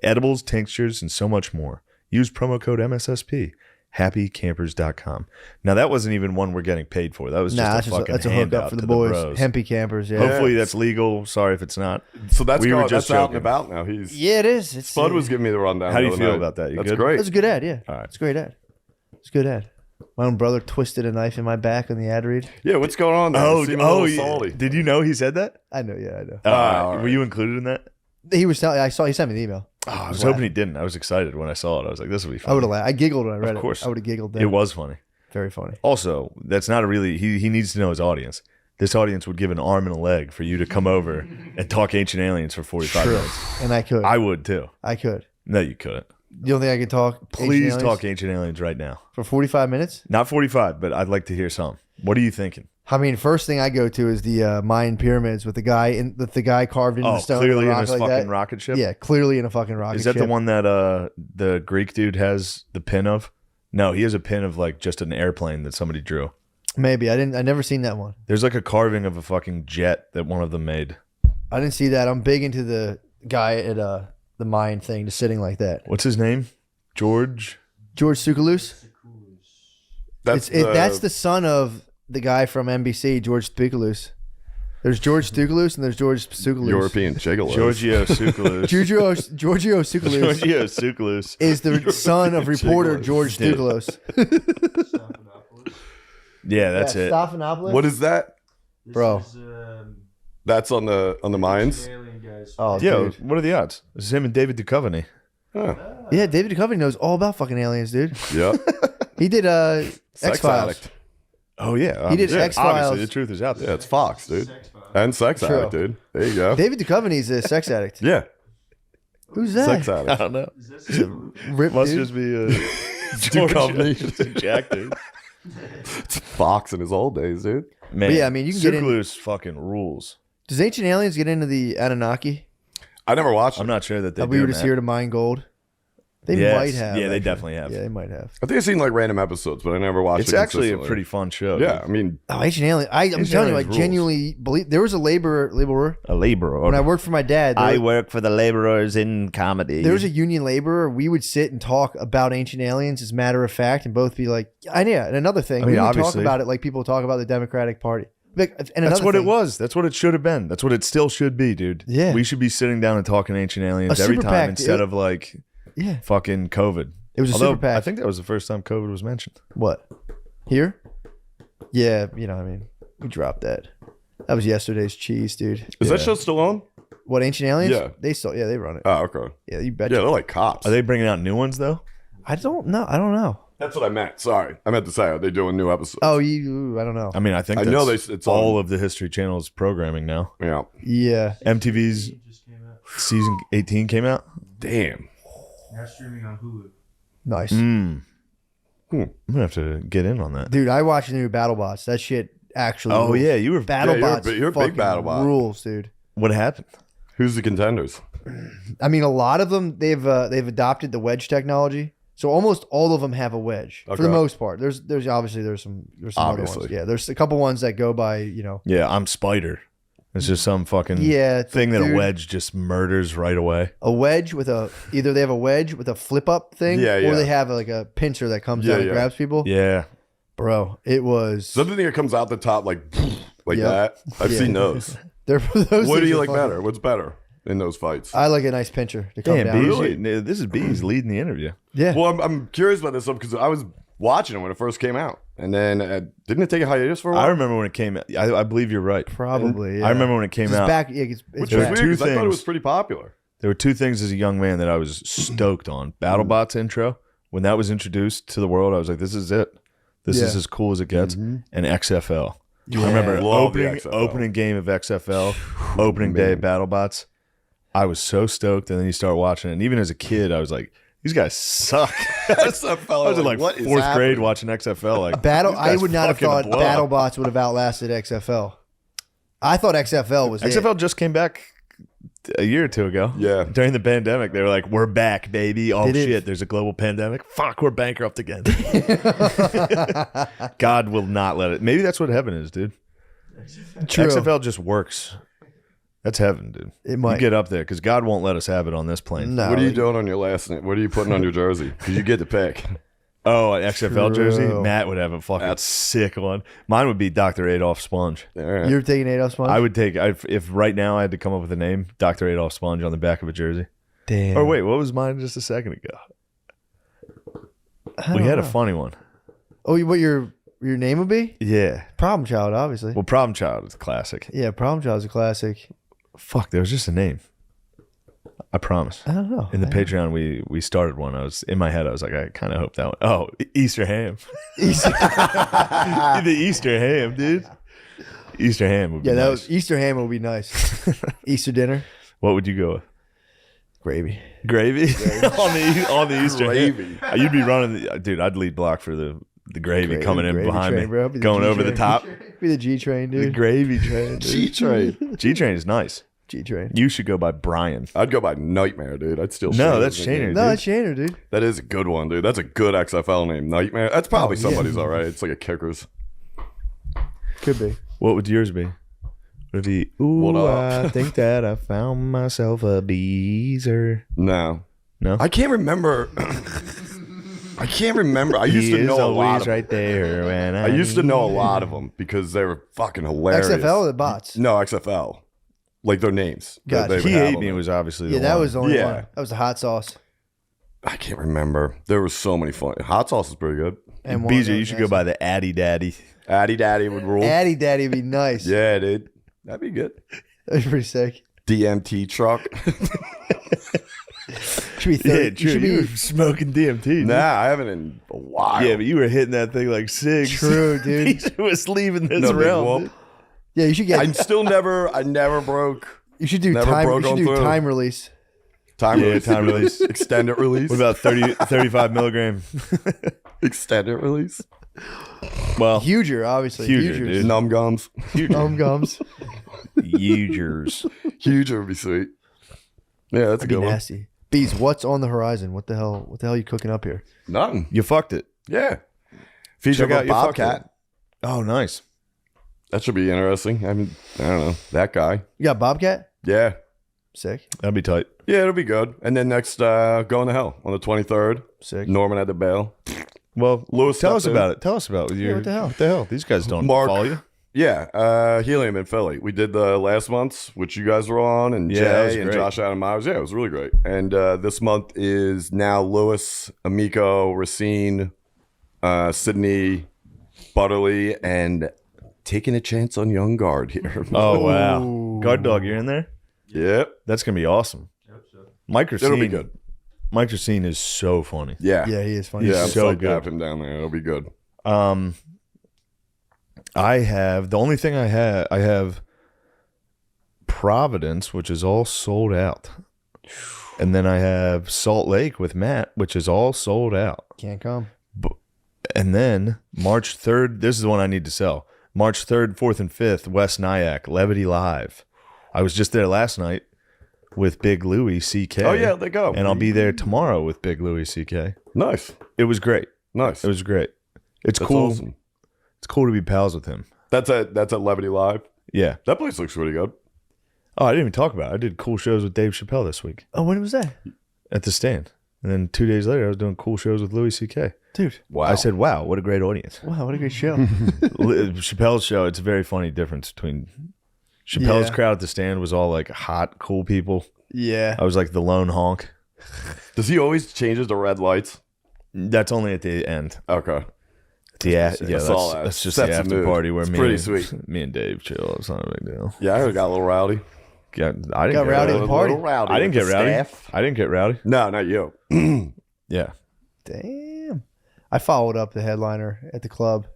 Edibles, tinctures, and so much more. Use promo code MSSP. happycampers.com. Now that wasn't even one we're getting paid for. That was Nah, just a fucking that's a handout hookup for to the boys. bros. Hempy campers, yeah. Hopefully that's legal. Sorry if it's not. So that's We were going, just that's out joking. and about now. He's Yeah, it is. It's Spud was giving me the rundown. How do the you other feel night. about that? You That's good? great. It's a good ad, yeah. All right. It's a great ad. It's a good ad. My own brother twisted a knife in my back on the ad read. Yeah, what's going on there? Oh, You seem a little yeah. salty. Did you know he said that? I know, yeah, I know. all right. Were you included in that? He was telling. I saw. He sent me the email. Oh, I was hoping he didn't. I was excited when I saw it. I was like, this will be I fun. would have laughed. I giggled when I read Of course. it. I would have giggled. Then. It was funny. very funny. Also, that's not a really, he needs to know his audience. This audience would give an arm and a leg for you to come over and talk Ancient Aliens for 45 True, minutes. and I could. I would too. I could. No, you couldn't. You don't think I could talk? Please Ancient talk Aliens Ancient Aliens right now. for 45 minutes. Not 45, but I'd like to hear some. What are you thinking? I mean, first thing I go to is the Mayan pyramids with the guy carved into Oh, the stone. clearly the in rock his like fucking that. rocket ship? Yeah, clearly in a fucking rocket Is that ship. the one that the Greek dude has the pin of? No, he has a pin of like just an airplane that somebody drew. Maybe I didn't. I never seen that one. There's like a carving of a fucking jet that one of them made. I didn't see that. I'm big into the guy at the Mayan thing, just sitting like that. What's his name? George? George Tsoukalos. That's That's the son of the guy from NBC, George Tsoukalos. There's George Tsoukalos and there's George Tsoukalos. European gigolo. Giorgio Tsoukalos. Giorgio Tsoukalos Giorgio Tsoukalos. is the son of reporter Tsoukalos. George Dude. Tsoukalos. Yeah, that's it. Stephanopoulos? What is that? Bro. This is, That's on the Mayans. alien guys. Oh, Yo, dude. what are the odds? This is him and David Duchovny. Huh. Yeah, David Duchovny knows all about fucking aliens, dude. Yeah. He did Sex X-Files. addict. Oh yeah, He did yeah, X-Files. Obviously, the truth is out Yeah, there. it's Fox, dude. Sex Files. And sex True. addict, dude. There you go. David Duchovny's a sex addict. Yeah. Who's that? Sex I addict. don't know. Is this Rip, Must dude. just be a Duchovny. just a Jack dude. It's Fox in his old days, dude. Man, yeah, I mean, you can get in- Tsoukalos fucking rules. Does Ancient Aliens get into the Anunnaki? I never watched it. I'm not sure that they we do, were just Matt. here to mine gold. They Yes. might have. Yeah, they actually. definitely have. Yeah, they might have. I think I've seen like random episodes, but I never watched It's it. actually a consistently. pretty fun show. Yeah, dude. I mean, Oh, Ancient Aliens. I'm Ancient telling you, I Aliens rules. genuinely believe there was a laborer. A laborer. When I worked for my dad, there, work for the laborers in comedy. there was a union laborer. We would sit and talk about Ancient Aliens as a matter of fact, and both be like, "I yeah." And another thing, I mean, we would talk obviously. about it like people talk about the Democratic Party. Like, and That's another what thing, it was. That's what it should have been. That's what it still should be, dude. Yeah. We should be sitting down and talking Ancient Aliens A every super time PAC, instead dude. of like Yeah, fucking COVID. it was a Although, super PAC. I think that was the first time COVID was mentioned. What? Here? Yeah, you know, I mean, we dropped that. That was yesterday's cheese, dude. is that Yeah. show still on? What, Ancient Aliens? Yeah. They run it. Oh, okay. Yeah, you bet. Yeah, they're like cops. Are they bringing out new ones though? I don't know. I don't know. That's what I meant. Sorry, I meant to say, are they doing new episodes? Oh, I don't know. I mean, I think I that's know it's all on. of the History Channel's programming now. Yeah. Yeah. MTV's just came out. season 18 came out. Damn. Now streaming on Hulu. Nice. I'm gonna have to get in on that. Dude, I watched the new BattleBots. That shit actually Oh rules. you were. BattleBots you're a big fucking BattleBot. rules, dude. What happened? Who's the contenders? I mean, a lot of them they've adopted the wedge technology. So almost all of them have a wedge for the Okay. most part. There's obviously there's some other Obviously. ones. Yeah, there's a couple ones that go by, you know. Yeah, I'm Spider. It's just some fucking Yeah, thing that a dude. wedge just murders right away. A wedge with either they have a wedge with a flip up thing, Yeah, or yeah. they have like a pincer that comes Yeah, down and yeah. grabs people. Yeah. Bro, it was. Something that comes out the top like Yeah. that. I've Yeah. seen those. Those What do things you are like funny. better? What's better in those fights? I like a nice pincher to come Damn, down. Bees. Really? This is Bees leading the interview. Yeah. Well, I'm curious about this stuff because I was watching it when it first came out, and then didn't it take a hiatus for a while? I remember when it came out. I believe you're right. Probably. Yeah. I remember when it came It's out. back. Yeah, it's Which There was were back. weird two 'cause I thought it things. was pretty popular. There were two things as a young man that I was stoked on. BattleBots intro. When that was introduced to the world, I was like, this is it. This is Yeah. as cool as it gets. And XFL. Yeah. I remember Love the opening XFL. opening game of XFL, opening day of BattleBots. I was so stoked, and then you start watching it. And even as a kid, I was like, these guys suck. XFL, I was in like what is fourth grade happening? watching XFL. Like Battle. these I guys would not have fucking thought blow. BattleBots would have outlasted XFL. I thought XFL was XFL it. just came back a year or two ago. Yeah. During the pandemic, they were like, "We're back, baby." Oh Did it- shit! There's a global pandemic. Fuck, we're bankrupt again. God will not let it. Maybe that's what heaven is, dude. True. XFL just works. That's heaven, dude. It might. You get up there because God won't let us have it on this plane. No. What are you doing on your last name? What are you putting on your jersey? Because you get to pick. Oh, an XFL jersey? True. Matt would have a fucking That's- sick one. Mine would be Dr. Adolf Sponge. Yeah. You're taking Adolf Sponge? I would take, if right now I had to come up with a name, Dr. Adolf Sponge on the back of a jersey. Damn. Or wait, what was mine just a second ago? I We don't had a know. funny one. Oh, what your name would be? Yeah. Problem Child, obviously. Well, Problem Child is a classic. Yeah, Problem Child's a classic. Fuck, there was just a name. I promise. I don't know. In the Patreon, we started one. I was in my head. I was like, I kind of hope that one. Oh, Easter ham. The Easter ham, dude. Easter ham would be Yeah, that nice. was Easter ham would be nice. Easter dinner, What would you go with? gravy. Gravy on the Easter Gravy. ham. You'd be running, dude. I'd lead block for the gravy Gravy- coming in gravy behind train, me, bro. Be the going G over the train. top. Be the G train, The dude. gravy train, G-Train. G train is nice. G train. You should go by Brian. I'd go by Nightmare, dude. I'd still. No, that's Shaner. No, dude. it's Shaner, dude. That is a good one, dude. That's a good XFL name, Nightmare. That's probably yeah. somebody's all right. It's like a kicker's. Could be. What would yours be? Would it be? Ooh, What up? I think that I found myself a beezer. No. No? I can't remember. I can't remember. I used to know a lot of right there. When I used to know a lot of them because they were fucking hilarious. XFL or the bots? No, XFL. Like their names. Gotcha. They would He have ate them. me was obviously the Yeah, that one. was the only Yeah. one. That was the hot sauce. I can't remember. There was so many fun. Hot sauce is pretty good. And one of Beezer. those You should go nasty- by the Addy Daddy. Addy Daddy would rule. Addy Daddy would be nice. Yeah, dude. That'd be good. That'd be pretty sick. DMT truck. Should be 30. Yeah, Should You were be smoking DMT. dude. Nah, I haven't in a while. Yeah, but you were hitting that thing like six. true, dude. Beezer was leaving this No big realm. whoop. dude. Yeah, you should get. I never broke you should do never time. You broke should on do through. time release. time Yeah, release. time release. Extended release. What about 35 milligram? extended release? Well, Huger, obviously. Huger, Hugers. dude. Numb gums. Gums. Users. Huge would be sweet. Yeah, that's a That'd be good one. nasty. Bees, what's on the horizon? What the hell? What the hell are you cooking up here? Nothing. You fucked it. Yeah. Feature Check out of a your fuck Bobcat. Oh, nice. That should be interesting. I mean, I don't know. That guy. You got Bobcat? Yeah. Sick. That'd be tight. Yeah, it'll be good. And then next, Going to Hell on the 23rd. Sick. Norman had the bail. Well, Lewis tell us stepped in. about it. Tell us about your. what the hell? What the hell? These guys don't Mark- follow you. Yeah, Helium in Philly. We did the last month's, which you guys were on, and Yeah, that was Jay and great. Josh Adam Myers. Yeah, it was really great. And this month is now Lewis, Amico, Racine, Sydney, Butterly, and taking a chance on Young Guard here. Oh wow, Ooh. Guard Dog, you're in there. Yep, That's gonna be awesome. Yep, so. Mike it'll be Racine. good. Mike Racine is so funny. Yeah, Yeah, he is funny. yeah. I'm so psyched to good. have him down there. It'll be good. I have the only thing I have Providence, which is all sold out, and then I have Salt Lake with Matt, which is all sold out. Can't come. And then March 3rd, this is the one I need to sell. March 3rd, 4th, and 5th, West Nyack, Levity Live. I was just there last night with Big Louie CK. Oh yeah, they go. And I'll be there tomorrow with Big Louie CK. nice, It was great. nice. It was great. It's That's cool. awesome. It's cool to be pals with him. That's at Levity Live. Yeah. That place looks really good. Oh, I didn't even talk about it. I did cool shows with Dave Chappelle this week Oh, when was that? at the Stand. And then 2 days later, I was doing cool shows with Louis C.K. Dude. Wow. I said, wow, what a great audience. Wow, what a great show. Chappelle's show, it's a very funny difference between Chappelle's Yeah. crowd at the Stand was all like hot, cool people. yeah. I was like the lone honk. Does he always changes the red lights? That's only at the end. Okay. Yeah, I yeah, saw that. that's just Sets the the after mood. party where It's me pretty and, sweet. me and Dave chill. It's not a big deal. Yeah, I heard it got a little rowdy. I didn't Got get rowdy at the party. rowdy I didn't with get the rowdy. staff. I didn't get rowdy. No, not you. Yeah. Damn. I followed up the headliner at the club.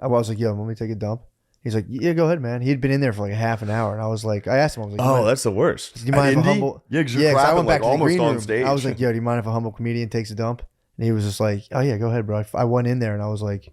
I was like, yo, let me take a dump. He's like, yeah, go ahead, man. He'd been in there for like a half an hour. And I was like, I asked him, I was like, Oh, man, that's the worst. do you mind if a Indy? humble? Yeah, 'cause you're 'cause I crapping, went back like, to the almost green on room. stage. I was like, yo, do you mind if a humble comedian takes a dump? And he was just like, oh yeah, go ahead, bro. I went in there and I was like,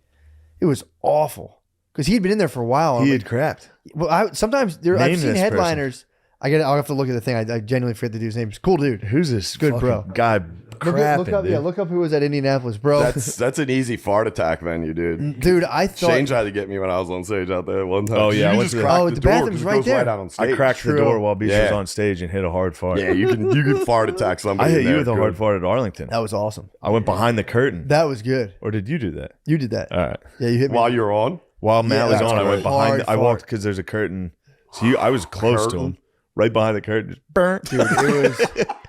it was awful because he'd been in there for a while. He I'm had like, crapped. well, sometimes I've Name seen this headliners. I'll have to look at the thing. I genuinely forget to do his name. He's a cool dude. Who's this Good fucking bro. guy crapping, dude. look up who was at Indianapolis, bro. That's an easy fart attack venue, dude. Dude, I thought. Shane tried to get me when I was on stage out there one time. Oh, yeah, I you went just to the- cracked Oh, the the door bathroom's 'cause it right goes there. on stage. I cracked the door while Beast was Yeah. on stage and hit a hard fart. Yeah, you could fart attack I somebody. hit in you there, with a good. hard fart at Arlington. That was awesome. I went behind the curtain. That was good. Or did you do that? You did that. All right. Yeah, you hit me. While you're on. While Matt was that's on, I went great. behind. Hard I walked fart. because there's a curtain. So I was close to Curtain? him, right behind the curtain. Just burnt, Dude, it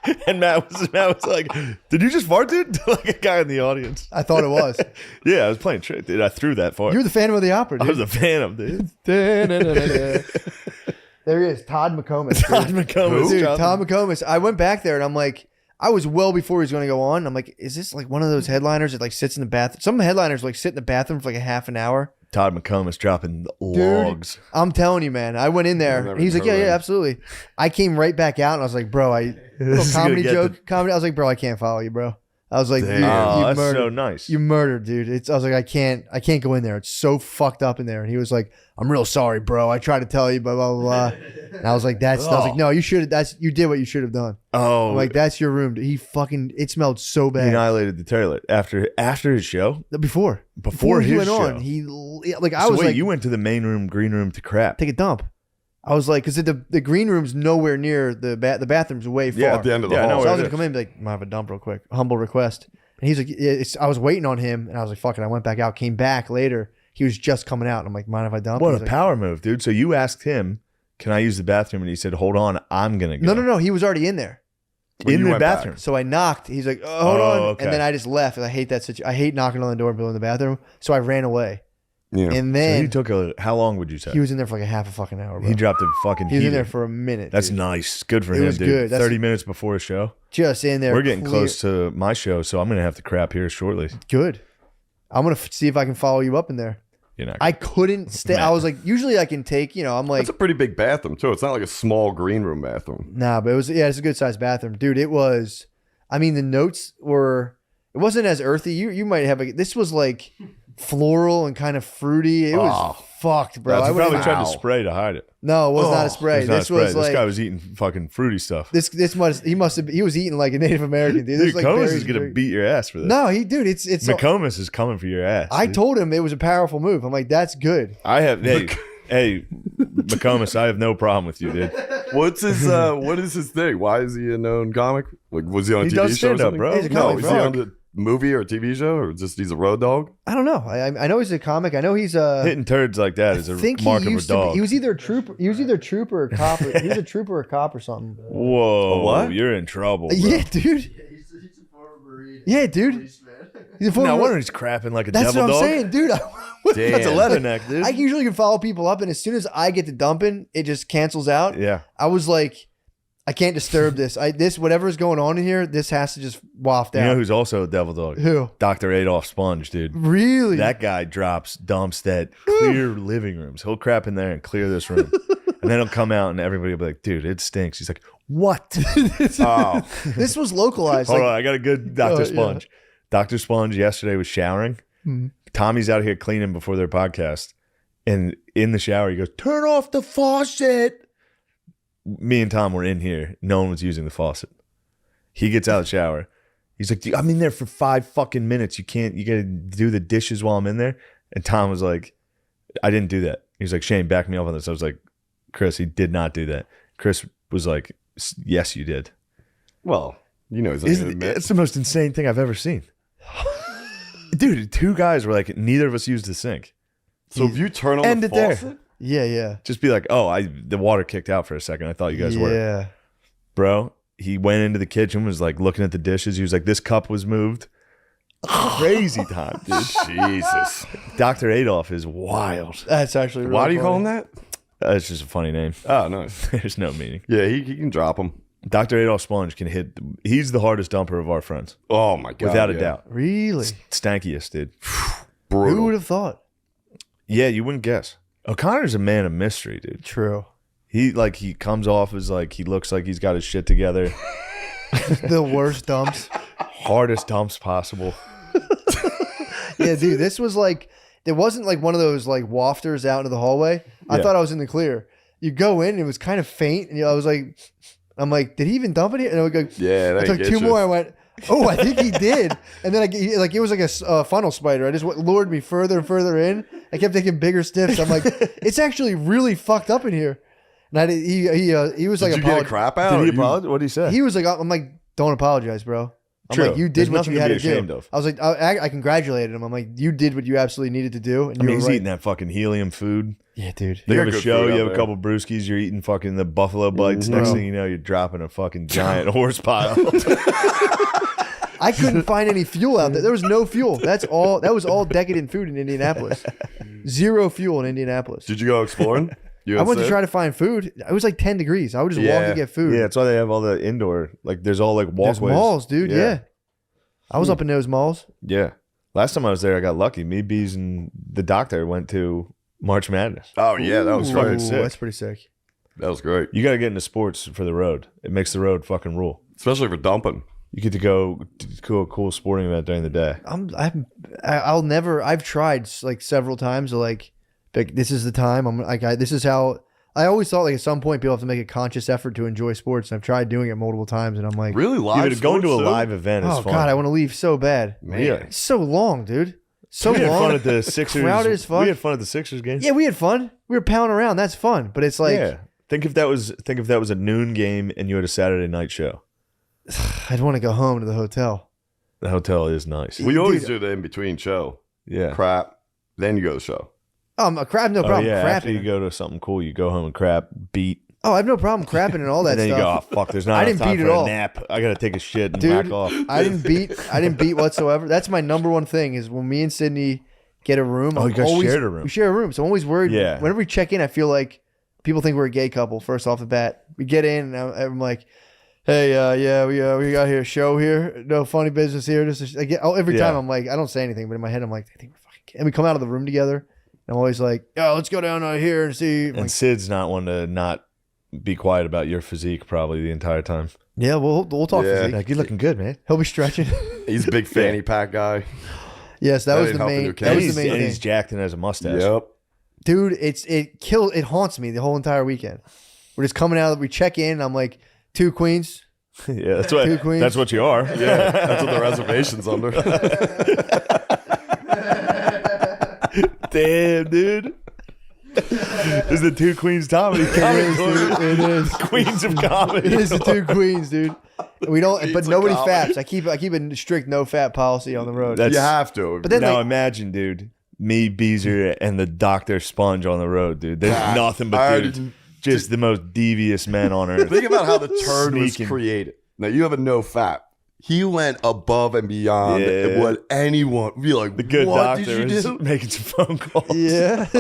was. and Matt was like, "Did you just fart, dude?" Like a guy in the audience. I thought it was. Yeah, I was playing trick, dude. I threw that fart. You were the Phantom of the Opera, I dude. was a fan of dude. There he is, Todd McComas. dude. Todd McComas. Dude, dropping- Todd McComas. I went back there and I'm like, I was well before he was going to go on. I'm like, is this like one of those headliners that like sits in the bathroom? Some headliners like sit in the bathroom for like a half an hour. Todd McComas dropping logs. I'm telling you, man. I went in there. never He's like, heard yeah, of yeah, him. absolutely. I came right back out and I was like, bro, This little is gonna comedy get joke, comedy. I was like, bro, I can't follow you, bro. I was like, Damn. dude, Oh, you that's murdered. so nice. You murdered, dude. I was like, I can't go in there. It's so fucked up in there. And he was like, I'm real sorry, bro. I tried to tell you, blah blah blah. blah. And I was like, I was like, no, you should have. You did what you should have done. Oh, I'm like, that's your room. He fucking. It smelled so he bad. annihilated the toilet after his show. Before His he went show. on, he like I So was wait, like, you went to the main room, green room to crap. take a dump. I was like, because the green room's nowhere near the bathroom's way far. Yeah, at the end of the Yeah, I know hall. So I where was it gonna come in and be like, "I have a dump real quick, humble request." And he's like, I was waiting on him, and I was like, "Fuck it." I went back out, came back later. He was just coming out. And I'm like, "Mind if I dump?" What He's a like, power move, dude. So you asked him, "Can I use the bathroom?" And he said, "Hold on, I'm gonna go." No. He was already in there. When In you the went back. bathroom. So I knocked. He's like, oh, "Hold Oh, on," okay. and then I just left. I hate that situation. I hate knocking on the door and being in the bathroom. So I ran away. Yeah. And So he then took how long would you say? he was in there for like a half a fucking hour. Bro. He dropped a fucking He was in heater. there for a minute. That's dude. nice. Good for It him, was dude. good. That's- 30 minutes before a show. Just in there. We're getting clear- close to my show, so I'm gonna have to crap here shortly. Good. I'm gonna see if I can follow you up in there. You know, I couldn't stay. I was like, usually I can take. I'm like, That's a pretty big bathroom too. It's not like a small green room bathroom. nah, but it's a good sized bathroom, dude. It was. I mean, the notes were. It wasn't as earthy. You might have this was like floral and kind of fruity. It was fucked, bro. That's I he would probably have. tried to spray to hide it. No, it was not a spray. It's not a This spray. was like this guy was eating fucking fruity stuff. this he was eating like a Native American dude. This Dude, was like Comas berries is gonna and- beat your ass for this. No, it's McComas is coming for your ass. I dude. told him it was a powerful move. I'm like, that's good. I have hey McComas, I have no problem with you, dude. What's his what is his thing? Why is he a known comic? Like was he on a He TV does show or stand up, something? bro. He's a No, comic, is bro. he on the movie or a TV show or just he's a road dog? I don't know. I know he's a comic. I know he's Hitting turds like that is I a think mark he of a used to be, dog. he was either a trooper. He was either a trooper or cop. He was a trooper or cop or something. Whoa, A what? You're in trouble, bro. Yeah, dude. He's a former Marine. Yeah, dude. Policeman. He's a former. No wonder he's crapping like a That's devil what I'm dog. saying, dude. Damn. That's a leather neck, dude. I usually can follow people up, and as soon as I get to dumping, it just cancels out. Yeah. I was like, I can't disturb this. This whatever's going on in here, this has to just waft You out. know who's also a devil dog? Who? Dr. Adolf Sponge, dude. Really? That guy drops dumps that clear living rooms. He'll crap in there and clear this room. And then he'll come out and everybody will be like, dude, it stinks. He's like, what? Oh. This was localized. Hold like, on, I got a good Dr. Oh, yeah. Sponge. Dr. Sponge yesterday was showering. Mhm. Tommy's out here cleaning before their podcast. And in the shower, he goes, turn off the faucet. Me and Tom were in here. No one was using the faucet. He gets out of the shower. He's like, I'm in there for 5 fucking minutes. You got to do the dishes while I'm in there. And Tom was like, I didn't do that. He's like, Shane, back me up on this. I was like, Chris, he did not do that. Chris was like, yes, you did. Well, you know he's not gonna admit. It's the most insane thing I've ever seen. Dude, 2 guys were like, neither of us used the sink. So if you turn on End the it there. faucet, yeah. Just be like, oh, the water kicked out for a second. I thought you guys were. Yeah. Bro, he went into the kitchen, was like looking at the dishes. He was like, this cup was moved. Crazy time, dude. Jesus. Dr. Adolf is wild. That's actually. Why do really you call him funny. that? It's just a funny name. Oh, nice. There's no meaning. Yeah, he can drop him. Dr. Adolf Sponge can hit. He's the hardest dumper of our friends, Oh my god. without a yeah. doubt. Really? Stankiest, dude. Brutal. Who would have thought? Yeah, you wouldn't guess. O'Connor's a man of mystery, dude. True. He comes off as like he looks like he's got his shit together. The worst dumps. Hardest dumps possible. Yeah, dude. This was like. It wasn't like one of those like wafters out into the hallway. I Yeah. thought I was in the clear. You go in, and it was kind of faint, and I was like, I'm like, did he even dump it here? And I would go. Yeah, I that took gets 2 you. more. I went, Oh, I think he did. And then it was like a funnel spider. I just lured me further and further in. I kept taking bigger sniffs. I'm like, it's actually really fucked up in here. And he was like, Did you get a crap out? Did he or you- apologize? What did he say? he was like, I'm like, don't apologize, bro. I'm True. like, you There's did what nothing you to had be to do. ashamed of. I was like, I congratulated him. I'm like, you did what you absolutely needed to do. And I mean, you he's were right. eating that fucking helium food. Yeah, dude. You got have a good show, food you out have a there. couple brewskis, you're eating fucking the buffalo bites. Next Bro. thing you know, you're dropping a fucking giant horse pile. I couldn't find any fuel out there. There was no fuel. That was all decadent food in Indianapolis. Zero fuel in Indianapolis. Did you go exploring? I went to try to find food. It was like 10 degrees. I would just walk Yeah. and get food. Yeah, that's why they have all the indoor, like there's all like There's walkways. malls, dude. Yeah. I was up in those malls. Yeah. Last time I was there, I got lucky. Me, Bees, and the doctor went to March Madness. Oh yeah, that was Ooh, great. sick. That's pretty sick. That was great, You got to get into sports for the road. It makes the road fucking rule. especially for dumping. You get to go to a cool sporting event during the day. I'll never. I've tried like several times. To like, this is the time. I'm like, this is how. I always thought like at some point people have to make a conscious effort to enjoy sports. And I've tried doing it multiple times, and I'm like, Really live. Yeah, but going to a sports, too? live event is oh fun. god, I want to leave so bad. Man. Yeah. It's so long, dude. So we had long. fun at the Sixers. Crowded as fuck. We had fun at the Sixers game. Yeah, we had fun. We were pounding around. That's fun. But it's like, yeah. Think if that was a noon game and you had a Saturday night show. I'd want to go home to the hotel. The hotel is nice. We always Dude. do the in between show. Yeah. Crap. Then you go to the show. A crap, no problem. Oh, yeah. After Crapping. you go to something cool, you go home and crap, beat. Oh, I have no problem crapping and all that And then stuff. you go, oh fuck, there's not I enough didn't time beat for it a all. nap. I gotta take a shit and Dude, back off. I didn't beat whatsoever. That's my number one thing is when me and Sydney get a room. Oh, you guys shared a room. We share a room, so I'm always worried. Yeah. Whenever we check in, I feel like people think we're a gay couple. First off the bat, we get in, and I'm like, "Hey, we got here a show here. No funny business here." Every time Yeah. I'm like, I don't say anything, but in my head I'm like, I think we're fucking gay. And we come out of the room together, and I'm always like, "Yo, let's go down here and see." I'm And like, Sid's not one to not be quiet about your physique probably the entire time. yeah, we'll talk Yeah. physique. Like, you're looking good, man. He'll be stretching. He's a big fanny pack guy. Yes, that That was ain't the helping main. your That case. was the main and thing. he's jacked and has a mustache. Yep. Dude, it haunts me the whole entire weekend. We're just coming out, we check in, and I'm like, 2 queens. Yeah, that's Two queens. that's what you are. Yeah, that's what the reservation's under. Damn, dude. This is the 2 Queens Tommy. It is, dude. It is. Queens of comedy. It is the 2 queens, dude. We don't, Queens but of nobody comedy. faps. I keep a strict no fap policy on the road. That's- You have to. But then Now like, imagine, dude, me, Beezer, and the Dr. Sponge on the road, dude. There's God, nothing I but already- dudes. Just the most devious men on earth. think about how the turd was Sneaking. created. Now you have a no fap. He went above and beyond Yeah. what anyone would be like. The good what doctor did you was do? making some phone calls. yeah. He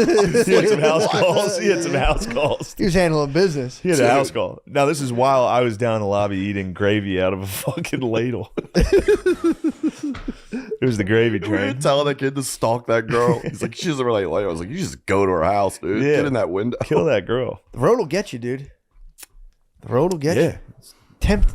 had some house calls. He had some house calls. He was handling business. He had a house call. Now this is while I was down in the lobby eating gravy out of a fucking ladle. It was the gravy We were train. telling that kid to stalk that girl. He's like, she doesn't really like. I was like, you just go to her house, dude. Yeah. Get in that window. Kill that girl. The road will get you, dude. The road will get Yeah. you.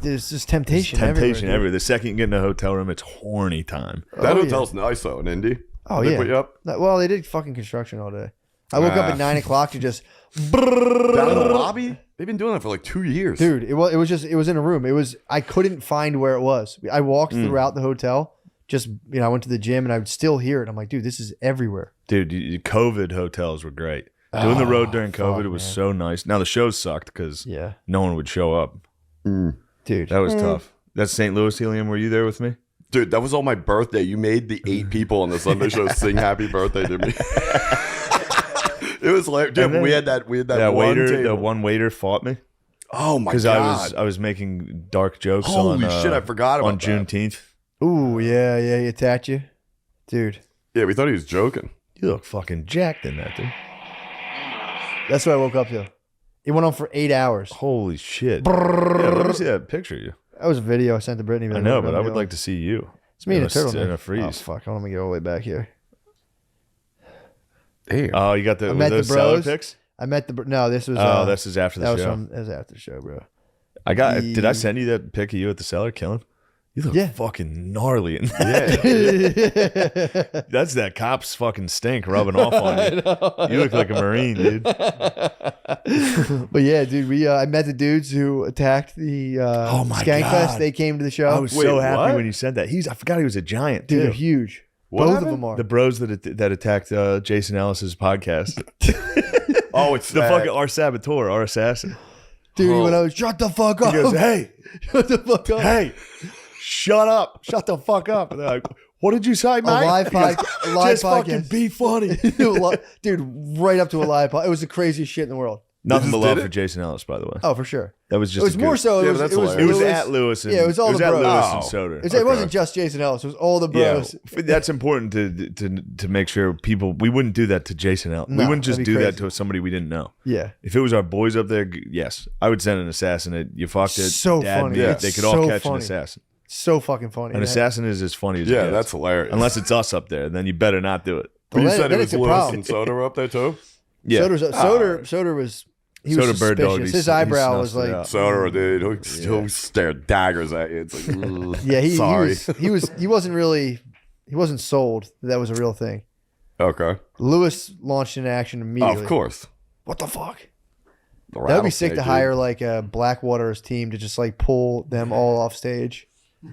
There's just temptation. Temptation everywhere, everywhere. The second you get in a hotel room, it's horny time. That Oh, hotel's nice though in Indy. Oh, They yeah. put you up dude. Well, they did fucking construction all day. I woke up at 9 o'clock to just, down in the lobby. They've been doing that for like 2 years. dude. It was in a room. I couldn't find where it was. I walked throughout the hotel. Just I went to the gym and I would still hear it. I'm like, dude, this is everywhere. Dude, COVID hotels were great. Doing the road during COVID, fuck, it was man. so nice. Now the shows sucked because Yeah, no one would show up. dude. That was tough. That's St. Louis Helium. Were you there with me? Dude, that was on my birthday. You made the 8 people on the Sunday show sing happy birthday to me. It was like, dude, And then we had that That one waiter, table. the one waiter fought me Oh my because god. I was making dark jokes Holy on shit, I forgot about on that. Juneteenth. Ooh, yeah, he attacked you, dude. Yeah, we thought he was joking. You look fucking jacked in that, dude. That's what I woke up to. It went on for 8 hours. Holy shit! Yeah, let me see that picture of you. That was a video I sent to Brittany. I know, but I would like to see you. It's me in a in turtleneck. a freeze. Oh fuck! Let me get all the way back here. Damn. Oh, you got I the met those the cellar bros. pics? I met the. No, this was. Oh, this is after that the was show. that was after the show, bro. Did I send you that pic of you at the cellar killing? You look Yeah. fucking gnarly in that. That's that cop's fucking stink rubbing off on you. You look like a Marine, dude. But yeah, dude, I met the dudes who attacked the Oh my Skankfest. God. They came to the show. I was Wait, so happy what? when you said that. I forgot he was a giant, Dude, too. they're huge. What Both happened? of them are. The bros that attacked Jason Ellis's podcast. Oh, it's The that. fucking our saboteur, our assassin. Dude, Oh. when I was shut the fuck up. He goes, "Hey, Shut the fuck up. hey, shut up, shut the fuck up." And they're like, "What did you say, mate?" A live, He goes, a live Just fucking podcast. be funny. Dude, right up to a live podcast. It was the craziest shit in the world. Nothing just but love did for it? Jason Ellis, by the way. Oh, for sure. That was It just. was a more good- so. Yeah, It but that's was, hilarious. It was Lewis- at Lewis. And, Yeah, it was all the at bros. Lewis Oh. and Soder. It wasn't just Jason Ellis. It was all the bros. Yeah, that's important to make sure people. We wouldn't do that to Jason Ellis. We No, wouldn't just that'd be do that crazy. to somebody we didn't know. Yeah. If it was our boys up there, yes, I would send an assassin. You fucked it. So Dad, funny. They, Yeah. they could all So catch an funny. assassin. So fucking funny. An assassin is as funny as it Yeah, gets. that's hilarious. Unless it's us up there, then you better not do it. But you Well, said then it it's was a Lewis problem. and Soda were up there too. Yeah, Soder was. He was Soda bird dog, suspicious. he His s- he eyebrow was snuffed it like. out. Soda, dude, he'll stare daggers at you. It's like, ugh, Yeah, he sorry. he wasn't really. He wasn't sold that was a real thing. Okay. Lewis launched into action Oh, immediately. of course. What the fuck? The That would be sick rattlesnake, to dude. hire like a Blackwater's team to just like pull them all off stage,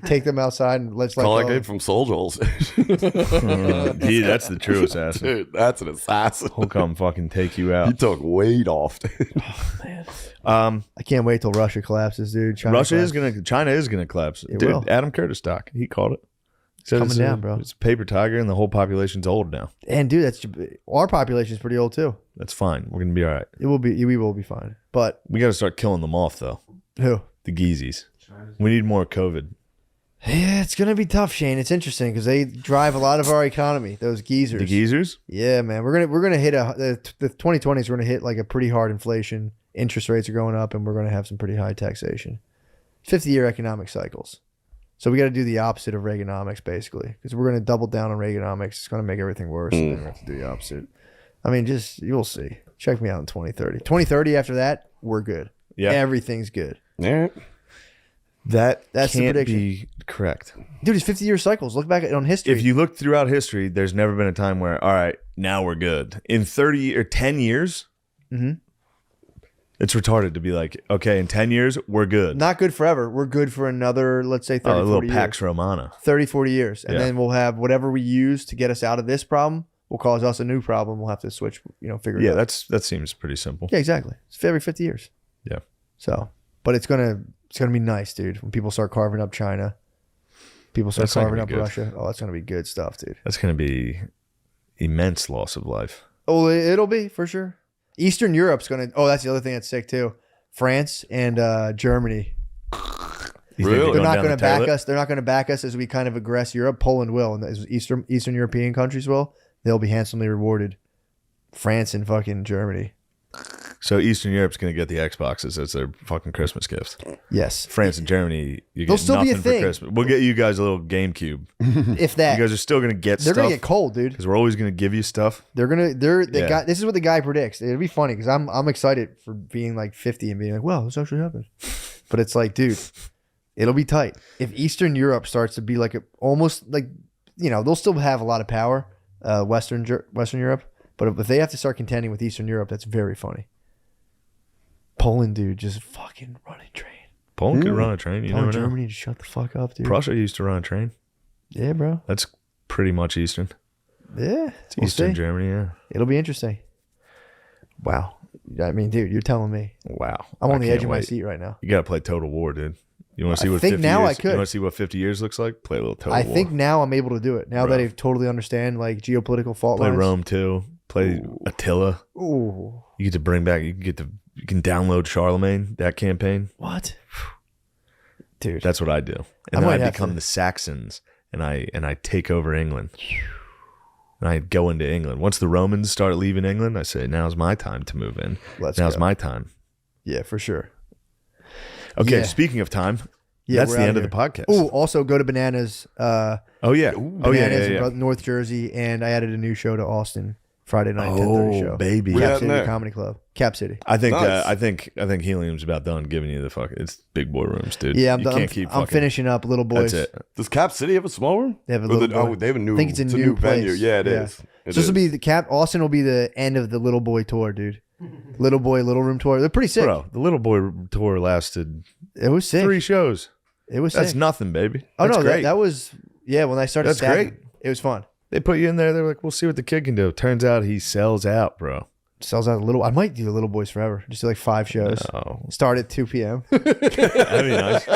take them outside, and let's Call that go. guy from Soul Joel's. Dude, that's the true assassin. Dude, that's an assassin. He'll come fucking take you He out. took weight off. I can't wait till Russia collapses, dude. China China is collapses. gonna collapse. It Dude, will. Adam Curtis stock. He called it. Said Coming it's down, bro. It's a paper tiger, and the whole population's old now. And dude, that's our population is pretty old too. That's fine. We're gonna be all right. We will be fine. But We got to start killing them off, though. who? The Geezies. China's We need more COVID. Yeah, it's gonna be tough, Shane. It's interesting because they drive a lot of our economy. Those geezers. The Geezers? Yeah, man. We're gonna hit the 2020s. We're gonna hit like a pretty hard inflation. Interest rates are going up, and we're gonna have some pretty high taxation. 50-year economic cycles. So we got to do the opposite of Reaganomics, basically, because we're gonna double down on Reaganomics. It's gonna make everything worse. And then we have to do the opposite. I mean, just you'll see. Check me out in 2030. 2030. After that, we're good. Yeah. Everything's good, Yeah. That's the can't prediction. be correct. dude. It's 50-year cycles. Look back on history. If you look throughout history, there's never been a time where, all right, now we're good. In 30 or 10 years, Mhm. it's retarded to be like, okay, in 10 years, we're good. Not good forever. We're good for another, let's say, 30, a little 40 years. Pax Romana. 30, 40 years. And Yeah. then we'll have whatever we use to get us out of this problem will cause us a new problem. We'll have to switch, figure it Yeah, out. that seems pretty simple. Yeah, exactly. It's every 50 years. Yeah. So, but it's gonna be nice, dude. When people start carving up China, people start That's not carving gonna up be good. Russia. Oh, that's gonna be good stuff, dude. That's going to be immense loss of life. Oh, it'll be for sure. Eastern Europe's gonna. Oh, that's the other thing that's sick too. France and Germany. You think Really? they're They're going not down going the to back toilet? us. They're not going to back us as we kind of aggress Europe. Poland will, and as Eastern European countries will. They'll be handsomely rewarded. France and fucking Germany. So Eastern Europe's going to get the Xboxes as their fucking Christmas gift. Yes, France and Germany, you They'll get still be a nothing for thing. Christmas. We'll get you guys a little GameCube. if that. You guys are still going to get They're stuff going to get cold, dude. because we're always going to give you stuff. They're the Yeah. guy. This is what the guy predicts. It'll be funny because I'm excited for being like 50 and being like, wow, this actually happened. But it's like, dude, it'll be tight if Eastern Europe starts to be like almost like they'll still have a lot of power, Western Europe. But if they have to start contending with Eastern Europe, that's very funny. Poland, dude, just fucking running train. Poland could run a train. You Telling never know. Germany to shut the fuck up, dude. Prussia used to run a train. Yeah, bro. That's pretty much Eastern. Yeah, It's we'll Eastern see. Germany, yeah. It'll be interesting. Wow. I mean, dude, you're telling me. Wow. I'm on I the can't edge of my wait. seat right now. You got to play Total War, dude. You want to see I what think 50 now I years, could. You want to see what 50 years looks like? Play a little Total I War. think now I'm able to do it. Now Bro. that I totally understand like geopolitical fault Play lines. Rome too. Play Attila. Ooh. You get to bring back. You can download Charlemagne, that campaign. What? Dude. That's what I do. I And then might I have become to. the Saxons, and I take over England. And I go into England. Once the Romans start leaving England, I say, now's my time to move in. Let's Now's go. my time. Yeah, for sure. Okay, Yeah. speaking of time, Yeah, that's we're the out end of here. the podcast. Oh, also go to Bananas. Oh, yeah. Oh, yeah, Bananas yeah, yeah. in North Jersey, and I added a new show to Austin Friday night 10:30 show. Baby. Where Cap at City there? Comedy Club. Cap City. I think Nice. I think Helium's about done giving you the fuck. It's big boy rooms, dude. Yeah, I'm you done. can't keep I'm fucking. finishing up Little Boys. That's it. Does Cap City have a small room? They have a Or Little the- Boy. they have a new. I think it's a new venue. place. Yeah, it Yeah. is. So this will be the Cap. Austin will be the end of the Little Boy tour, dude. Little Boy, Little Room tour. They're pretty sick. Bro, the Little Boy tour lasted It was sick. 3 shows. It was That's sick. nothing, baby. Oh That's no, great. that was when I started. That's stacking, great. It was fun. They put you in there. They're like, we'll see what the kid can do. Turns out he sells out, bro. Sells out a little. I might do the Little Boys forever. Just do like 5 shows. Oh, Start at 2 p.m. that'd be nice.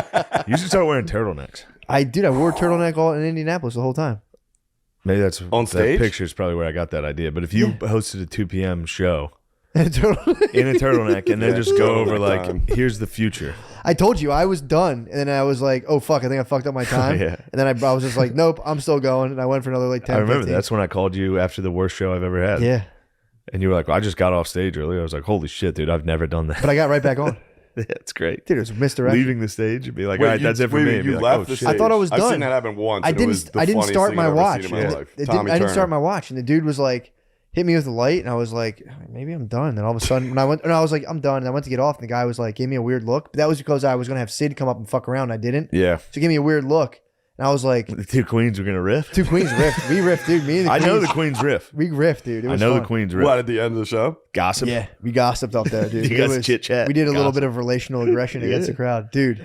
You should start wearing turtlenecks. I wore a turtleneck all in Indianapolis the whole time. Maybe that's On stage? That picture's probably where I got that idea. But if you hosted a 2 p.m. show Turtleneck. in a turtleneck and then Yeah, just go over turtleneck like, time. here's the future. I told you I was done, and then I was like, "Oh fuck, I think I fucked up my time." Yeah. And then I was just like, "Nope, I'm still going." And I went for another like 10. I remember 15. that's when I called you after the worst show I've ever had. Yeah, And you were like, well, I just got off stage earlier. I was like, holy shit, dude, I've never done that. but I got right back on. That's great. Dude, it was misdirection. Leaving the stage and be like, Wait, all right, that's it for me. And be You like, left oh, the shit. stage. I thought I was I've done. seen that happen once. I and it was didn't. the I didn't funniest start thing my I've ever watch. seen in my life. I Tommy didn't Turner. start my watch, and the dude was like, hit me with the light, and I was like, maybe I'm done. And all of a sudden, when I went, and I was like, I'm done. And I went to get off, and the guy was like, gave me a weird look. But that was because I was gonna have Sid come up and fuck around. And I didn't. Yeah. So he gave me a weird look, and I was like, The 2 queens were going to riff. 2 Queens riffed. We riffed, dude. Me and the I know the Queens- queens riff. We riffed, dude. It I was know fun. the queens riff. What, at the end of the show? Gossip. Yeah, we gossiped up there, dude. You It guys was- chit-chat, We did a little gossip. bit of relational aggression against the crowd, dude.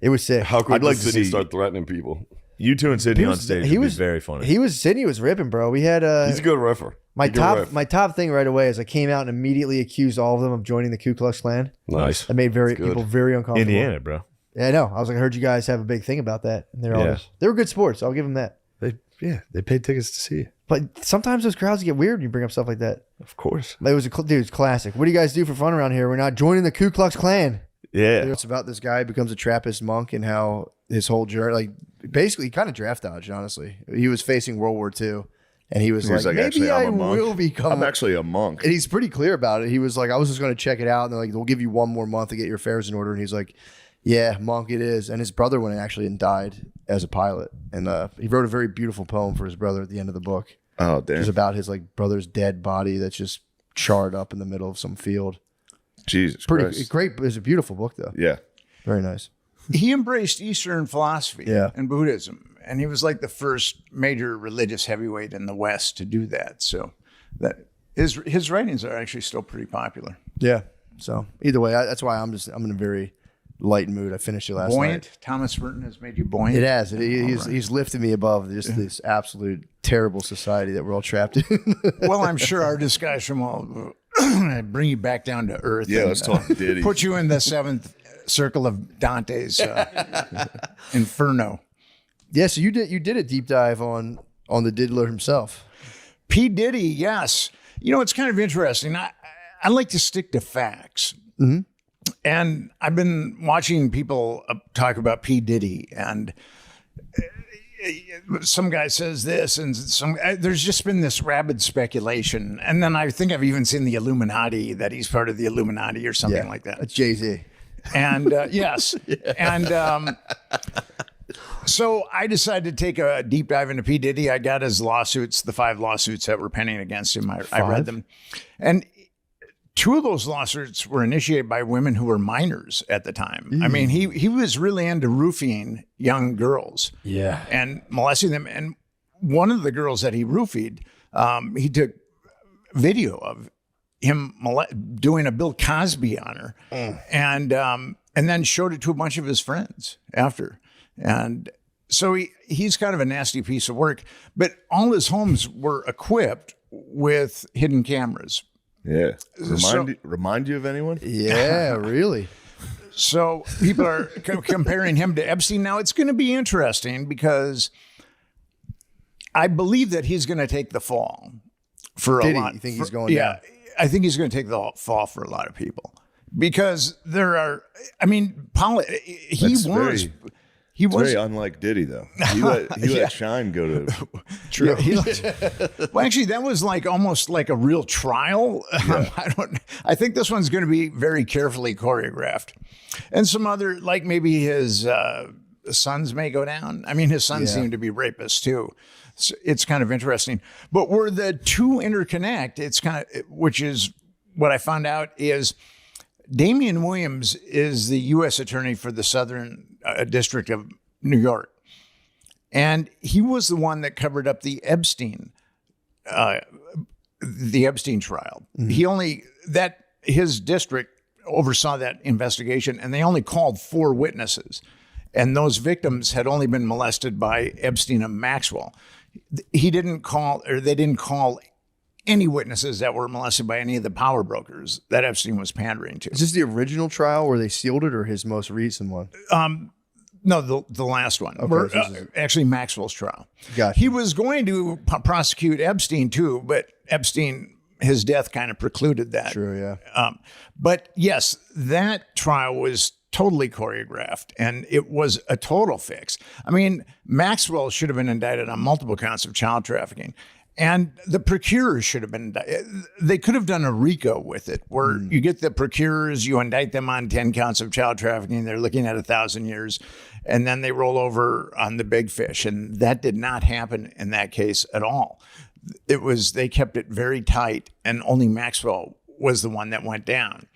It was sick. How quick I'd like does to Sydney see- start threatening people? You 2 and Sydney He on was- stage he would was- be very funny. Sydney was ripping, bro. We had He's a good riffer. my He's a good riff. top thing right away is I came out and immediately accused all of them of joining the Ku Klux Klan. Nice. That made good. people very uncomfortable. Indiana, bro. Yeah, I know. I was like, I heard you guys have a big thing about that, and they're all Yeah. they were good sports. I'll give them that. They paid tickets to see you. But sometimes those crowds get weird when you bring up stuff like that. Of course. It was it's classic. What do you guys do for fun around here? We're not joining the Ku Klux Klan. Yeah. It's about this guy who becomes a Trappist monk and how his whole journey, like basically, he kind of draft dodged. Honestly, he was facing World War II, and he was like, maybe "Actually, I'm I a monk. will become. I'm actually a monk. And he's pretty clear about it. He was like, I was just going to check it out, and they're like, we'll give you 1 more month to get your affairs in order. And he's like, yeah, monk it is. And his brother went actually and died as a pilot, and he wrote a very beautiful poem for his brother at the end of the book. Oh, It damn. was about his like brother's dead body that's just charred up in the middle of some field. Jesus Pretty Christ. great. It was a beautiful book though. Yeah. Very nice. He embraced Eastern philosophy Yeah. and Buddhism, and he was like the first major religious heavyweight in the West to do that. So that his writings are actually still pretty popular. Yeah. So either way, that's why I'm in a very light mood. I finished it last Buoyant. night. Thomas Merton has made you buoyant. It has. He's lifted me above just this absolute terrible society that we're all trapped in. Well, I'm sure our discussion will bring you back down to earth. Yeah, and, let's talk Diddy. Put you in the 7th circle of Dante's Inferno. Yeah. So you did a deep dive on the diddler himself. P. Diddy, yes. You know, it's kind of interesting. I like to stick to facts. Mm-hmm. And I've been watching people talk about P. Diddy, and some guy says this, and there's just been this rabid speculation. And then I think I've even seen the Illuminati, that he's part of the Illuminati or something like that. That's Jay-Z. And yes. And so I decided to take a deep dive into P. Diddy. I got his lawsuits, the 5 lawsuits that were pending against him. I read them. And 2 of those lawsuits were initiated by women who were minors at the time. I mean, he was really into roofing young girls. Yeah. And molesting them. And one of the girls that he roofied, he took video of him doing a Bill Cosby on her, and then showed it to a bunch of his friends after. And so he's kind of a nasty piece of work. But all his homes were equipped with hidden cameras. Yeah. So- Remind you of anyone? Yeah, really. So people are comparing him to Epstein. Now it's going to be interesting because I believe that he's going to take the fall for Did a he? lot. You think he's going Yeah, down? I think he's going to take the fall for a lot of people because there are. I mean, he That's was. very- He It's was. very unlike Diddy, though. He let Shine go to. True. Well, actually, that was like almost like a real trial. I think this one's going to be very carefully choreographed, and some other like maybe his sons may go down. I mean, his sons Yeah. seem to be rapists too. it's kind of interesting. But where the two interconnect, it's kind of, which is what I found out is Damian Williams is the U.S. attorney for the Southern District of New York. And he was the one that covered up the Epstein trial. His district oversaw that investigation, and they only called 4 witnesses. And those victims had only been molested by Epstein and Maxwell. They didn't call any witnesses that were molested by any of the power brokers that Epstein was pandering to. Is this the original trial where they sealed it, or his most recent one? No, the last one. Okay, Actually, Maxwell's trial. Gotcha. He was going to prosecute Epstein too, but Epstein, his death kind of precluded that. True, yeah. But yes, that trial was totally choreographed, and it was a total fix. I mean, Maxwell should have been indicted on multiple counts of child trafficking. And the procurers should have been, they could have done a RICO with it, where you get the procurers, you indict them on 10 counts of child trafficking, they're looking at 1,000 years, and then they roll over on the big fish. And that did not happen in that case at all. They kept it very tight, and only Maxwell was the one that went down.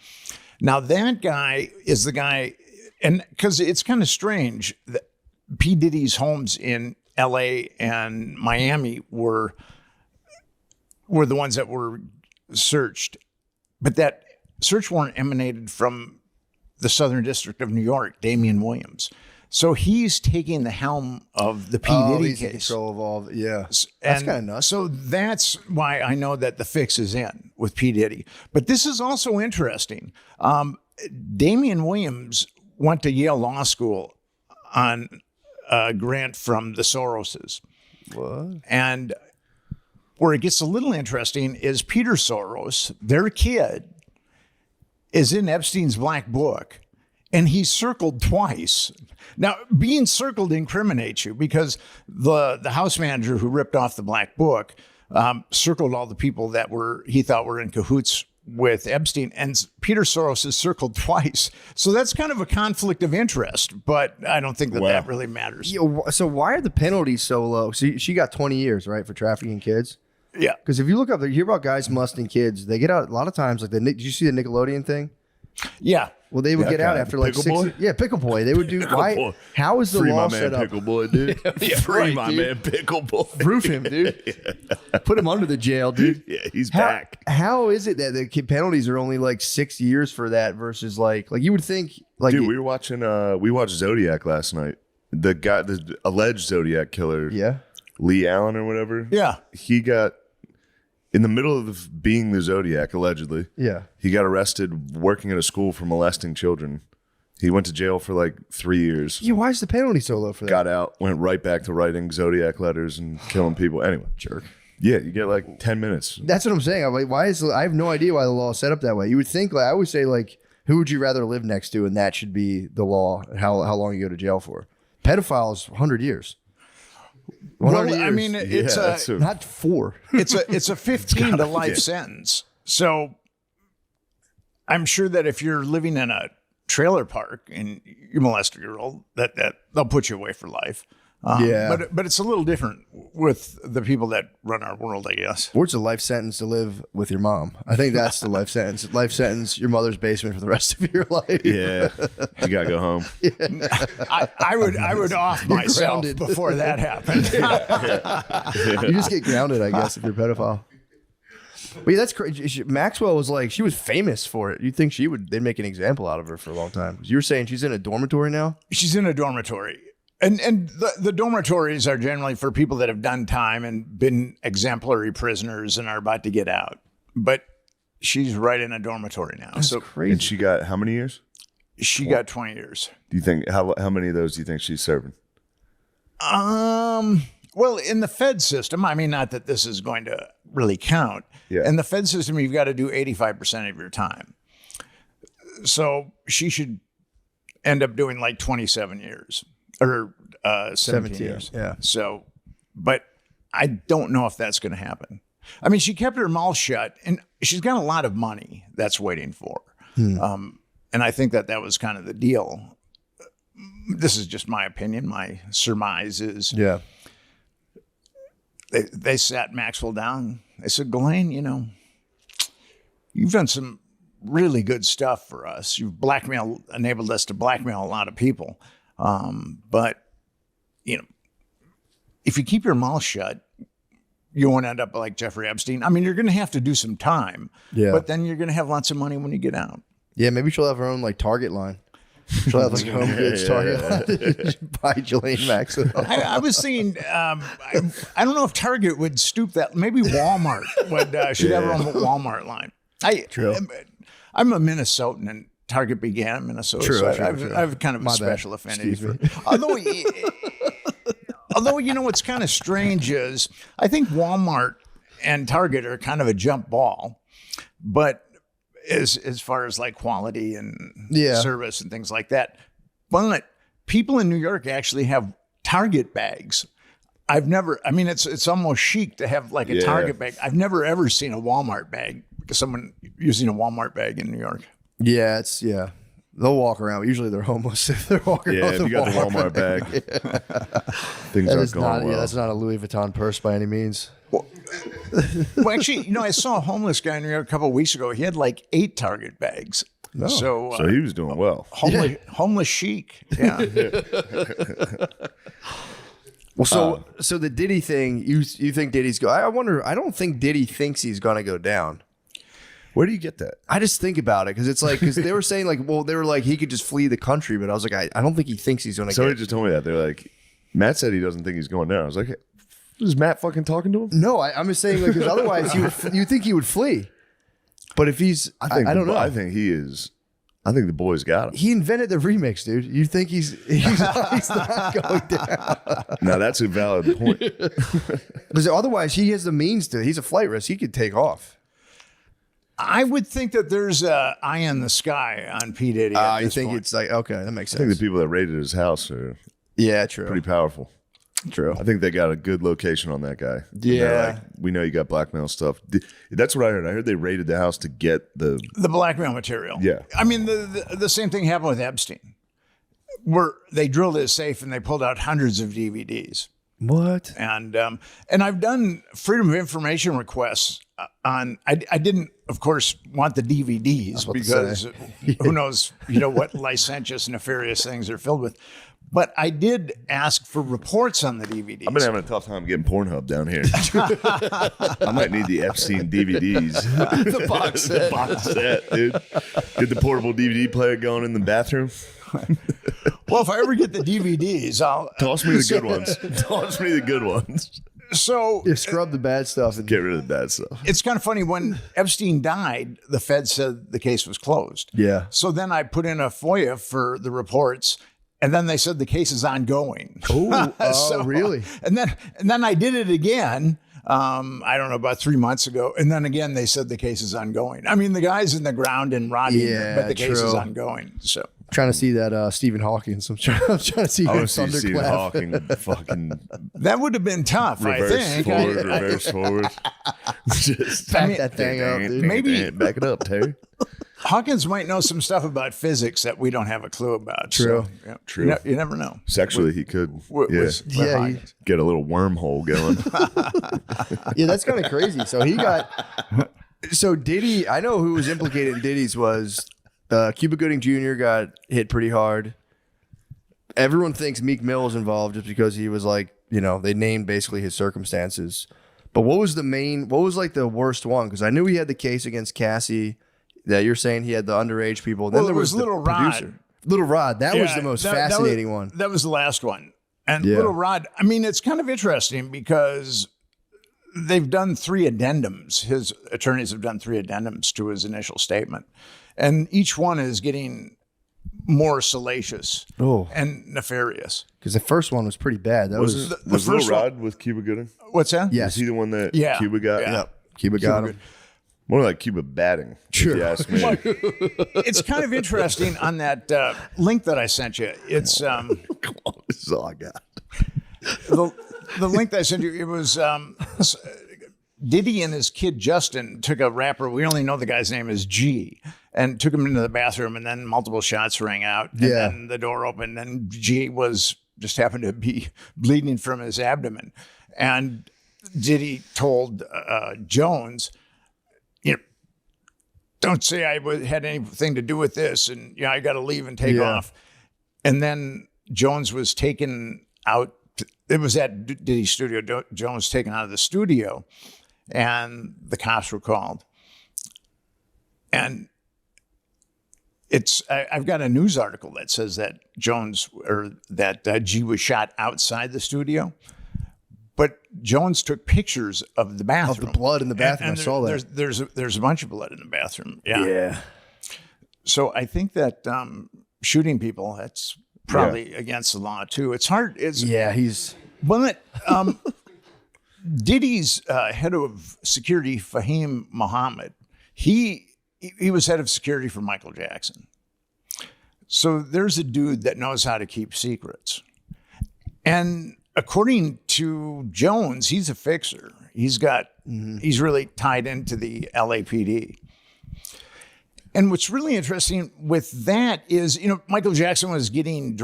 Now, that guy is the guy, and because it's kind of strange that P. Diddy's homes in LA and Miami were the ones that were searched, but that search warrant emanated from the Southern District of New York, Damian Williams. So he's taking the helm of the P. Diddy he's in case. control of all. Yeah, that's And kind of nuts. So that's why I know that the fix is in with P. Diddy. But this is also interesting. Damian Williams went to Yale Law School on a grant from the Soroses. What? And where it gets a little interesting is Peter Soros, their kid, is in Epstein's black book, and he's circled twice. Now, being circled incriminates you because the house manager who ripped off the black book circled all the people that he thought were in cahoots with Epstein, and Peter Soros is circled twice. So that's kind of a conflict of interest, but I don't think that really matters. So why are the penalties so low? So she got 20 years, right, for trafficking kids? Yeah. Because if you look up, you hear about guys molesting kids. They get out a lot of times. Like did you see the Nickelodeon thing? Yeah. Well, they would get out after like Pickle 6 Boy? Yeah, Pickle Boy. They would do. Why? Boy. How is the Free law my set man, up? Pickle Boy, dude. Free right, my dude. man, Pickle Boy. Proof him, dude. Put him under the jail, dude. Yeah, he's back. How is it that the penalties are only like 6 years for that versus like you would think like Dude, we watched Zodiac last night. The alleged Zodiac killer, yeah. Lee Allen or whatever. Yeah. He got in the middle of being the Zodiac, allegedly. Yeah. He got arrested working at a school for molesting children. He went to jail for like 3 years. Yeah, why is the penalty so low for that? Got out, went right back to writing Zodiac letters and killing people. Anyway, jerk. Yeah, you get like 10 minutes. That's what I'm saying. I'm like, I have no idea why the law is set up that way. You would think, like I always say, like, who would you rather live next to, and that should be the law. How long you go to jail for? Pedophiles, 100 years. 100 Well, I years. mean, it's that's a- not 4. it's a 15 to life sentence. So I'm sure that if you're living in a trailer park and you molest a girl, that they'll put you away for life. Yeah. But it's a little different with the people that run our world, I guess. Or it's a life sentence to live with your mom. I think that's the life sentence. Life sentence, your mother's basement for the rest of your life. Yeah, you gotta go home. I would off myself grounded. before that happened. You just get grounded, I guess, if you're a pedophile. But yeah, that's crazy. Maxwell was like, she was famous for it. You'd think they'd make an example out of her for a long time. You were saying she's in a dormitory now? She's in a dormitory. And the dormitories are generally for people that have done time and been exemplary prisoners and are about to get out. But she's right in a dormatory now. That's So crazy. And she got how many years? she got 20 years. Do you think how many of those do you think she's serving? Well, in the Fed system, I mean, not that this is going to really count. Yeah. In the Fed system, you've got to do 85% of your time. So she should end up doing like 27 years or 17 years. Yeah. So, but I don't know if that's going to happen. I mean, she kept her mouth shut, and she's got a lot of money that's waiting for her. And I think that was kind of the deal. This is just my opinion. My surmise is Yeah. they sat Maxwell down. They said, Ghislaine, you've done some really good stuff for us. You've enabled us to blackmail a lot of people. But, if you keep your mouth shut, you won't end up like Jeffrey Epstein. I mean, you're going to have to do some time, but then you're going to have lots of money when you get out. Yeah, maybe she'll have her own like Target line. She'll have like home goods Target line. Buy Ghislaine Maxwell. I was thinking, I don't know if Target would stoop that. Maybe Walmart should have her own Walmart line. I'm a Minnesotan, and Target began in Minnesota. True, so true. I have kind of a special affinity for it. Although, what's kind of strange is I think Walmart and Target are kind of a jump ball, but as far as like quality and service and things like that. But people in New York actually have Target bags. It's almost chic to have like a Target bag. I've never ever seen a Walmart bag because someone using a Walmart bag in New York. Yeah, they'll walk around. Usually they're homeless if they're walking around. Yeah, if you got the Walmart bag, things That aren't is going not. well. Yeah, that's not a Louis Vuitton purse by any means. Well, actually, I saw a homeless guy in New York a couple of weeks ago. He had like 8 Target bags. No. So So he was doing well. homeless chic. Yeah. Well, so the Diddy thing, you think Diddy's go? I wonder. I don't think Diddy thinks he's gonna go down. Where do you get that? I just think about it because they were saying they were like he could just flee the country, but I was like, I don't think he thinks he's gonna. Somebody just told me that. They're like, Matt said he doesn't think he's going down. I was like, hey, is Matt fucking talking to him? No, I'm just saying because otherwise you think he would flee, but if he's, I don't know. I think he is. I think the boys got him. He invented the remix, dude. You think he's not going down? Now that's a valid point. Because otherwise he has the means to. He's a flight risk. He could take off. I would think that there's an eye in the sky on P. Diddy. I think it's like, okay, that makes I think sense. the people that raided his house are Yeah, true. pretty powerful. True. I think they got a good location on that guy. Yeah. They're like, we know you got blackmail stuff. That's what I heard. I heard they raided the house to get the. blackmail material. Yeah. I mean, the same thing happened with Epstein, where they drilled his safe and they pulled out hundreds of DVDs. What? And I've done freedom of information requests on. I didn't, of course, want the DVDs because who knows, what licentious, nefarious things they're filled with. But I did ask for reports on the DVDs. I've been having a tough time getting Pornhub down here. I might need the Epstein DVDs. The box set. The box set, dude. Get the portable DVD player going in the bathroom. Well, if I ever get the DVDs, I'll Toss me the good ones. Toss me the good ones. So Yeah, scrub the bad stuff. And Get rid of the bad stuff. it's kind of funny. When Epstein died, the Fed said the case was closed. yeah. So then I put in a FOIA for the reports, and then they said the case is ongoing. Oh, really? And then I did it again. I don't know, about 3 months ago, and then again they said the case is ongoing. I mean, the guy's in the ground and rotting, Yeah, but the case is true. ongoing. So Trying to see that Stephen Hawking. I'm trying to see I him want to see Stephen thunderclap. Hawking fucking that would have been tough. reverse I think. forward, reverse forward. Just Back that thing up, dude. Maybe- back it up, Terry. Hawkins might know some stuff about physics that we don't have a clue about. True. So, yeah, True. You never know. Sexually, he could. Yeah, Get a little wormhole going. Yeah, that's kind of crazy. So he got. So Diddy, I know who was implicated in Diddy's was Cuba Gooding Jr. got hit pretty hard. Everyone thinks Meek Mill was involved just because he was like, they named basically his circumstances. But what was like the worst one? Because I knew he had the case against Cassie that you're saying he had the underage people. Then Well, there there was the Little Rod. producer. Little Rod. That was Yeah, the most that was- fascinating one. That was the last one. And Yeah. Little Rod, I mean, it's kind of interesting because they've done 3 addendums. His attorneys have done 3 addendums to his initial statement. And each one is getting more salacious Oh, and nefarious. because the first one was pretty bad. That was, the Was first Lil one- Rod with Cuba Gooding? What's that? yes. Was he the one that Yeah. Cuba got? Yeah. Cuba got him. More like Cuba batting, Sure. if you ask me. It's kind of interesting on that link that I sent you. It's This is all I got. the link that I sent you. It was Diddy and his kid Justin took a rapper. We only know the guy's name is G, and took him into the bathroom, and then multiple shots rang out, and Yeah. then the door opened, and G just happened to be bleeding from his abdomen, and Diddy told Jones, you know, don't say I had anything to do with this, and I got to leave and take off. And then Jones was taken out. It was at Diddy's studio. Jones was taken out of the studio, and the cops were called. And I've got a news article that says that G was shot outside the studio, but Jones took pictures of the bathroom. Of the blood in the bathroom. And I saw that. There's a bunch of blood in the bathroom. Yeah. So I think that shooting people, that's probably against the law too. It's hard. But Diddy's head of security, Fahim Muhammad, he was head of security for Michael Jackson. So there's a dude that knows how to keep secrets. And according to Jones, he's a fixer. He's really tied into the LAPD. And what's really interesting with that is, Michael Jackson was getting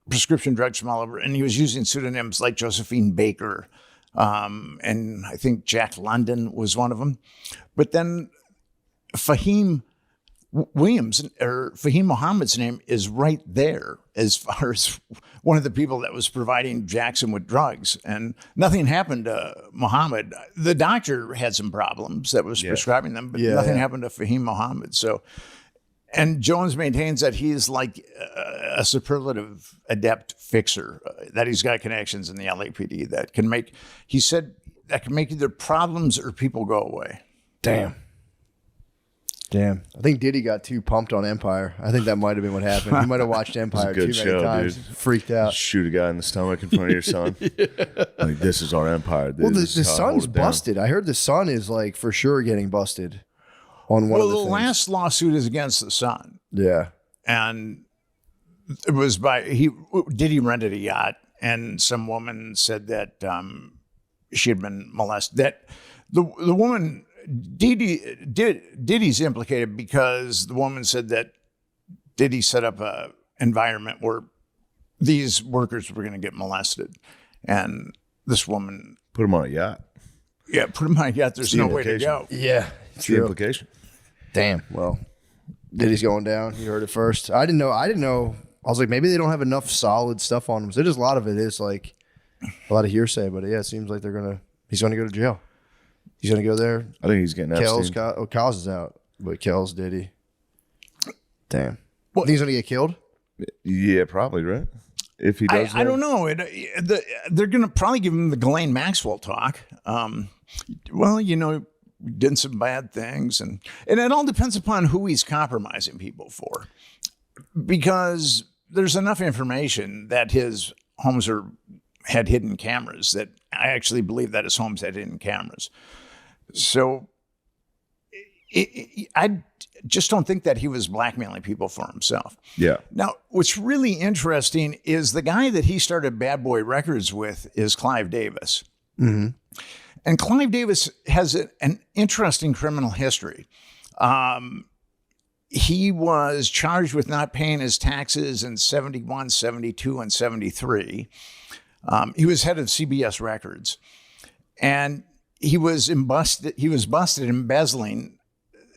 prescription drugs from all over, and he was using pseudonyms like Josephine Baker, and I think Jack London was one of them. But then Fahim Muhammad's name is right there as far as one of the people that was providing Jackson with drugs, and nothing happened to Muhammad. The doctor had some problems that was prescribing them, but nothing happened to Fahim Muhammad. So, and Jones maintains that he's like a superlative adept fixer, that he's got connections in the LAPD that can make either problems or people go away. Damn. I think Diddy got too pumped on Empire. I think that might have been what happened. He might have watched Empire too many times. Dude. Freaked out. Shoot a guy in the stomach in front of your son. Like, this is our empire. Dude. Well, the son's busted. I heard the son is like for sure getting busted on one of the things. Last lawsuit is against the son. Yeah. And it was Diddy rented a yacht, and some woman said that she had been molested. That the woman... Diddy's implicated because the woman said that Diddy set up a environment where these workers were going to get molested, and this woman put him on a yacht. Yeah, put him on a yacht. There's no way to go. Yeah, it's the implication. Damn. Well, Diddy's going down. You heard it first. I didn't know. I was like, maybe they don't have enough solid stuff on him. So just a lot of it is like a lot of hearsay. But yeah, it seems like he's going to go to jail. He's going to go there. I think he's getting Epstein. Kells is out, but Kells, Diddy. Damn. Well, he's going to get killed? Yeah, probably, right? If he does. I don't know. They're going to probably give him the Ghislaine Maxwell talk. Did some bad things. And it all depends upon who he's compromising people for. Because there's enough information that his homes had hidden cameras, that I actually believe that his homes had hidden cameras. So I just don't think that he was blackmailing people for himself. Yeah. Now, what's really interesting is the guy that he started Bad Boy Records with is Clive Davis. Mm-hmm. And Clive Davis has an interesting criminal history. He was charged with not paying his taxes in 71, 72, and 73. He was head of CBS Records. And he was busted embezzling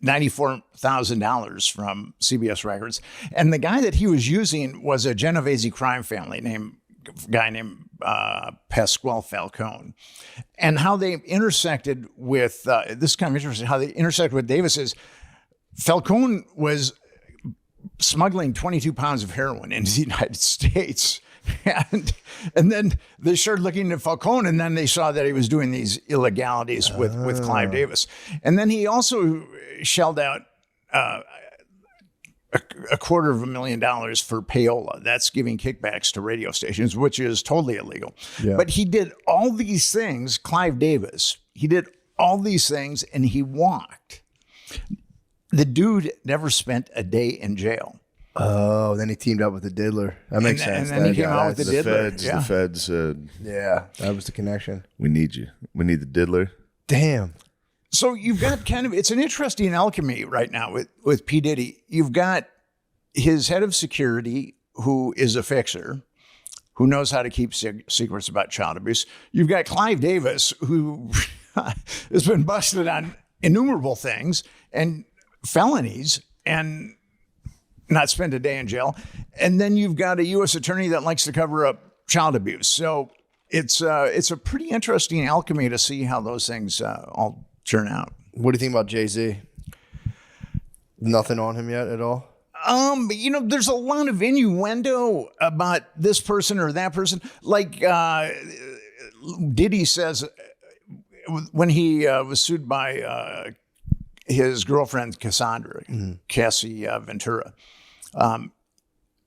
$94,000 from CBS Records. And the guy that he was using was a Genovese crime family named Pasquale Falcone. And how they intersected with, this is kind of interesting, how they intersected with Davis is Falcone was smuggling 22 pounds of heroin into the United States. And then they started looking at Falcone, and then they saw that he was doing these illegalities with Clive Davis. And then he also shelled out $250,000 for payola. That's giving kickbacks to radio stations, which is totally illegal. Yeah. But he did all these things, Clive Davis. He did all these things, and he walked. The dude never spent a day in jail. Oh, then he teamed up with the Diddler. That makes sense. And then he came out with the Diddler. The feds said, yeah, that was the connection. We need you. We need the Diddler. Damn. So you've got it's an interesting alchemy right now with P. Diddy. You've got his head of security, who is a fixer, who knows how to keep secrets about child abuse. You've got Clive Davis, who has been busted on innumerable things and felonies and not spend a day in jail. And then you've got a U.S. attorney that likes to cover up child abuse. So it's a pretty interesting alchemy to see how those things all turn out. What do you think about Jay-Z? Nothing on him yet at all? There's a lot of innuendo about this person or that person. Like Diddy says when he was sued by his girlfriend Cassandra, Cassie Ventura.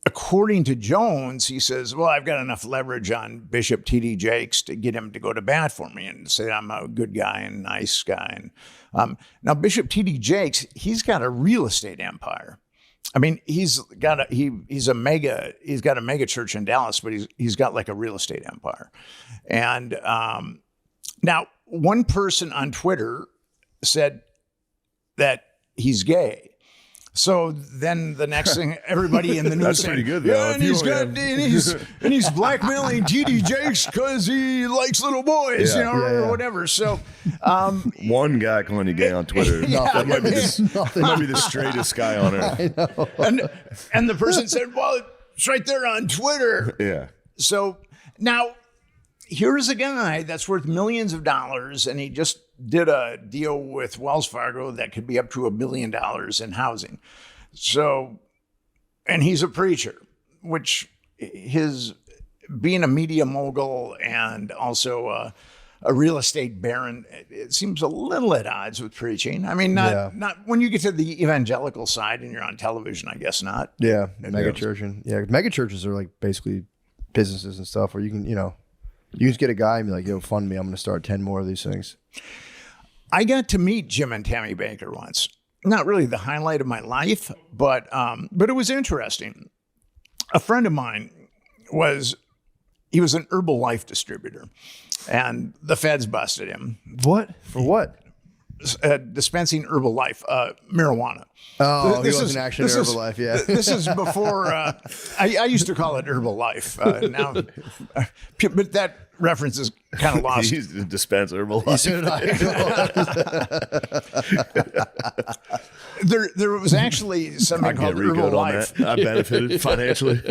According to Jones, he says, well, I've got enough leverage on Bishop T.D. Jakes to get him to go to bat for me and say I'm a good guy and nice guy. And now Bishop T.D. Jakes, he's got a real estate empire. I mean, he's got a mega church in Dallas, but he's got like a real estate empire. And now one person on Twitter said that he's gay. So then the next thing, everybody in the news That's saying, pretty good, though. yeah, If and he's blackmailing T.D. Jakes because he likes little boys, or whatever. So One guy calling you gay on Twitter. That might be the straightest guy on earth. and the person said, well, it's right there on Twitter. Yeah. So now here's a guy that's worth millions of dollars, and he just did a deal with Wells Fargo that could be up to $1 billion in housing. So, and he's a preacher, which his being a media mogul and also a real estate baron, it seems a little at odds with preaching. I mean, not when you get to the evangelical side and you're on television, I guess not. Yeah, mega churches are like basically businesses and stuff where you can, you just get a guy and be like, yo, fund me. I'm going to start 10 more of these things. I got to meet Jim and Tammy Baker once. Not really the highlight of my life, but it was interesting. A friend of mine was an Herbalife distributor, and the feds busted him. What? For what? Dispensing Herbalife, marijuana. Oh, he wasn't actually Herbalife, yeah. This is before, I used to call it Herbalife. Now, but that reference is kind of lost. He used to dispense Herbalife. There was actually something called Herbalife. I benefited financially.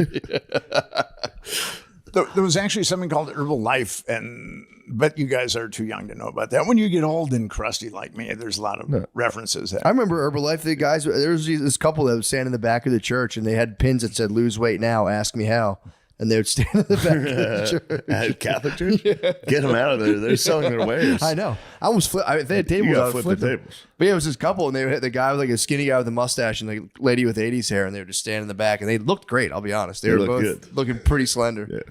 There was actually something called Herbalife, but you guys are too young to know about that. When you get old and crusty like me, there's a lot of references. I remember Herbalife. The guys, there was this couple that was standing in the back of the church, and they had pins that said "Lose weight now, ask me how." And they would stand in the back of the church. At Catholic church? Yeah. Get them out of there. They're selling their wares. I know. I almost flipped. They had tables. You I gotta would flip flip the them. tables. But yeah, it was this couple, and they had the guy with like a skinny guy with a mustache and the lady with 80s hair, and they were just standing in the back, and they looked great. I'll be honest. They were looked both good. looking pretty slender. Yeah.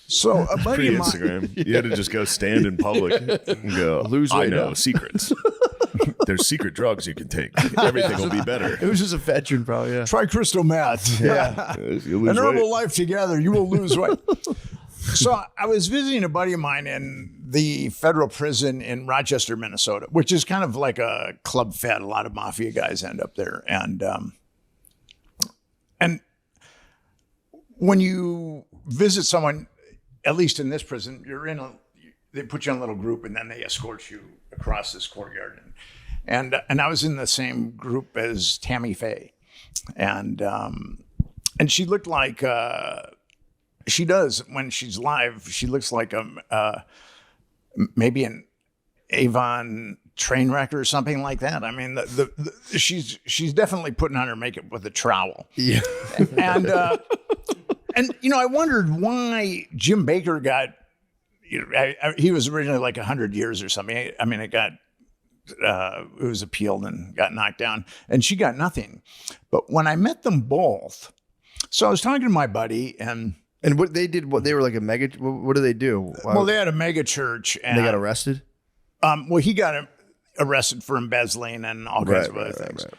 So a buddy of mine, Pre-Instagram. You had to just go stand in public and go, Lose I weight know now." secrets. There's secret drugs you can take. Everything will be better. It was just a veteran, probably. Yeah. try crystal meth. Yeah. You lose An weight. Herbalife together, you will lose weight. So I was visiting a buddy of mine in the federal prison in Rochester, Minnesota, which is kind of like a club fed. A lot of mafia guys end up there. And when you visit someone, at least in this prison, they put you in a little group and then they escort you across this courtyard. And I was in the same group as Tammy Faye. And she looked like, she does when she's live. She looks like maybe an Avon train wreck or something like that. I mean, she's definitely putting on her makeup with a trowel. Yeah. And I wondered why Jim Baker got. He was originally like 100 years or something. I mean, it was appealed and got knocked down, and she got nothing. But when I met them both, so I was talking to my buddy and. And what they did, they were like a mega. What do they do? Well, they had a mega church, and they got arrested. Well, he got arrested for embezzling and all kinds of other things. Right.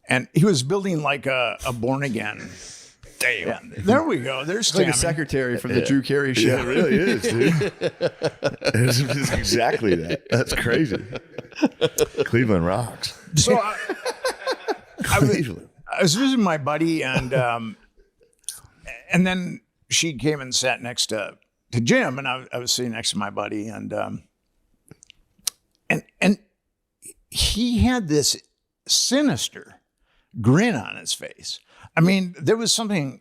And he was building like a born again. Yeah, there we go. There's like a secretary from the Drew Carey show. Yeah, it really is, dude. It's exactly that. That's crazy. Cleveland rocks. So I was visiting my buddy, and then she came and sat next to Jim, and I was sitting next to my buddy, and he had this sinister grin on his face. I mean, there was something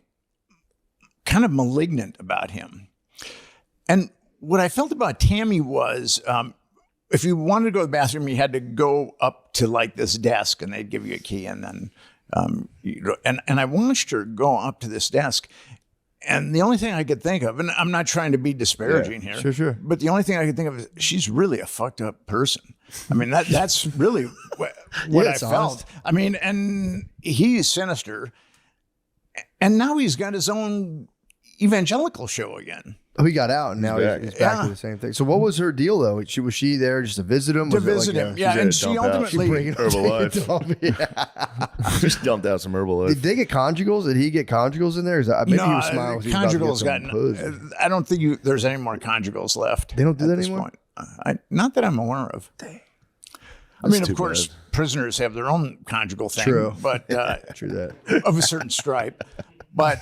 kind of malignant about him. And what I felt about Tammy was, if you wanted to go to the bathroom, you had to go up to like this desk, and they'd give you a key, and then and I watched her go up to this desk. And the only thing I could think of, and I'm not trying to be disparaging here, sure. but the only thing I could think of is she's really a fucked up person. I mean, that's really what I it's felt. honest. I mean, and he's sinister. And now he's got his own evangelical show again. Oh, he got out, and now he's back Yeah. to the same thing. So what was her deal, though? Was she there just to visit him? To Was it visit like him, a- yeah. had And to she dump out. ultimately, Bringing her to Herbalife. yeah. Just dumped out some Herbalife. Did they get conjugals? Did he get conjugals in there? Is that, maybe he was smiling. 'cause he was about to get conjugals some got. pussy. I don't think there's any more conjugals left. They don't do at that this anymore? Point. Not that I'm aware of. I mean, too of course, prisoners have their own conjugal thing, True. but True that. of a certain stripe. But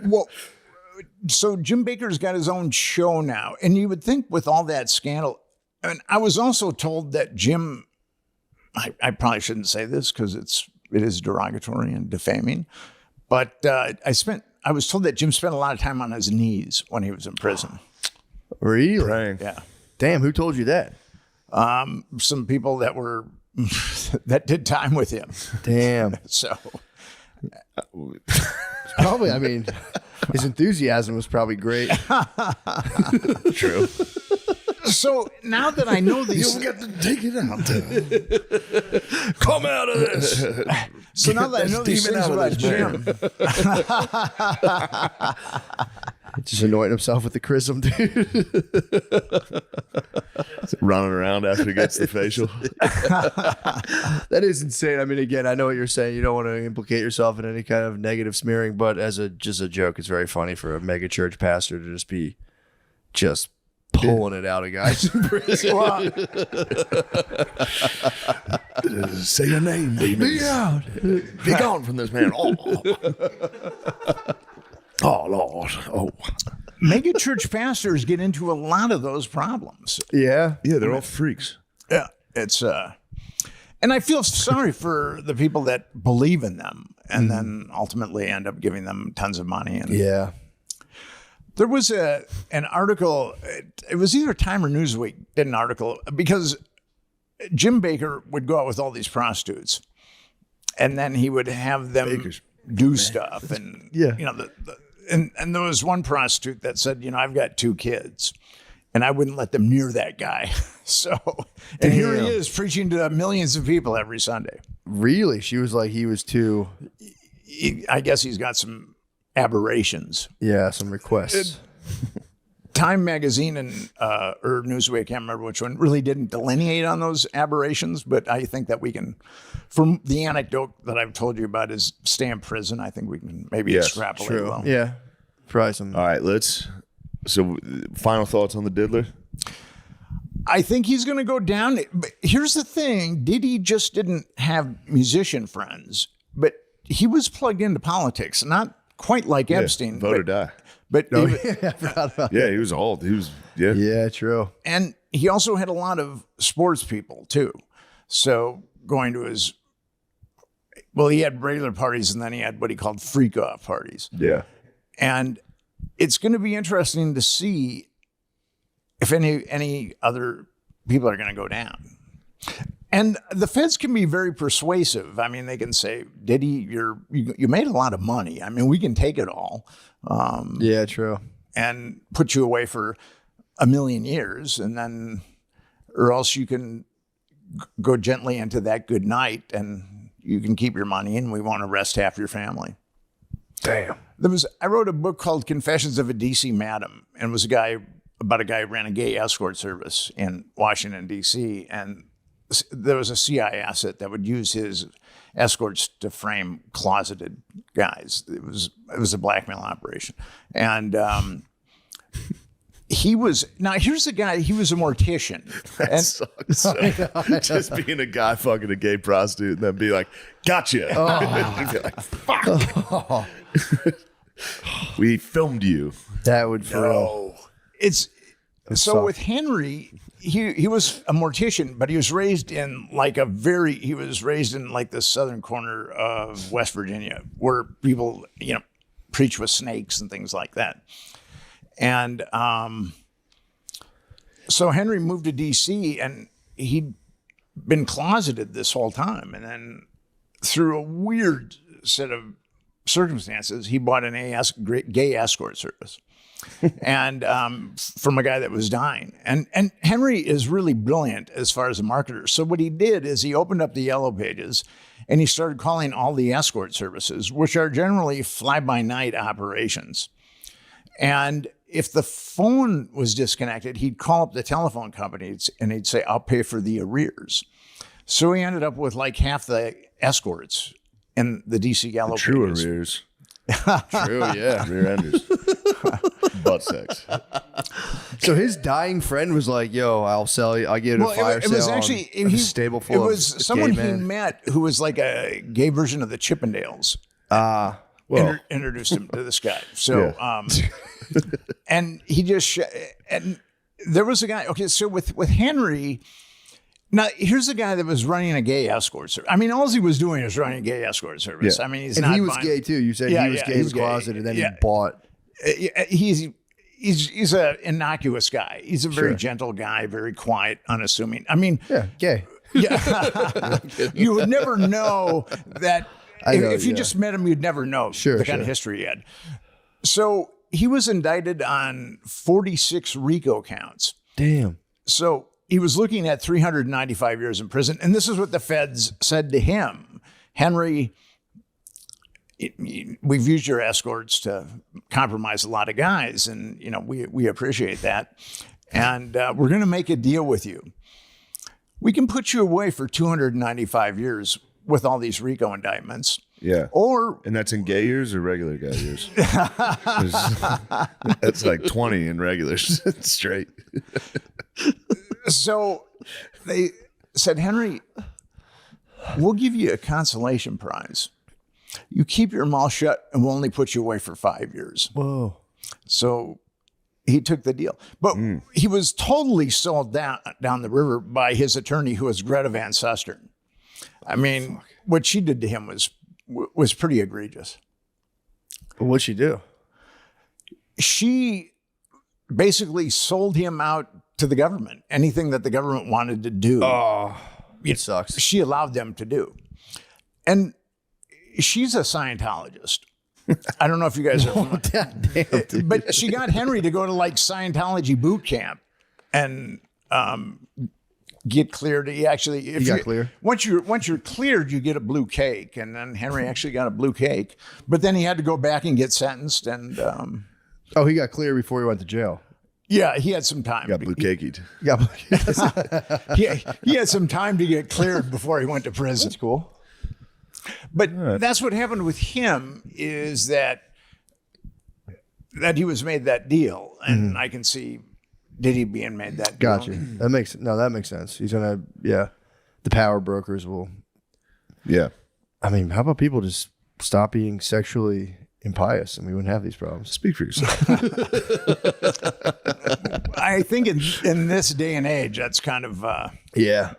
well, so Jim Baker's got his own show now, and you would think with all that scandal. And I was also told that Jim. I probably shouldn't say this because it is derogatory and defaming, but I was told that Jim spent a lot of time on his knees when he was in prison. Really? Praying. Yeah. Damn, who told you that? Some people that were that did time with him. Damn. So Probably, I mean, his enthusiasm was probably great. True. so now that I know these, get to take it out. Come out of this. so now that I know these demon things out of about this Jim, Just anointing himself with the chrism, dude. Running around after he gets the facial. That is insane. I mean, again, I know what you're saying. You don't want to implicate yourself in any kind of negative smearing, but as just a joke, it's very funny for a mega church pastor to just be pulling it out of guys in prison. Say your name, demon. Be out. Be gone from this man. Oh, Lord. Oh. mega church pastors get into a lot of those problems. Yeah. Yeah, they're all freaks. Yeah, it's and I feel sorry for the people that believe in them and then ultimately end up giving them tons of money. And Yeah. there was an article. It was either Time or Newsweek did an article because Jim Baker would go out with all these prostitutes, and then he would have them do stuff, and Yeah. you know and there was one prostitute that said, you know, I've got 2 kids. And I wouldn't let them near that guy. So, and here he is preaching to millions of people every Sunday. Really? She was like, he was too, I guess he's got some aberrations. yeah, some requests. Time magazine and or Newsweek, I can't remember which one, really didn't delineate on those aberrations. But I think that we can, from the anecdote that I've told you about is stay in prison, I think we can maybe Yes, extrapolate True. well. Yeah. Probably some. All right, so final thoughts on the diddler? I think he's going to go down. But here's the thing. Diddy just didn't have musician friends, but he was plugged into politics, not quite like Epstein. Vote or die. But Oh, even- yeah, I forgot about Yeah, he was old. He was, yeah. Yeah, true. and he also had a lot of sports people too. So going to his, well, he had regular parties and then he had what he called freak off parties. Yeah. And it's going to be interesting to see if any other people are going to go down. And the feds can be very persuasive. I mean, they can say, Diddy, you made a lot of money. I mean, we can take it all. Yeah, true. And put you away for 1,000,000 years, and then, or else you can go gently into that good night, and you can keep your money, and we won't arrest half your family. Damn. I wrote a book called Confessions of a DC Madam, and it was about a guy who ran a gay escort service in Washington D.C. and there was a CIA asset that would use his escorts to frame closeted guys. It was a blackmail operation, and here's a guy, he was a mortician. That And sucks. Just being a guy fucking a gay prostitute and then be like, gotcha. And be like, fuck. We filmed you. That would for real. it's so suck. with Henry, he was a mortician, but he was raised in like the southern corner of West Virginia, where people, preach with snakes and things like that. And so Henry moved to DC, and he'd been closeted this whole time. And then through a weird set of circumstances, he bought an gay escort service. And from a guy that was dying. And Henry is really brilliant as far as a marketer. So what he did is he opened up the Yellow Pages and he started calling all the escort services, which are generally fly-by-night operations. And if the phone was disconnected, he'd call up the telephone companies and he'd say, I'll pay for the arrears. So he ended up with like half the escorts in the DC Yellow True Pages. arrears. True, yeah. Rear enders. Butt sex. So his dying friend was like, "Yo, I'll sell you. I'll give it a fire it was sale actually on a stable full it was of someone gay he men." met who was like a gay version of the Chippendales. Ah, Well, Introduced him to this guy. So, and he just and there was a guy. Okay, so with Henry. Now, here's a guy that was running a gay escort service. I mean, all he was doing is running a gay escort service. Yeah. I mean, he's and not he was buying- gay too. You said Yeah, he was yeah, gay, he he was was gay. closeted, and then Yeah. he bought. He's an innocuous guy. He's a very gentle guy, very quiet, unassuming. I mean, Yeah, gay. yeah, you would never know that. I know, if you yeah. just met him, you'd never know Sure, the kind of sure. history he had. So he was indicted on 46 RICO counts. Damn. So he was looking at 395 years in prison. And this is what the feds said to him. Henry, we've used your escorts to compromise a lot of guys. And, we appreciate that. And we're going to make a deal with you. We can put you away for 295 years with all these RICO indictments. yeah. Or And that's in gay years or regular guy years? That's like 20 in regulars straight. so they said, Henry, we'll give you a consolation prize. You keep your mouth shut and we'll only put you away for 5 years. Whoa. So he took the deal. But he was totally sold down the river by his attorney, who was Greta Van Susteren. I mean, what she did to him was pretty egregious. What'd she do? She basically sold him out to the government. Anything that the government wanted to do, It sucks. she allowed them to do. And she's a Scientologist. I don't know if you guys are familiar. But she got Henry to go to like Scientology boot camp and get cleared. He actually, if got clear? Once you're cleared, you get a blue cake. And then Henry actually got a blue cake. But then he had to go back and get sentenced. And Oh, he got clear before he went to jail. yeah, he had some time. Got blue caked. Yeah, He had some time to get cleared before he went to prison. that's cool. But that's what happened with him, is that he was made that deal, and I can see Diddy being made that deal. Gotcha. That makes sense. He's gonna, the power brokers will. Yeah. I mean, how about people just stop being sexually impious and we wouldn't have these problems? Speak for yourself. I think in this day and age, that's kind of Yeah.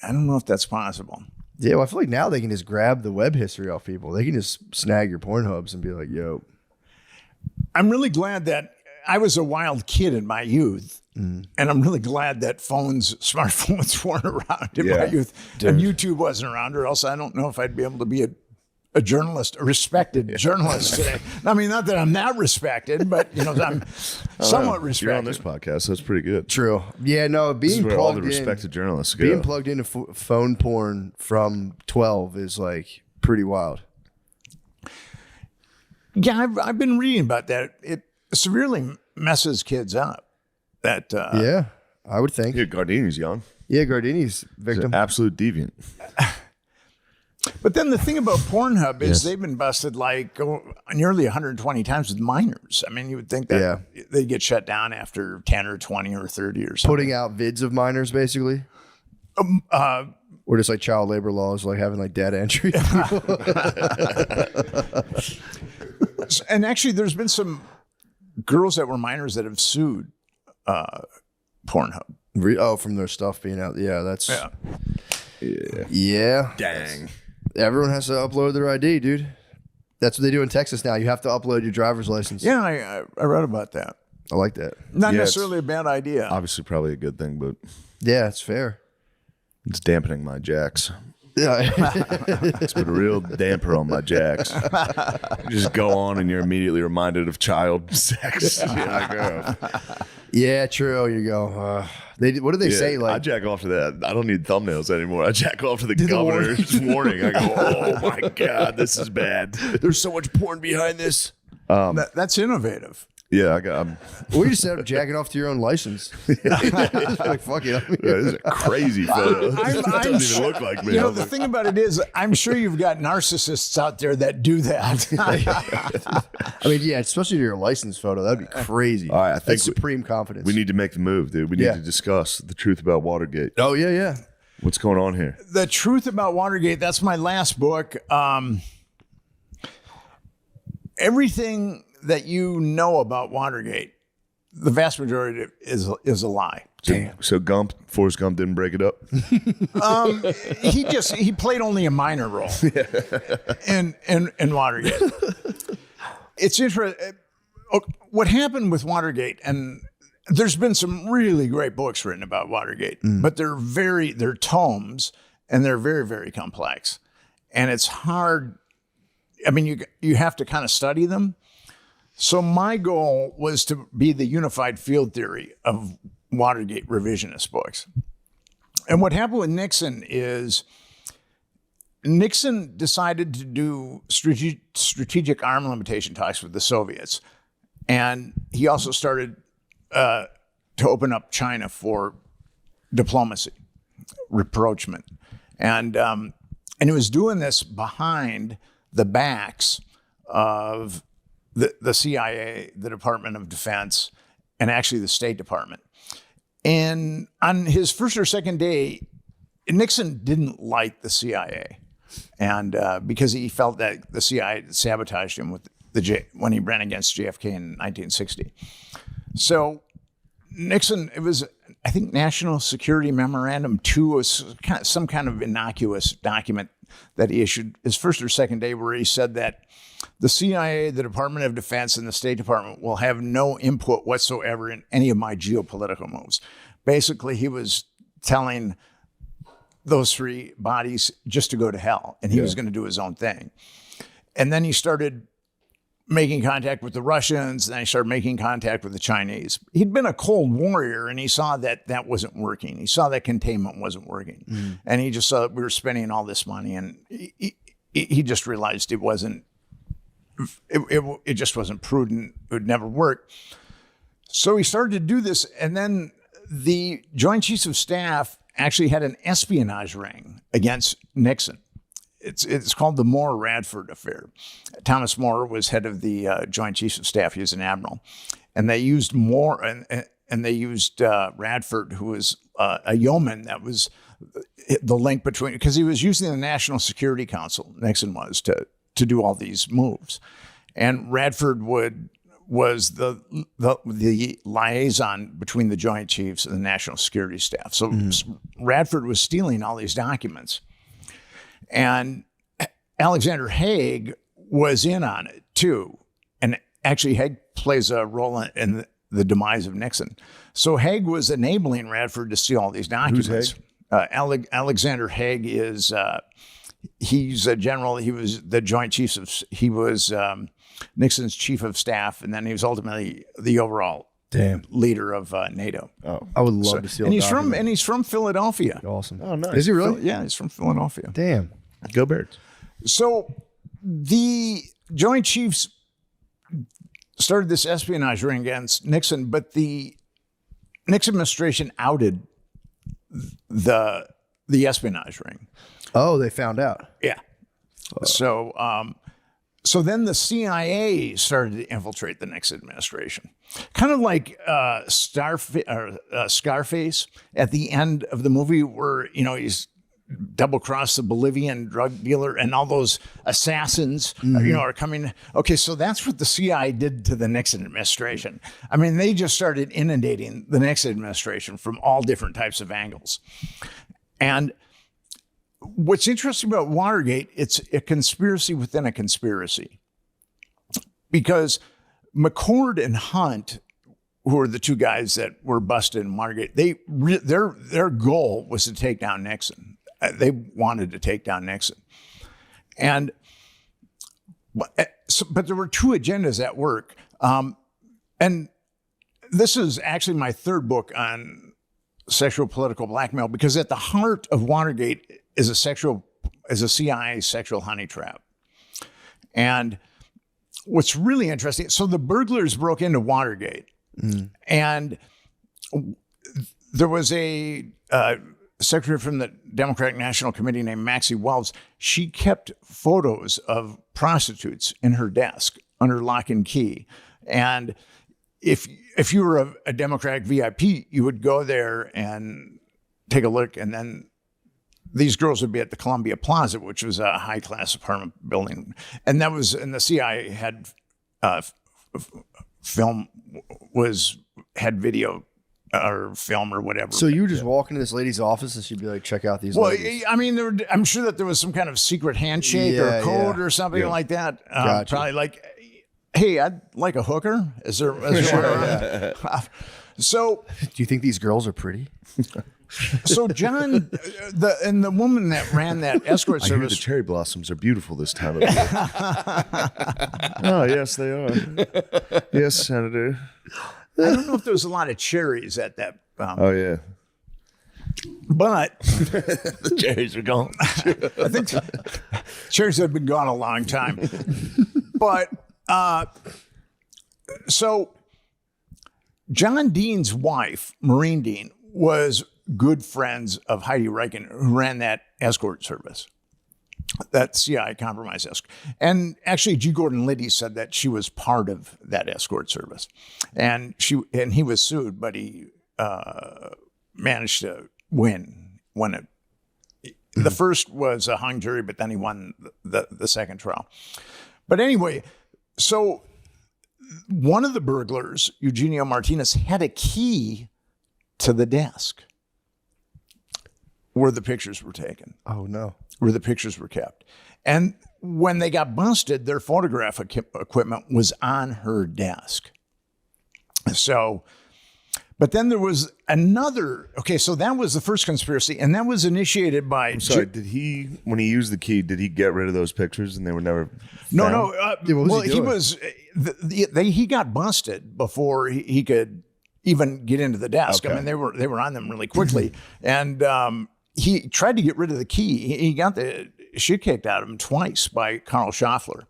I don't know if that's possible. Yeah, well, I feel like now they can just grab the web history off people. They can just snag your Pornhubs and be like, yo. I'm really glad that I was a wild kid in my youth, and I'm really glad that smartphones weren't around in my Yeah, youth, and YouTube wasn't around, or else I don't know if I'd be able to be a journalist, a respected journalist today. I mean, not that I'm that respected, but I'm somewhat respected. You're on this podcast, so that's pretty good. True. Yeah, no, This is being where all the plugged respected in, journalists go. being plugged into phone porn from 12 is like pretty wild. Yeah, I've been reading about that. It severely messes kids up. That Yeah, I would think. Yeah, Gardini's young. Yeah, Gardini's He's victim. an absolute deviant. But then the thing about Pornhub is they've been busted like nearly 120 times with minors. I mean, you would think that they'd get shut down after 10 or 20 or 30 or something. Putting out vids of minors, basically. Or just like child labor laws, like having like data entry. And actually, there's been some girls that were minors that have sued Pornhub. From their stuff being out. Yeah, that's. Yeah. Dang. Everyone has to upload their ID, dude. That's what they do in Texas now. You have to upload your driver's license. Yeah, I read about that. I like that. Not Yeah, necessarily a bad idea. Obviously, probably a good thing, but Yeah, it's fair. it's dampening my jacks. Yeah. It's put a real damper on my jacks. You just go on and you're immediately reminded of child sex. You're like, oh. Yeah, true. You go. What do they say? I Like, jack off to that. I don't need thumbnails anymore. I jack off to the governor's warning. I go, oh my God, this is bad. There's so much porn behind this. That's innovative. Yeah, or you just end up jacking off to your own license. Like, fuck it. this is a crazy photo. It doesn't even look like me. You know, the thing about it is, I'm sure you've got narcissists out there that do that. I mean, yeah, especially your license photo. That'd be crazy. All right, I think That's supreme confidence. we need to make the move, dude. We need to discuss the truth about Watergate. Oh, yeah, yeah. What's going on here? The Truth About Watergate, that's my last book. Everything that you know about Watergate, the vast majority of it is a lie. So Forrest Gump didn't break it up? He played only a minor role in Watergate. It's interesting. What happened with Watergate, and there's been some really great books written about Watergate, but they're tomes, and they're very, very complex. And it's hard. I mean, you have to kind of study them. So my goal was to be the unified field theory of Watergate revisionist books. And what happened with Nixon is Nixon decided to do strategic arm limitation talks with the Soviets. And he also started to open up China for diplomacy, rapprochement. And he was doing this behind the backs of the CIA, the Department of Defense, and actually the State Department. And on his first or second day, Nixon didn't like the CIA, and because he felt that the CIA sabotaged him with when he ran against JFK in 1960. So Nixon, it was, I think, National Security Memorandum 2 was some kind of innocuous document that he issued his first or second day, where he said that the CIA, the Department of Defense, and the State Department will have no input whatsoever in any of my geopolitical moves. Basically, he was telling those three bodies just to go to hell, and he was going to do his own thing. And then he started making contact with the Russians, and then he started making contact with the Chinese. He'd been a Cold Warrior, and he saw that that wasn't working. He saw that containment wasn't working. And he just saw that we were spending all this money, and he just realized it wasn't, it just wasn't prudent. It would never work. So he started to do this, and then the Joint Chiefs of Staff actually had an espionage ring against Nixon. It's called the Moore-Radford affair. Thomas Moore was head of the Joint Chiefs of Staff. He was an admiral, and they used Moore and they used Radford, who was a yeoman. That was the link between, because he was using the National Security Council. Nixon was to do all these moves, and Radford was the liaison between the Joint Chiefs and the National Security Staff. So Radford was stealing all these documents. And Alexander Haig was in on it too. And actually Haig plays a role in the demise of Nixon. So Haig was enabling Radford to steal all these documents. Who's Haig? Alexander Haig is, he's a general. He was the Joint Chiefs of, he was Nixon's chief of staff. And then he was ultimately the overall leader of NATO. Oh, I would love to see. And he's from Philadelphia. Awesome. Oh, nice. Is he really? Yeah, he's from Philadelphia. Damn. Go Birds. So the Joint Chiefs started this espionage ring against Nixon, but the Nixon administration outed the espionage ring. Oh, they found out. Yeah. So then the CIA started to infiltrate the Nixon administration, kind of like Scarface at the end of the movie, where he's double-crossed the Bolivian drug dealer and all those assassins, are coming. Okay, so that's what the CIA did to the Nixon administration. I mean, they just started inundating the Nixon administration from all different types of angles, and what's interesting about Watergate, it's a conspiracy within a conspiracy. Because McCord and Hunt, who are the two guys that were busted in Watergate, their goal was to take down Nixon. They wanted to take down Nixon. But there were two agendas at work. And this is actually my third book on sexual political blackmail, because at the heart of Watergate is a CIA sexual honey trap. And what's really interesting, so the burglars broke into Watergate, and there was a secretary from the Democratic National Committee named Maxie Wells. She kept photos of prostitutes in her desk under lock and key. And if you were a Democratic VIP, you would go there and take a look, and then these girls would be at the Columbia Plaza, which was a high-class apartment building. And the CIA had had video or film or whatever. So you would just walk into this lady's office and she'd be like, check out these ladies. I mean, I'm sure that there was some kind of secret handshake or code or something like that. Gotcha. Probably like, hey, I'd like a hooker. Is there one around? So Do you think these girls are pretty? So John, the woman that ran that escort I hear the service. cherry blossoms are beautiful this time of year. Oh, yes, they are. Yes, Senator. I don't know if there was a lot of cherries at that. Oh, yeah. But The cherries are gone. I think cherries have been gone a long time. But so John Dean's wife, Maureen Dean, was good friends of Heidi Reichen, who ran that escort service, that CIA compromise escort. And actually, G. Gordon Liddy said that she was part of that escort service. And he was sued, but he managed to win it. The first was a hung jury, but then he won the second trial. But anyway, so one of the burglars, Eugenio Martinez, had a key to the desk where the pictures were taken, Oh, no. where the pictures were kept. And when they got busted, their photograph equipment was on her desk. So, but then there was another, okay, so that was the first conspiracy, and that was initiated by... Sorry, when he used the key, did he get rid of those pictures and they were never No, found? no. what was he doing? He got busted before he could even get into the desk. Okay. I mean, they were on them really quickly, and he tried to get rid of the key. He got the shit kicked out of him twice by Carl Schaffler.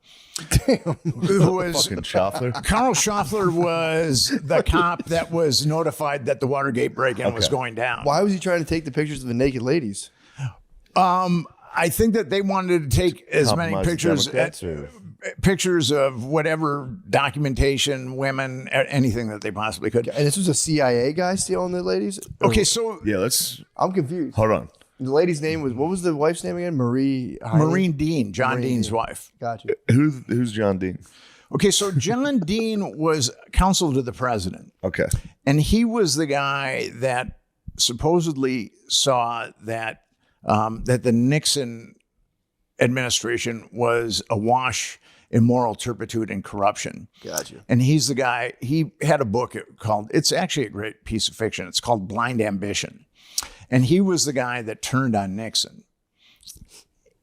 Damn, who was Fucking Schaffler. Carl Schaffler was the cop that was notified that the Watergate break-in was going down. Why was he trying to take the pictures of the naked ladies? I think that they wanted to take as many Compromise the pictures. Democrats, or- Pictures of whatever documentation, women, anything that they possibly could. And this was a CIA guy stealing the ladies? Okay, so Yeah, let's I'm confused. hold on. The lady's name was, what was the wife's name again? Maureen Dean, John Maureen Dean's Dean. wife. Gotcha. Who's John Dean? Okay, so John Dean was counsel to the president, Okay. and he was the guy that supposedly saw that that the Nixon administration was awash in moral turpitude and corruption. Gotcha. And he's the guy, he had a book called, it's actually a great piece of fiction. It's called Blind Ambition. And he was the guy that turned on Nixon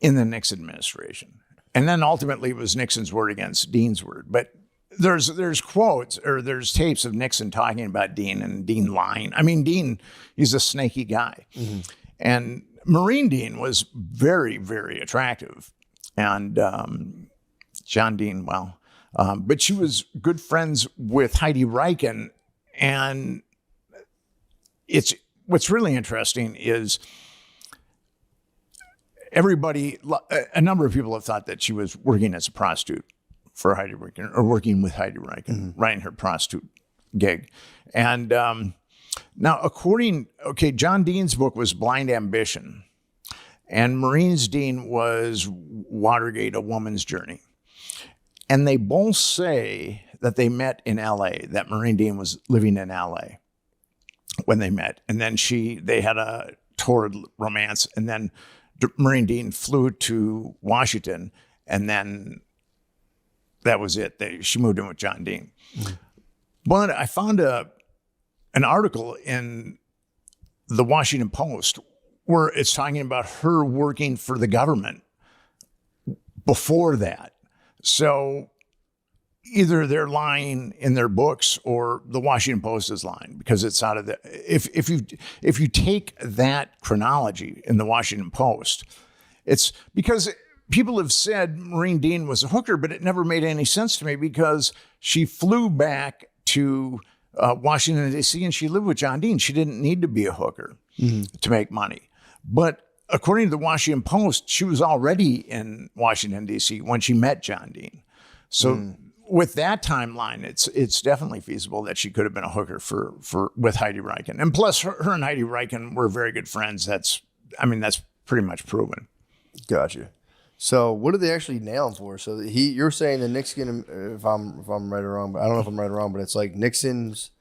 in the Nixon administration. And then ultimately it was Nixon's word against Dean's word. But there's quotes or there's tapes of Nixon talking about Dean and Dean lying. I mean, Dean, he's a snaky guy. Mm-hmm. And Maureen Dean was very, very attractive. And John Dean, but she was good friends with Heidi Reichen. And what's really interesting is a number of people have thought that she was working as a prostitute for Heidi Reichen, or working with Heidi Reichen, running her prostitute gig. And now, John Dean's book was Blind Ambition, and Maureen's Dean was Watergate, A Woman's Journey. And they both say that they met in L.A., that Maureen Dean was living in L.A. when they met. And then they had a torrid romance, and then Maureen Dean flew to Washington, and then that was it. She moved in with John Dean. Mm-hmm. But I found an article in the Washington Post where it's talking about her working for the government before that. So either they're lying in their books or the Washington Post is lying, because it's out of the, if you take that chronology in the Washington Post, it's because people have said Maureen Dean was a hooker, but it never made any sense to me, because she flew back to Washington, D.C., and she lived with John Dean. She didn't need to be a hooker to make money. But according to the Washington Post, she was already in Washington, D.C. when she met John Dean. So with that timeline, it's definitely feasible that she could have been a hooker with Heidi Reichen. And plus, her and Heidi Reichen were very good friends. That's pretty much proven. Gotcha. So what did they actually nail him for? So you're saying that Nixon, if I'm right or wrong, but I don't know if I'm right or wrong, but it's like Nixon's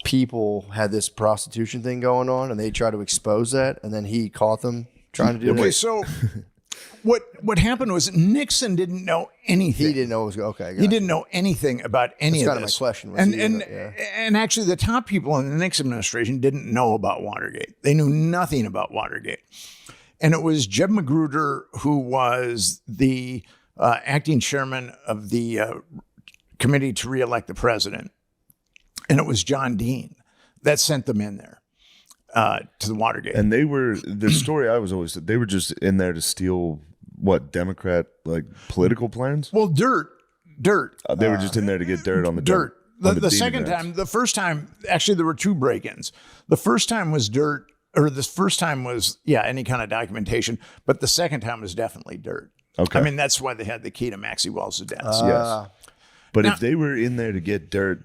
people had this prostitution thing going on, and they tried to expose that, and then he caught them trying to do Okay, that. so what happened was Nixon didn't know anything. He didn't know it was okay. He didn't know anything about any That's of kind of this. my question. Was And actually, the top people in the Nixon administration didn't know about Watergate. They knew nothing about Watergate. And it was Jeb Magruder, who was the acting chairman of the committee to reelect the president. And it was John Dean that sent them in there to the Watergate. And the story I was always, they were just in there to steal Democrat political plans? Well, dirt. They were just in there to get dirt on the dirt. on The second Democrats. time, the first time, actually, there were two break-ins. The first time was dirt, or the first time was, any kind of documentation, but the second time was definitely dirt. Okay. I mean, that's why they had the key to Maxie Wells' deaths. Yes. But Now- if they were in there to get dirt,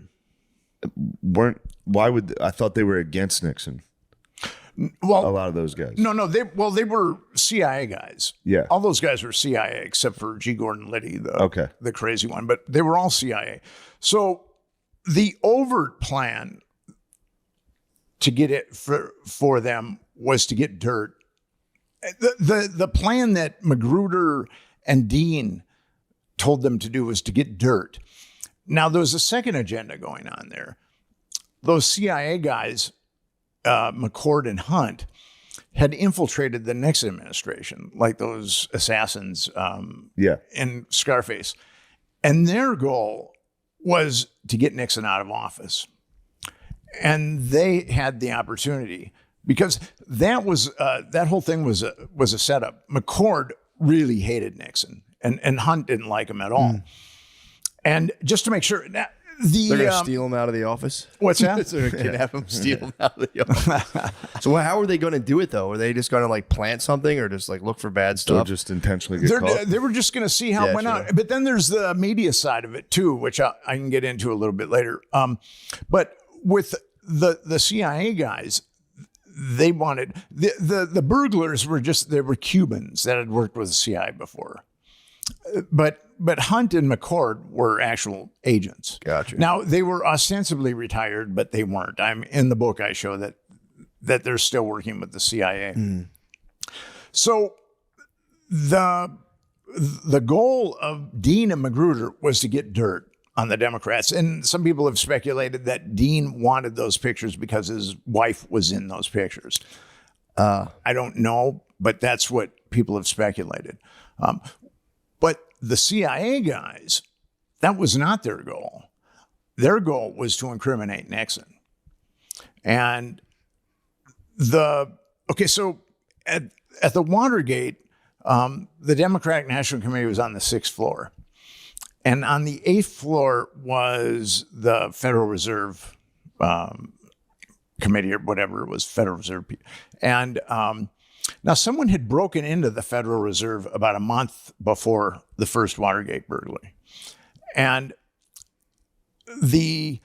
I thought they were against Nixon. A Well, lot of those guys. no, they were CIA guys. Yeah. All those guys were CIA except for G. Gordon Liddy, the crazy one, but they were all CIA. So the overt plan to get it for them was to get dirt. The plan that Magruder and Dean told them to do was to get dirt. Now, there was a second agenda going on there. Those CIA guys, McCord and Hunt, had infiltrated the Nixon administration, like those assassins in Scarface. And their goal was to get Nixon out of office. And they had the opportunity, because that whole thing was a setup. McCord really hated Nixon, and Hunt didn't like him at all. And just to make sure, They're going to steal him out of the office? What's that? So they're going to kidnap him, steal him out of the office. So how are they going to do it, though? Are they just going to plant something, or just look for bad Or stuff? just intentionally get caught? They were just going to see how it went sure. out. But then there's the media side of it too, which I can get into a little bit later. But with the CIA guys, they wanted the burglars were Cubans that had worked with the CIA before. But Hunt and McCord were actual agents. Gotcha. Now, they were ostensibly retired, but they weren't. In the book, I show that they're still working with the CIA. So the goal of Dean and Magruder was to get dirt on the Democrats. And some people have speculated that Dean wanted those pictures because his wife was in those pictures. I don't know, but that's what people have speculated. But the CIA guys, that was not their goal. Their goal was to incriminate Nixon. And so at the Watergate, the Democratic National Committee was on the 6th floor. And on the 8th floor was the Federal Reserve Committee, or whatever it was, Federal Reserve. And Now, someone had broken into the Federal Reserve about a month before the first Watergate burglary. And the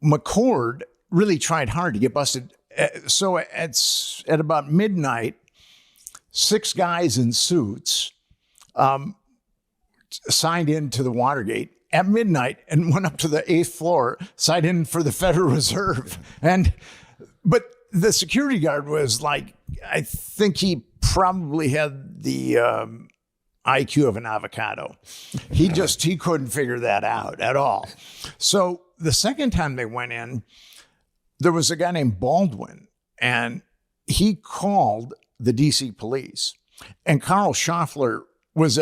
McCord really tried hard to get busted. So at about midnight, 6 guys in suits signed in to the Watergate at midnight and went up to the 8th floor, signed in for the Federal Reserve. But the security guard was like, I think he probably had the IQ of an avocado. He couldn't figure that out at all. So the second time they went in, there was a guy named Baldwin, and he called the DC police. And Carl Schaffler was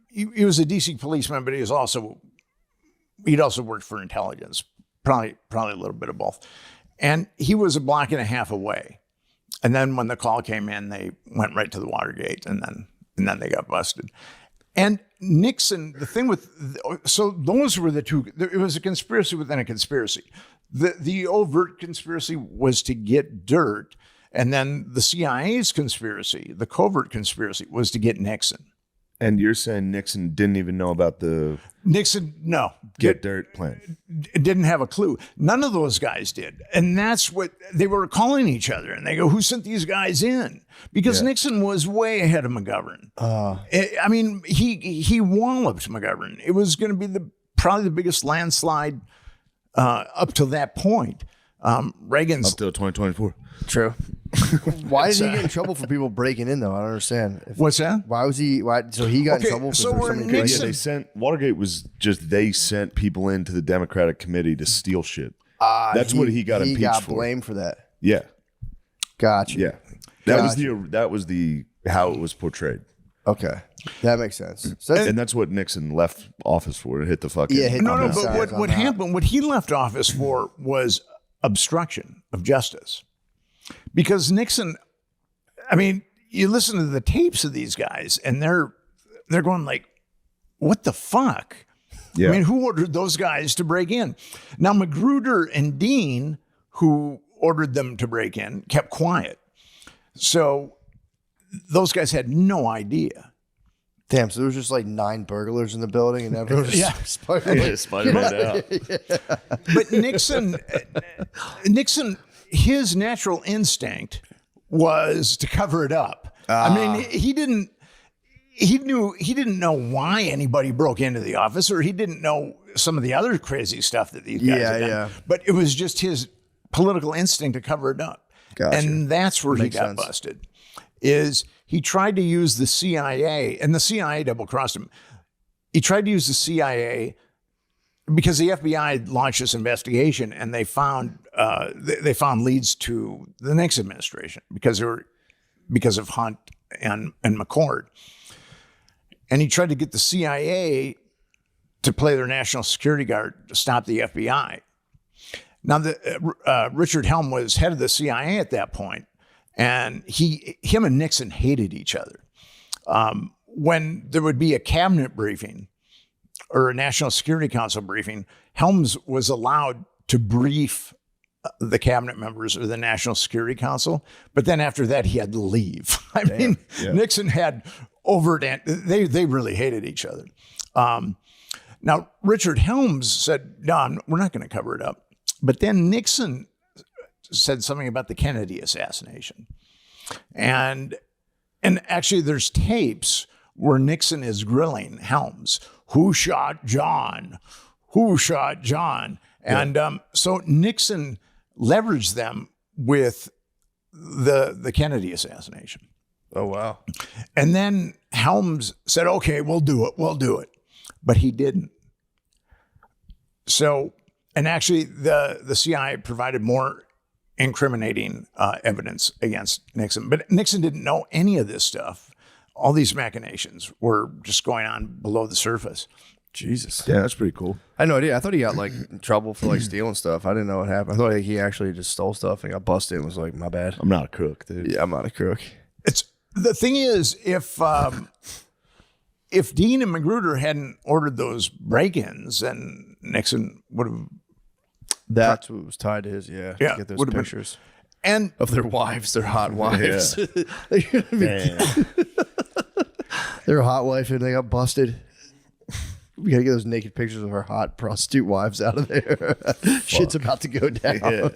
he was a DC policeman, but he'd also worked for intelligence, probably a little bit of both. And he was a block and a half away. And then when the call came in, they went right to the Watergate, and then they got busted. And Nixon, so those were the two. It was a conspiracy within a conspiracy. The overt conspiracy was to get dirt, and then the CIA's conspiracy, the covert conspiracy, was to get Nixon. And you're saying Nixon didn't even know about the No. get dirt plan? Didn't have a clue. None of those guys did. And that's what they were calling each other. And they go, who sent these guys in? Because Nixon was way ahead of McGovern. I mean, he walloped McGovern. It was going to be probably the biggest landslide up to that point. Reagan's Up till 2024. True. Why did he get in trouble for people breaking in though? I don't understand. What's that? Why was he? Why? So he got in trouble. so for we're somebody Nixon- breaking They sent Watergate was just they sent people into the Democratic committee to steal shit. That's what he got impeached He got for. blamed for that. Yeah, Gotcha. yeah. That was the how it was portrayed, Okay, that makes sense. So that's, and that's what Nixon left office for. Hit the fucking Yeah, hit No, I'm but sorry, what I'm not. happened, what he left office for was obstruction of justice. Because Nixon, I mean, you listen to the tapes of these guys and they're going like, what the fuck? Yeah. I mean, who ordered those guys to break in? Now, Magruder and Dean, who ordered them to break in, kept quiet. So those guys had no idea. damn. So there was just like 9 burglars in the building, and everyone was Yeah. Spider-Man out. But Nixon, his natural instinct was to cover it up. I mean, he didn't know why anybody broke into the office, or he didn't know some of the other crazy stuff that these guys had done. Yeah. But it was just his political instinct to cover it up. Gotcha. And that's where Makes he got sense. busted. Is he tried to use the CIA, and the CIA double-crossed him. He tried to use the CIA because the FBI launched this investigation, and they found leads to the Nixon administration because of Hunt and McCord. And he tried to get the CIA to play their national security guard to stop the FBI. Now, Richard Helm was head of the CIA at that point, and him and Nixon hated each other. When there would be a cabinet briefing or a National Security Council briefing, Helms was allowed to brief the cabinet members or the National Security Council, but then after that, he had to leave. I mean, Nixon had overt, they really hated each other. Now, Richard Helms said, no, we're not going to cover it up. But then Nixon said something about the Kennedy assassination. And actually, there's tapes where Nixon is grilling Helms. Who shot John? Who shot John? And so Nixon leveraged them with the Kennedy assassination. Oh wow. And then Helms said, okay, we'll do it. But he didn't. So, and actually the CIA provided more incriminating evidence against Nixon. But Nixon didn't know any of this stuff. All these machinations were just going on below the surface. Jesus. Yeah, that's pretty cool. I had no idea. I thought he got like in trouble for like stealing stuff. I didn't know what happened. I thought like, he actually just stole stuff and got busted and was like, my bad. I'm not a crook, dude. Yeah, I'm not a crook. The thing is, if Dean and Magruder hadn't ordered those break-ins, then Nixon would have. That's what was tied to his, to get those would have been- pictures. And of their wives, their hot wives. Damn. They're a hot wife and they got busted. We gotta get those naked pictures of our hot prostitute wives out of there. Shit's about to go down. Yeah.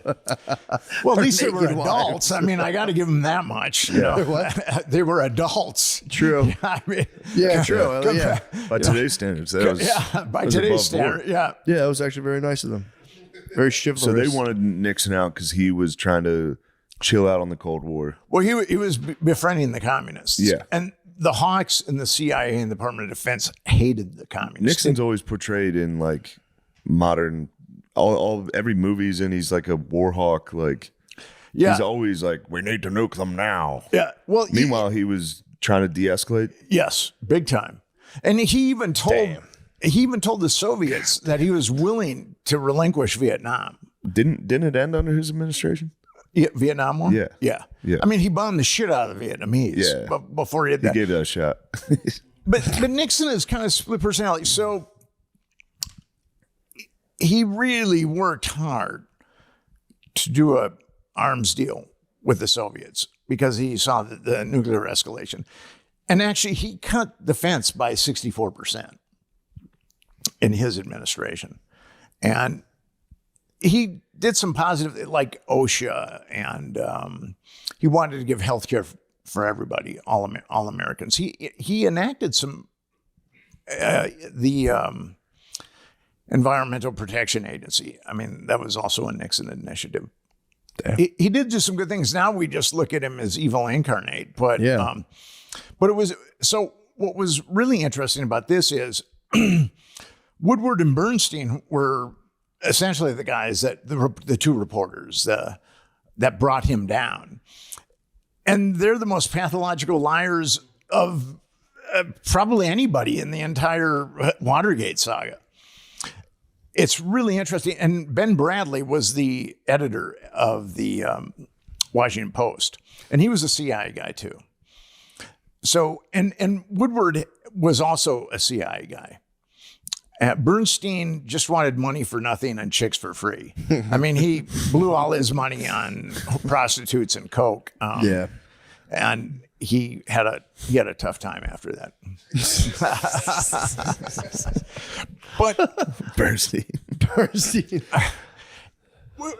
well, at least they were naked wives. adults. I mean, I got to give them that much. You know? What? They were adults. True. I mean, Yeah, true. Yeah. By today's standards, that was by that was today's above standard, board. yeah. Yeah, it was actually very nice of them. Very chivalrous. So they wanted Nixon out because he was trying to chill out on the Cold War. Well, he was befriending the communists. Yeah. And the Hawks and the CIA and the Department of Defense hated the communists. Nixon's always portrayed in like modern, every movie's in. He's like a war hawk. Like Yeah. he's always like, we need to nuke them now. Yeah. Well, Meanwhile, he was trying to de-escalate. yes, big time. And he even told the Soviets that he was willing to relinquish Vietnam. Didn't it end under his administration? Yeah, Vietnam War? Yeah. Yeah. Yeah. I mean, he bombed the shit out of the Vietnamese Yeah. before he did He that. gave that a shot. But Nixon is kind of split personality. So he really worked hard to do a arms deal with the Soviets because he saw the nuclear escalation. And actually, he cut defense by 64% in his administration. And he did some positive, like OSHA, and he wanted to give health care for everybody, all Americans. He enacted some the Environmental Protection Agency. I mean, that was also a Nixon initiative. He did do some good things. Now we just look at him as evil incarnate. But Yeah. but it was so. What was really interesting about this is Woodward and Bernstein were essentially the guys that the two reporters that brought him down, and they're the most pathological liars of probably anybody in the entire Watergate saga. It's really interesting. And Ben Bradley was the editor of the Washington Post, and he was a CIA guy too. So, and Woodward was also a CIA guy. Bernstein just wanted money for nothing and chicks for free. I mean, he blew all his money on prostitutes and coke. Yeah. And he had a tough time after that. But Bernstein.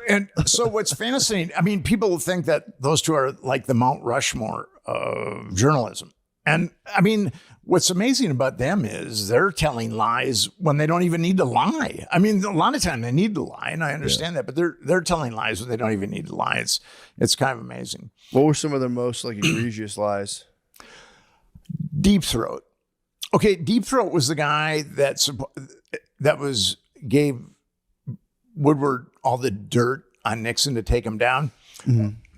and so what's fascinating, I mean, people think that those two are like the Mount Rushmore of journalism. And I mean, what's amazing about them is they're telling lies when they don't even need to lie. I mean, a lot of time they need to lie, and I understand that, but they're telling lies when they don't even need to lie. It's kind of amazing. What were some of their most like egregious lies? Deep Throat. Okay, Deep Throat was the guy that gave Woodward all the dirt on Nixon to take him down.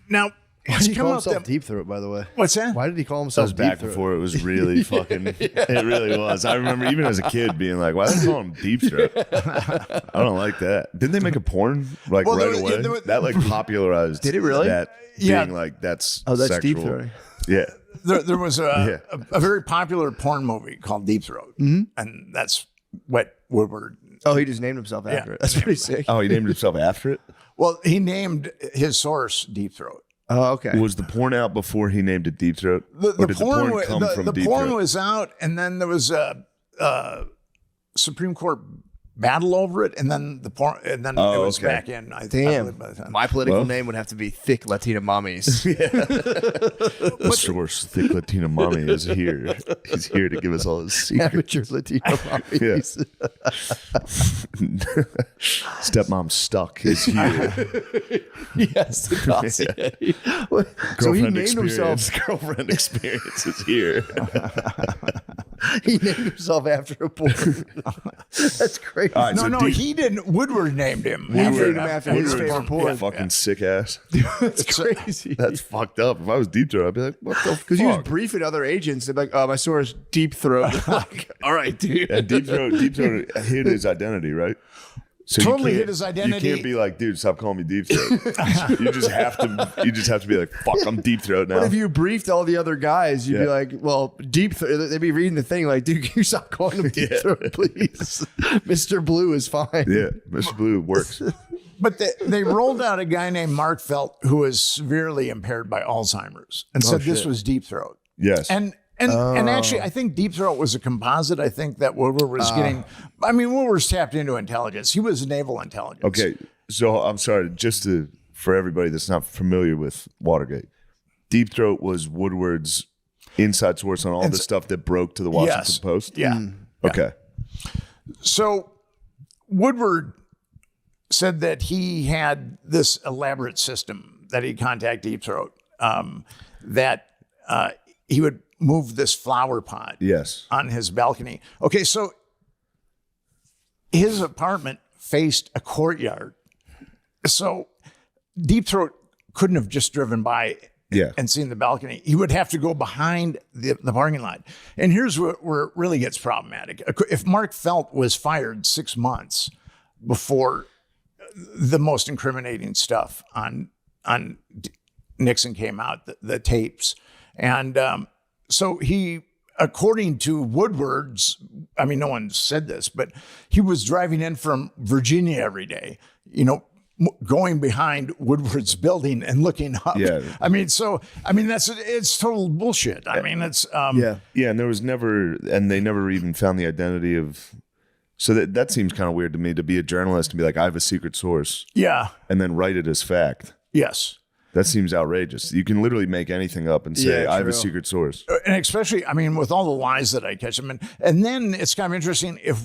Now, Why it's did he come call up himself that, Deep Throat, by the way? what's that? Why did he call That himself was back Deep Throat? before it was really fucking. It really was. I remember even as a kid being like, "Why do they call him Deep Throat?" I don't like that. Didn't they make a porn like Well, right there- away? there was- That like popularized. Did it really? That Yeah. being like that's Oh, that's sexual. Deep Throat. Yeah. There was a very popular porn movie called Deep Throat, and that's what Woodward. Oh, he just named himself after Yeah. it. That's pretty sick. Oh, he named himself after it. Well, he named his source Deep Throat. Oh, okay. Was the porn out before he named it Deep Throat, The or did the porn wa- come from the Deep porn Throat? was out, and then there was a Supreme Court battle over it, and then the porn, and then it was okay. back in. I Damn. believe by the time. My political Well. name would have to be Thick Latina Mommies. The source, thick Latina mommy, is here. He's here to give us all his secrets. Amateur Latina Mommies. Stepmom stuck is here. Yes, the dossier. So he named himself. Girlfriend experience is here. He named himself after a porn. That's crazy. All right, No, so no, Deep- he didn't. Woodward named him. He named him after his Woodward's favorite porn. fucking sick ass. That's crazy. That's fucked up. If I was Deep Throat, I'd be like, what the Because he was fuck? briefing other agents. They're like, "Oh, my source, Deep Throat." Like, all right, dude. And Deep Throat hid his identity, right? So you Totally can't- hid his identity. You can't be like, dude, stop calling me Deep Throat. You just have to be like, fuck, I'm Deep Throat now. What if you briefed all the other guys? You'd be Yeah. like, "Well, Deep Throat." They'd be reading the thing like, "Dude, can you stop calling him Deep Throat, please? Mr. Blue is fine." Yeah, Mr. Blue works. But they rolled out a guy named Mark Felt who was severely impaired by Alzheimer's and said this was Deep Throat. Yes. And actually, I think Deep Throat was a composite. I think that Woodward was getting. I mean, Woodward's tapped into intelligence. He was naval intelligence. Okay, so I'm sorry, for everybody that's not familiar with Watergate, Deep Throat was Woodward's inside source on all the stuff that broke to the Washington Post. Yeah. Okay. So Woodward said that he had this elaborate system that he'd contact Deep Throat, that he would move this flower pot Yes. on his balcony. Okay, so his apartment faced a courtyard. So Deep Throat couldn't have just driven by and seen the balcony. He would have to go behind the parking lot. And here's where it really gets problematic. If Mark Felt was fired 6 months before the most incriminating stuff on Nixon came out, the tapes. And so he, according to Woodward's, I mean, no one said this, but he was driving in from Virginia every day, going behind Woodward's building and looking up. Yeah. It's total bullshit. I mean, it's, Yeah, and there was never, and they never even found the identity of, so that seems kind of weird to me, to be a journalist and be like, I have a secret source. Yeah. And then write it as fact. Yes. That seems outrageous. You can literally make anything up and say, I have a secret source. And especially, I mean, with all the lies that I catch them. And then it's kind of interesting if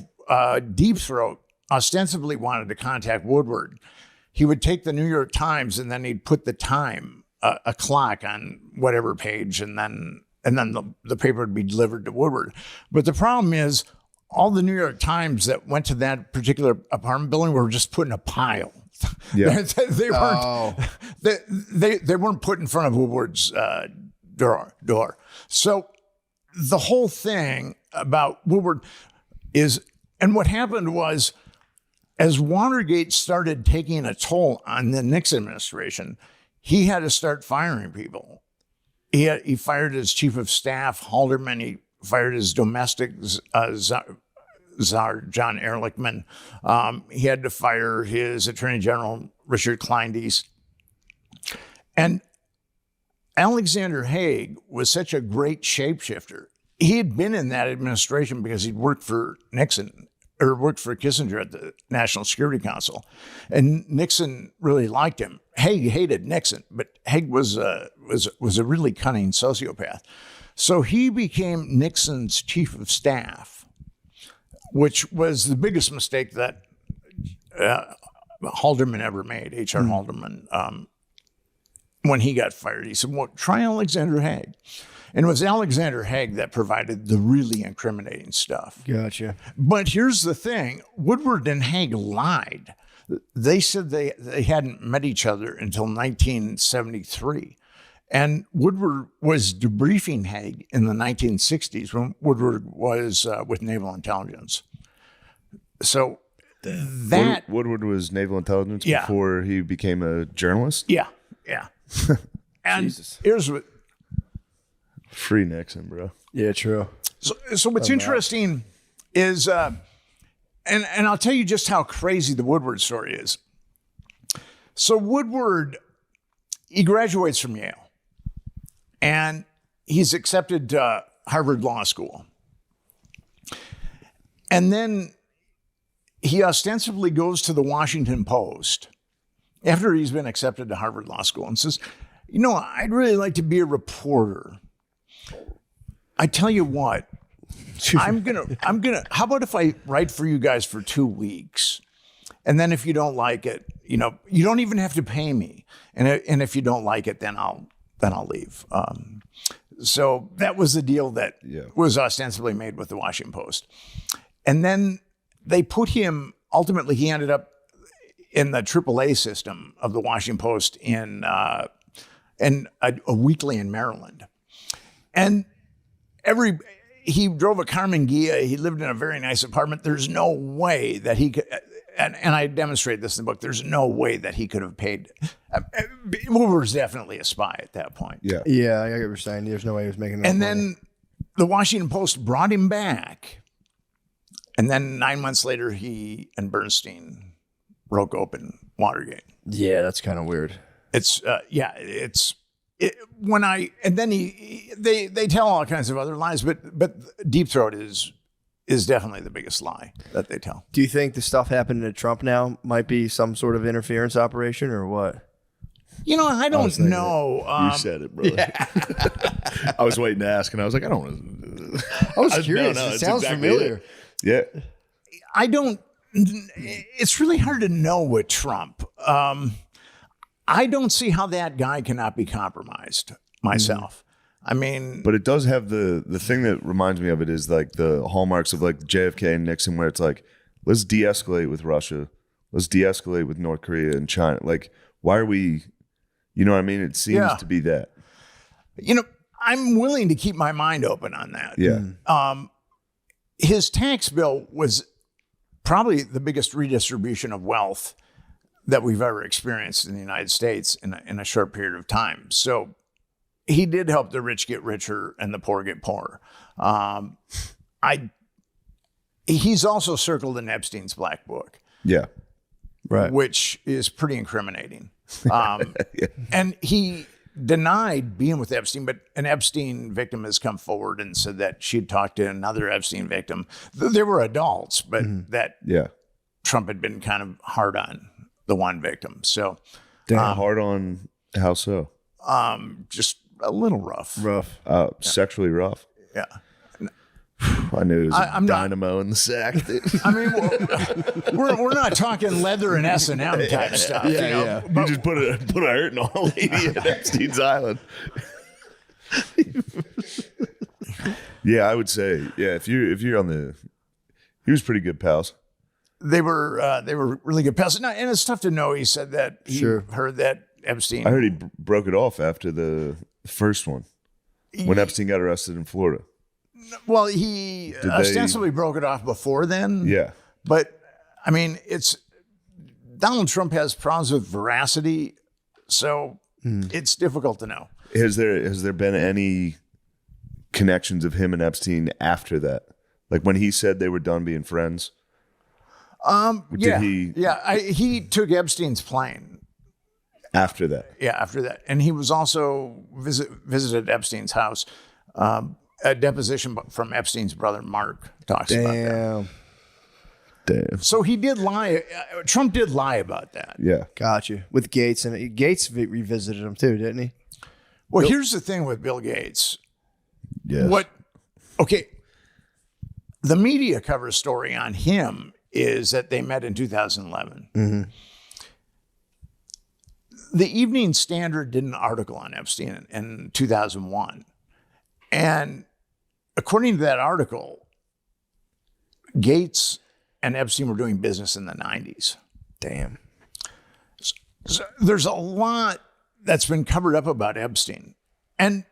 Deep Throat ostensibly wanted to contact Woodward, he would take the New York Times and then he'd put the time, a clock on whatever page, and then the paper would be delivered to Woodward. But the problem is all the New York Times that went to that particular apartment building were just put in a pile. Yeah. they weren't. They weren't put in front of Woodward's door. So the whole thing about Woodward is, and what happened was, as Watergate started taking a toll on the Nixon administration, he had to start firing people. He fired his chief of staff, Haldeman. He fired his domestic czar, John Ehrlichman. He had to fire his attorney general, Richard Kleindienst. And Alexander Haig was such a great shapeshifter. He had been in that administration because he'd worked for Nixon, or worked for Kissinger at the National Security Council. And Nixon really liked him. Haig hated Nixon, but Haig was a really cunning sociopath. So he became Nixon's chief of staff, which was the biggest mistake that Haldeman ever made, H.R. Haldeman. When he got fired, he said, well, try Alexander Haig. And it was Alexander Haig that provided the really incriminating stuff. Gotcha. But here's the thing. Woodward and Haig lied. They said they hadn't met each other until 1973. And Woodward was debriefing Haig in the 1960s when Woodward was with Naval Intelligence. So that... Woodward was naval intelligence Yeah. before he became a journalist? Yeah. And here's what... Free Nixon, bro. Yeah, true. So what's interesting is, and I'll tell you just how crazy the Woodward story is. So Woodward, he graduates from Yale, and he's accepted to Harvard Law School. And then he ostensibly goes to the Washington Post after he's been accepted to Harvard Law School and says, I'd really like to be a reporter. I tell you what, I'm gonna, how about if I write for you guys for 2 weeks? And then if you don't like it, you don't even have to pay me. And if you don't like it, then I'll leave. So that was the deal that was ostensibly made with the Washington Post. And then they put him, ultimately he ended up in the AAA system of the Washington Post in a weekly in Maryland. And he drove a Carmen Ghia. He lived in a very nice apartment. There's no way that he could, and I demonstrate this in the book, there's no way that he could have paid. Woodward was definitely a spy at that point. Yeah. Yeah, I get what you're saying. There's no way he was making that And money. then the Washington Post brought him back. And then 9 months later, he and Bernstein broke open Watergate. Yeah, that's kind of weird. It's they tell all kinds of other lies, but Deep Throat is definitely the biggest lie that they tell. Do you think the stuff happening to Trump now might be some sort of interference operation or what? I don't know. You said it, brother. I was waiting to ask, and I was like, I don't want to. I was curious. No, it it's sounds exactly familiar. it. Yeah. I don't. It's really hard to know with Trump. I don't see how that guy cannot be compromised myself. I mean, But it does have the thing that reminds me of it is like the hallmarks of like JFK and Nixon, where it's like, let's de-escalate with Russia, let's de-escalate with North Korea and China. Like, why are we? You know what I mean? It seems to be that. I'm willing to keep my mind open on that. Yeah. His tax bill was probably the biggest redistribution of wealth that we've ever experienced in the United States in a short period of time. So he did help the rich get richer and the poor get poorer. He's also circled in Epstein's black book, Yeah. Right. which is pretty incriminating. And he denied being with Epstein, but an Epstein victim has come forward and said that she'd talked to another Epstein victim. They were adults, but that Yeah. Trump had been kind of hard on the one victim. So Hard on how so? just a little rough. Rough. Sexually rough. Yeah. I knew it was I'm not- dynamo in the sack. I mean, we're not talking leher and S&M type stuff. Yeah. You just put a hurting on a lady at Epstein's Island. Yeah, I would say, if you're on the, he was pretty good pals. They were really good pals. And it's tough to know. He said that he heard that Epstein. I heard he broke it off after the first one when Epstein got arrested in Florida. Well, he ostensibly broke it off before then. Yeah. But I mean, Donald Trump has problems with veracity, so it's difficult to know. Has there been any connections of him and Epstein after that? Like when he said they were done being friends? He took Epstein's plane. After that? Yeah, after that. And he was also visited Epstein's house. A deposition from Epstein's brother, Mark, talks about that. Damn. So he did lie. Trump did lie about that. Yeah. Got you. With Gates, and Gates revisited him too, didn't he? Well, here's the thing with Bill Gates. Yes. The media cover story on him is that they met in 2011. Mm-hmm. The Evening Standard did an article on Epstein in 2001. And according to that article, Gates and Epstein were doing business in the 90s. Damn. So there's a lot that's been covered up about Epstein. And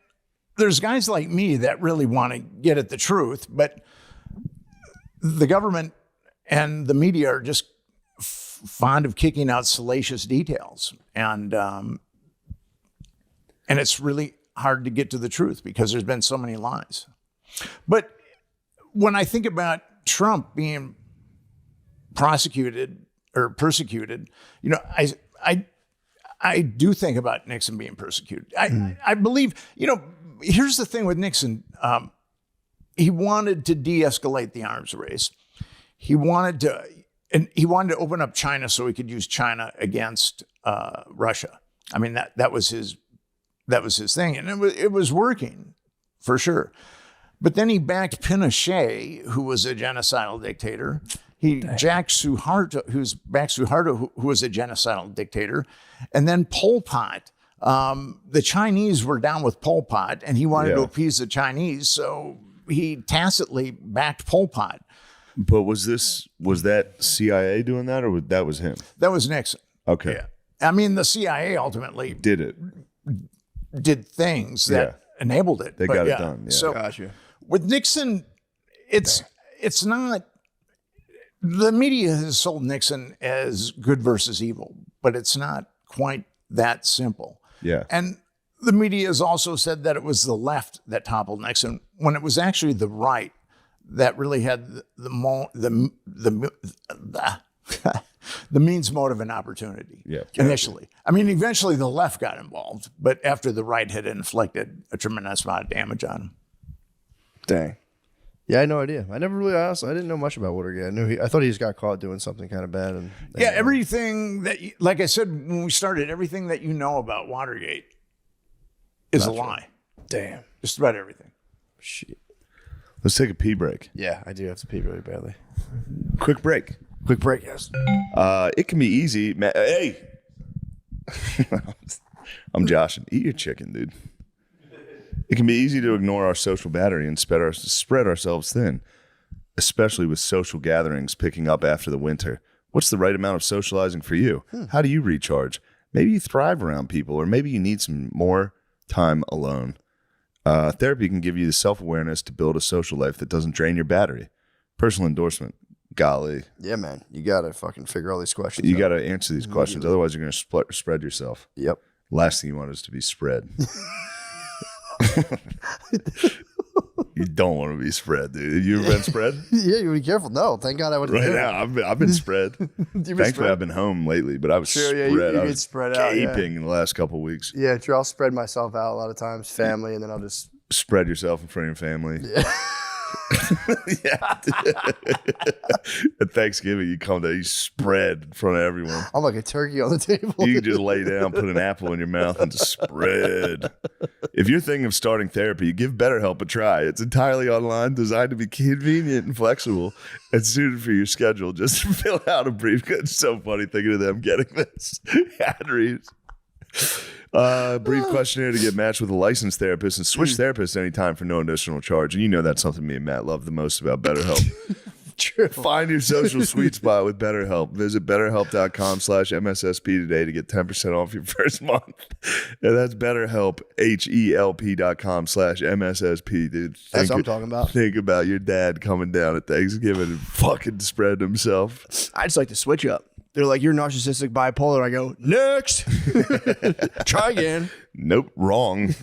there's guys like me that really want to get at the truth, but the government and the media are just fond of kicking out salacious details. And it's really hard to get to the truth because there's been so many lies. But when I think about Trump being prosecuted or persecuted, I do think about Nixon being persecuted. I believe, here's the thing with Nixon. He wanted to de-escalate the arms race. He wanted to open up China so he could use China against Russia. I mean, that was his thing, and it was working for sure. But then he backed Pinochet, who was a genocidal dictator. He backed Suharto, who was a genocidal dictator, and then Pol Pot. The Chinese were down with Pol Pot, and he wanted to appease the Chinese, so he tacitly backed Pol Pot. But was that CIA doing that, or that was him? That was Nixon. Okay. Yeah. I mean, the CIA ultimately did things that enabled it. They got it done. Yeah. So Gotcha. with Nixon, it's not. The media has sold Nixon as good versus evil, but it's not quite that simple. Yeah. And the media has also said that it was the left that toppled Nixon when it was actually the right that really had the means, motive, and opportunity. Yeah. Initially. I mean, eventually the left got involved, but after the right had inflicted a tremendous amount of damage on him. Dang. Yeah, I had no idea. I never really, honestly, I didn't know much about Watergate. I thought he just got caught doing something kind of bad. And Yeah, everything that, like I said when we started, everything that you know about Watergate is a lie. Damn. Just about everything. Shit. Let's take a pee break. Yeah, I do have to pee really badly. Quick break. Quick break, yes. It can be easy. Hey, I'm Josh. Eat your chicken, dude. It can be easy to ignore our social battery and spread ourselves thin, especially with social gatherings picking up after the winter. What's the right amount of socializing for you? How do you recharge? Maybe you thrive around people, or maybe you need some more time alone. Therapy can give you the self-awareness to build a social life that doesn't drain your battery. Personal endorsement. Golly. Yeah, man. You got to fucking figure all these questions You out. got to answer these questions. Otherwise, you're going to spread yourself. Yep. Last thing you want is to be spread. You don't want to be spread, dude. You ever been spread? Yeah, you be careful. No, thank God I went to Right therapy. now, I've been spread. been Thankfully, spread? I've been home lately, but I was Sure, yeah, spread. you I get was spread out, yeah. gaping in the last couple of weeks. Yeah, true. I'll spread myself out a lot of times, family, and then I'll just. Spread yourself in front of your family. Yeah. At Thanksgiving, you come down, you spread in front of everyone. I'm like a turkey on the table. You can just lay down, put an apple in your mouth, and just spread. If you're thinking of starting therapy, give BetterHelp a try. It's entirely online, designed to be convenient and flexible, and suited for your schedule. Just fill out a brief. It's so funny thinking of them getting this ad reads. Brief questionnaire to get matched with a licensed therapist and switch therapists anytime for no additional charge. And you know that's something me and Matt love the most about BetterHelp. True. Find your social sweet spot with BetterHelp. Visit BetterHelp.com/MSSP today to get 10% off your first month. And that's BetterHelp, HELP.com/MSSP, dude. That's what I'm talking about. Think about your dad coming down at Thanksgiving and fucking spread himself. I just like to switch up. They're like, you're narcissistic bipolar. I go, next. Try again. Nope, wrong.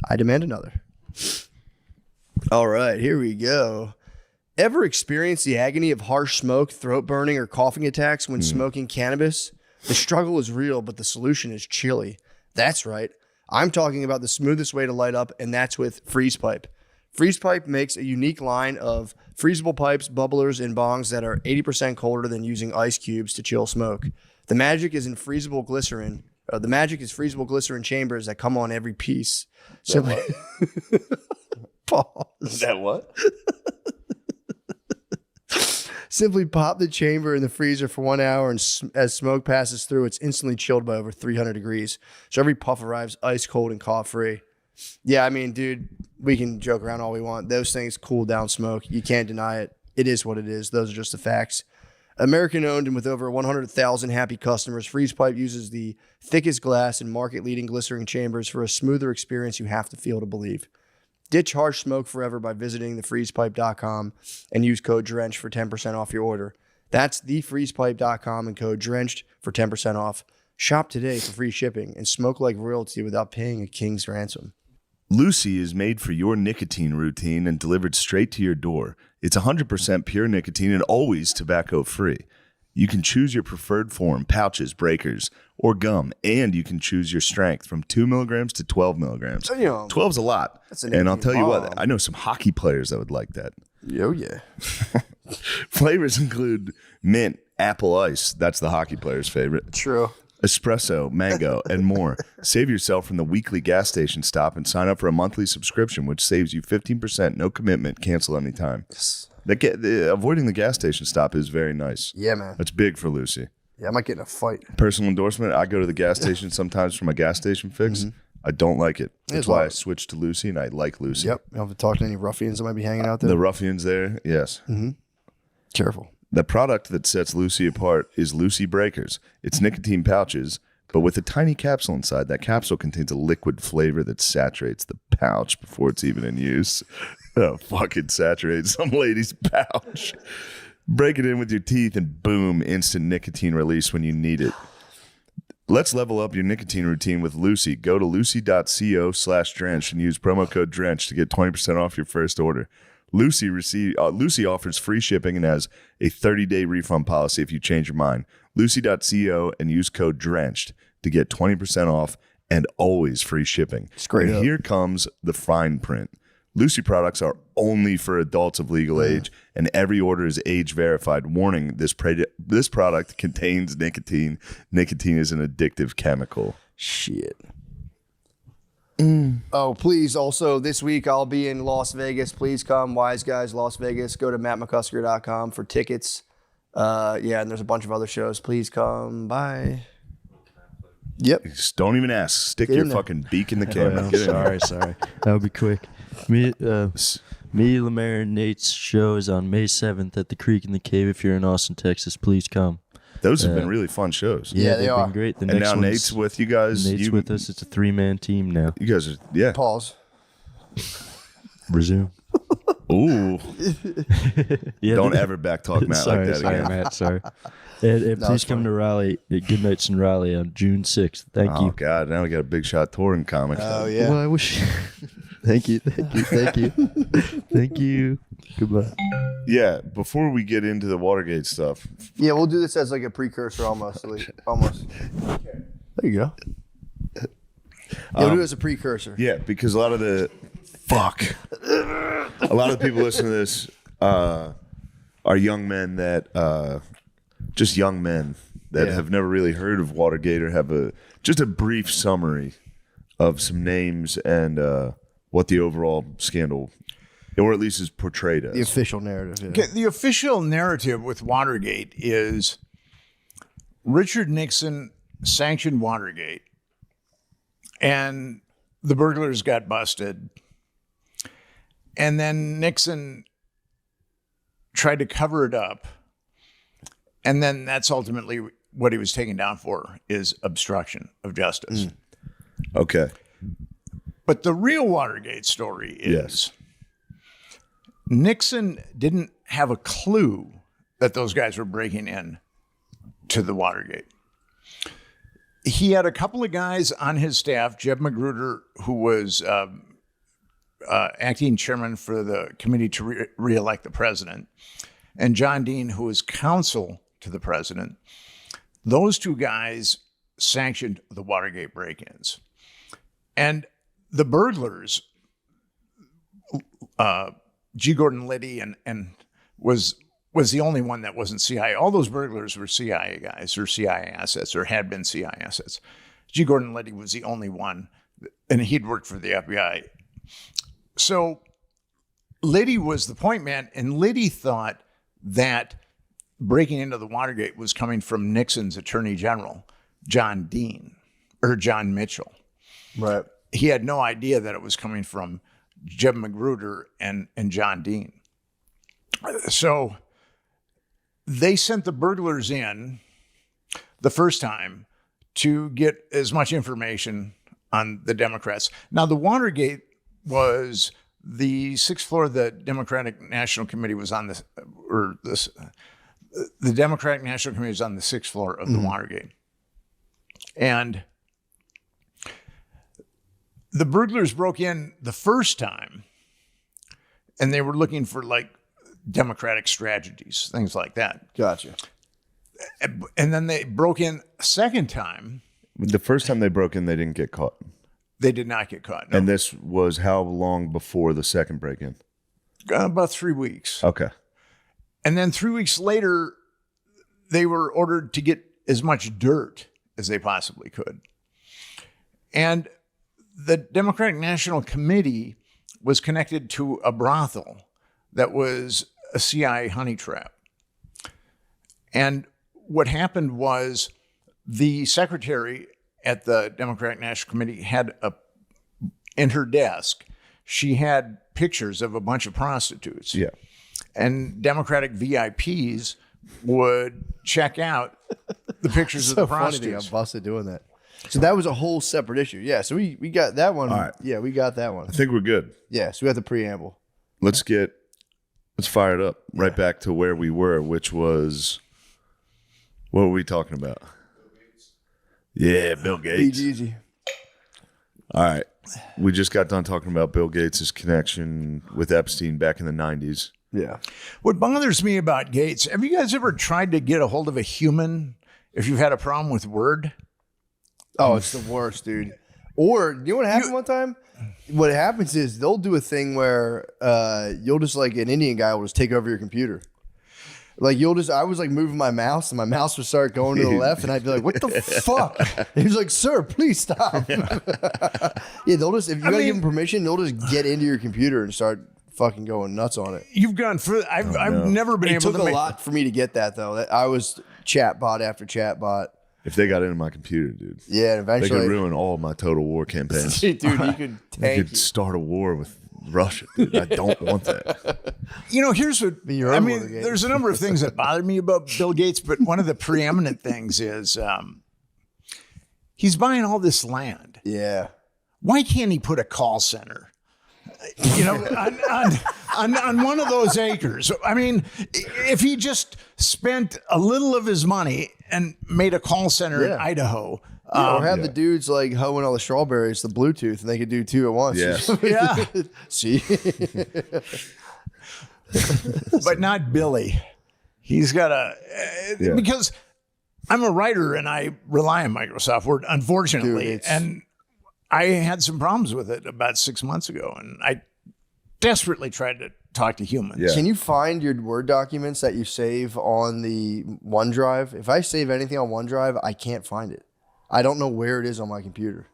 I demand another. All right, here we go. Ever experienced the agony of harsh smoke, throat burning, or coughing attacks when smoking cannabis? The struggle is real, but the solution is chilly. That's right. I'm talking about the smoothest way to light up, and that's with Freeze Pipe. Freeze Pipe makes a unique line of freezable pipes, bubblers, and bongs that are 80% colder than using ice cubes to chill smoke. The magic is in freezable glycerin. The magic is freezable glycerin chambers that come on every piece. Simply, pause. Is that what? Simply pop the chamber in the freezer for 1 hour, and as smoke passes through, it's instantly chilled by over 300 degrees. So every puff arrives ice cold and cough free. Yeah, I mean, dude, we can joke around all we want. Those things cool down smoke. You can't deny it. It is what it is. Those are just the facts. American owned and with over 100,000 happy customers, Freeze Pipe uses the thickest glass and market-leading glycerin chambers for a smoother experience you have to feel to believe. Ditch harsh smoke forever by visiting thefreezepipe.com and use code DRENCHED for 10% off your order. That's thefreezepipe.com and code DRENCHED for 10% off. Shop today for free shipping and smoke like royalty without paying a king's ransom. Lucy is made for your nicotine routine and delivered straight to your door. It's 100% pure nicotine and always tobacco-free. You can choose your preferred form, pouches, breakers, or gum, and you can choose your strength from 2 milligrams to 12 milligrams. Damn. 12's a lot. That's a And I'll nicotine tell you bomb. what, I know some hockey players that would like that. Yo, yeah. Flavors include mint, apple ice. That's the hockey player's favorite. True. Espresso, mango, and more. Save yourself from the weekly gas station stop and sign up for a monthly subscription, which saves you 15%, no commitment, cancel anytime. Avoiding the gas station stop is very nice. Yeah, man. That's big for Lucy. Yeah, I might get in a fight. Personal endorsement, I go to the gas station sometimes for my gas station fix. I don't like it. That's It's why I hard. switched to Lucy, and I like Lucy. Yep. You don't have to talk to any ruffians that might be hanging out there. The ruffians there, yes. Careful. The product that sets Lucy apart is Lucy Breakers. It's nicotine pouches, but with a tiny capsule inside. That capsule contains a liquid flavor that saturates the pouch before it's even in use. Oh, fucking saturate some lady's pouch. Break it in with your teeth and boom, instant nicotine release when you need it. Let's level up your nicotine routine with Lucy. Go to lucy.co/drench and use promo code DRENCH to get 20% off your first order. Lucy offers free shipping and has a 30-day refund policy if you change your mind. Lucy.co and use code DRENCHED to get 20% off and always free shipping. Straight and up. here comes the fine print. Lucy products are only for adults of legal age, and every order is age verified. Warning: this product contains nicotine. Nicotine is an addictive chemical. Shit. Oh, please. Also, this week I'll be in Las Vegas. Please come. Wise Guys, Las Vegas. Go to mattmccusker.com for tickets. Yeah, and there's a bunch of other shows. Please come. Bye. Yep. Just don't even ask. Stick Get your in there. fucking beak in the camera. Get in there. Sorry. That'll be quick. Me, Lemaire, and Nate's show is on May 7th at the Creek in the Cave. If you're in Austin, Texas, please come. Those have been really fun shows. Yeah, they they've are. been great. The And next now one's- Nate's with you guys. Nate's with us. It's a 3-man team now. You guys are, yeah. Pause. Resume. Ooh. Yeah, Don't ever backtalk Matt sorry, like that sorry, again. Matt. Sorry. And please come to Raleigh at Good Nights in Raleigh on June 6th. Thank Oh, you. God. Now we got a big shot touring comic. Oh, yeah. Well, I wish. Thank you. Thank you. Goodbye. Yeah, before we get into the Watergate stuff, Yeah, we'll do this as like a precursor almost. Almost. There you go. Yeah, we'll do it as a precursor. yeah, because a lot of the people listening to this are young men that just young men that Yeah. have never really heard of Watergate or have just a brief summary of some names and what the overall scandal, or at least is portrayed as. The official narrative. Yeah. Okay, the official narrative with Watergate is Richard Nixon sanctioned Watergate, and the burglars got busted. And then Nixon tried to cover it up. And then that's ultimately what he was taken down for, is obstruction of justice. Okay. But the real Watergate story is Yes. Nixon didn't have a clue that those guys were breaking in to the Watergate. He had a couple of guys on his staff, Jeb Magruder, who was acting chairman for the committee to re-elect the president, and John Dean, who was counsel to the president. Those two guys sanctioned the Watergate break-ins. And the burglars, G. Gordon Liddy and was the only one that wasn't CIA. All those burglars were CIA guys or CIA assets or had been CIA assets. G. Gordon Liddy was the only one, and he'd worked for the FBI. So Liddy was the point man, and Liddy thought that breaking into the Watergate was coming from Nixon's attorney general, John Mitchell. Right. He had no idea that it was coming from Jeb Magruder and John Dean. So they sent the burglars in the first time to get as much information on the Democrats. Now, the Watergate was the sixth floor of the Democratic National Committee was on the Democratic National Committee was on the sixth floor of the Watergate. And the burglars broke in the first time, and they were looking for like Democratic strategies, things like that. Gotcha. And then they broke in a second time. The first time they broke in, they didn't get caught. They did not get caught. No. And this was how long before the second break-in? About 3 weeks. Okay. And then 3 weeks later, they were ordered to get as much dirt as they possibly could. And the Democratic National Committee was connected to a brothel that was a CIA honey trap. And what happened was the secretary at the Democratic National Committee had in her desk, she had pictures of a bunch of prostitutes. Yeah. And Democratic VIPs would check out the pictures of the Funny thing, prostitutes. I'm busted doing that. So that was a whole separate issue. Yeah. So we got that one. All right. Yeah, we got that one. I think we're good. Yeah. So we got the preamble. Let's fire it up right back to where we were, which was, what were we talking about? Yeah, Bill Gates. Easy. All right. we just got done talking about Bill Gates' connection with Epstein back in the 90s. Yeah. What bothers me about Gates, have you guys ever tried to get a hold of a human if you've had a problem with Word? Oh, it's the worst, dude. Or you know what happened one time? What happens is they'll do a thing where you'll just like an Indian guy will just take over your computer. Like I was like moving my mouse and my mouse would start going to the left and I'd be like, what the fuck? And he was like, sir, please stop. Yeah, they'll just, if you gotta give them permission, they'll just get into your computer and start fucking going nuts on it. You've gone through. I've never been It able took to a lot for me to get that though. I was chatbot after chatbot. If they got into my computer, dude, Yeah, and they eventually, could ruin all of my Total War campaigns. dude, you could They tank. could start a war with Russia, dude. I don't want that. You know, here's what your I own mean. Watergate. There's a number of things that bother me about Bill Gates, but one of the preeminent things is he's buying all this land. Yeah. Why can't he put a call center? You know, on one of those acres. I mean, if he just spent a little of his money and made a call center in Yeah. Idaho. Or have the dudes like hoeing all the strawberries, the Bluetooth, and they could do two at once. Yes. Yeah, See? but not Billy. He's got because I'm a writer and I rely on Microsoft Word, unfortunately. Dude, and I had some problems with it about 6 months ago, and I desperately tried to talk to humans. Yeah. Can you find your Word documents that you save on the OneDrive? If I save anything on OneDrive, I can't find it. I don't know where it is on my computer.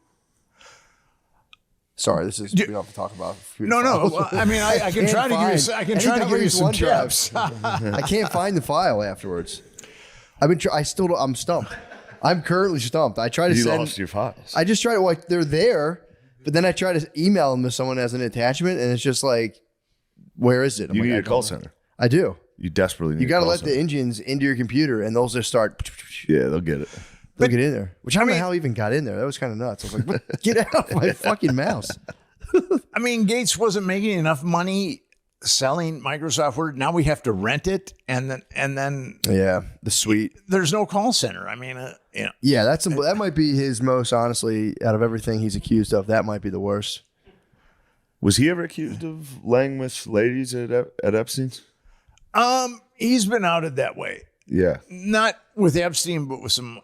Sorry, this is we don't have to talk about. No. Well, I mean, I can try to give you. I can try to give you some tips. I can't find the file afterwards. I've been. I'm stumped. I'm currently stumped. I try to You send. lost your files. I just try to like they're there, but then I try to email them to someone as an attachment, and it's just like, where is it? I'm You like, need I a call don't know. center. I do. You desperately need You got a to call let center. the engines into your computer, and they'll just start. Yeah, they'll get it. They'll get in there. Which I don't know how I even got in there. That was kind of nuts. I was like, what? Get out of my fucking mouse. I mean, Gates wasn't making enough money selling Microsoft Word. Now we have to rent it, and then Yeah, the suite. there's no call center. I mean, you know, Yeah, that might be his most, honestly, out of everything he's accused of, that might be the worst. Was he ever accused of laying with ladies at Epstein's? he's been outed that way. Yeah. Not with Epstein, but with some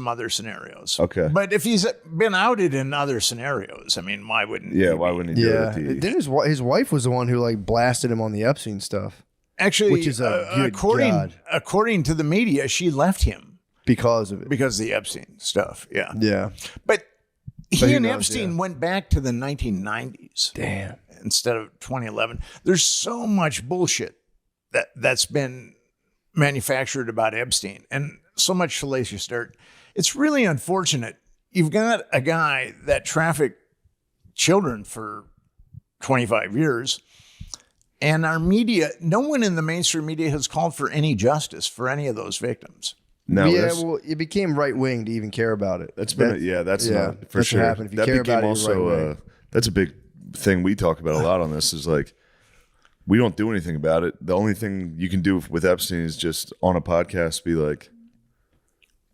other scenarios. Okay. But if he's been outed in other scenarios, I mean, why wouldn't? Yeah, he why be? wouldn't he do Yeah. it at the Then his wife was the one who like blasted him on the Epstein stuff Actually, Which is a good God. according to the media, she left him because of it. because of the Epstein stuff. Yeah. Yeah. But he who and knows, Epstein yeah. went back to the 1990s. Damn. Instead of 2011. There's so much bullshit that's been manufactured about Epstein and so much salacious dirt. It's really unfortunate. You've got a guy that trafficked children for 25 years, and our media, no one in the mainstream media has called for any justice for any of those victims. No, yeah, that's, well, it became right wing to even care about it. that's been that's yeah, not for that's what sure. happened. If you that care became about it, you're also right-wing. that's a big thing we talk about a lot on this is like we don't do anything about it. The only thing you can do with Epstein is just on a podcast be like,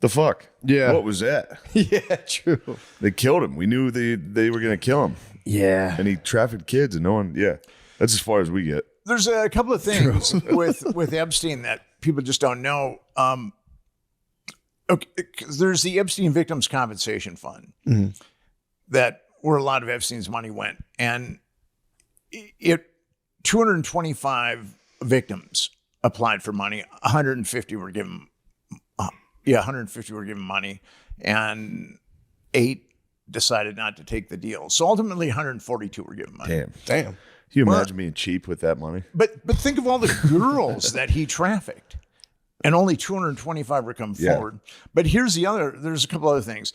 the fuck? Yeah. What was that? Yeah, true. They killed him. We knew they were gonna kill him. Yeah. And he trafficked kids and no one that's as far as we get. There's a couple of things with Epstein that people just don't know. Okay, 'cause there's the Epstein Victims Compensation Fund that where a lot of Epstein's money went, and 225 victims applied for money. 150 were given. 150 were given money, and 8 decided not to take the deal. So ultimately, 142 were given money. Damn. Can you imagine being cheap with that money? But think of all the girls that he trafficked, and only 225 were come Yeah. forward. But there's a couple other things.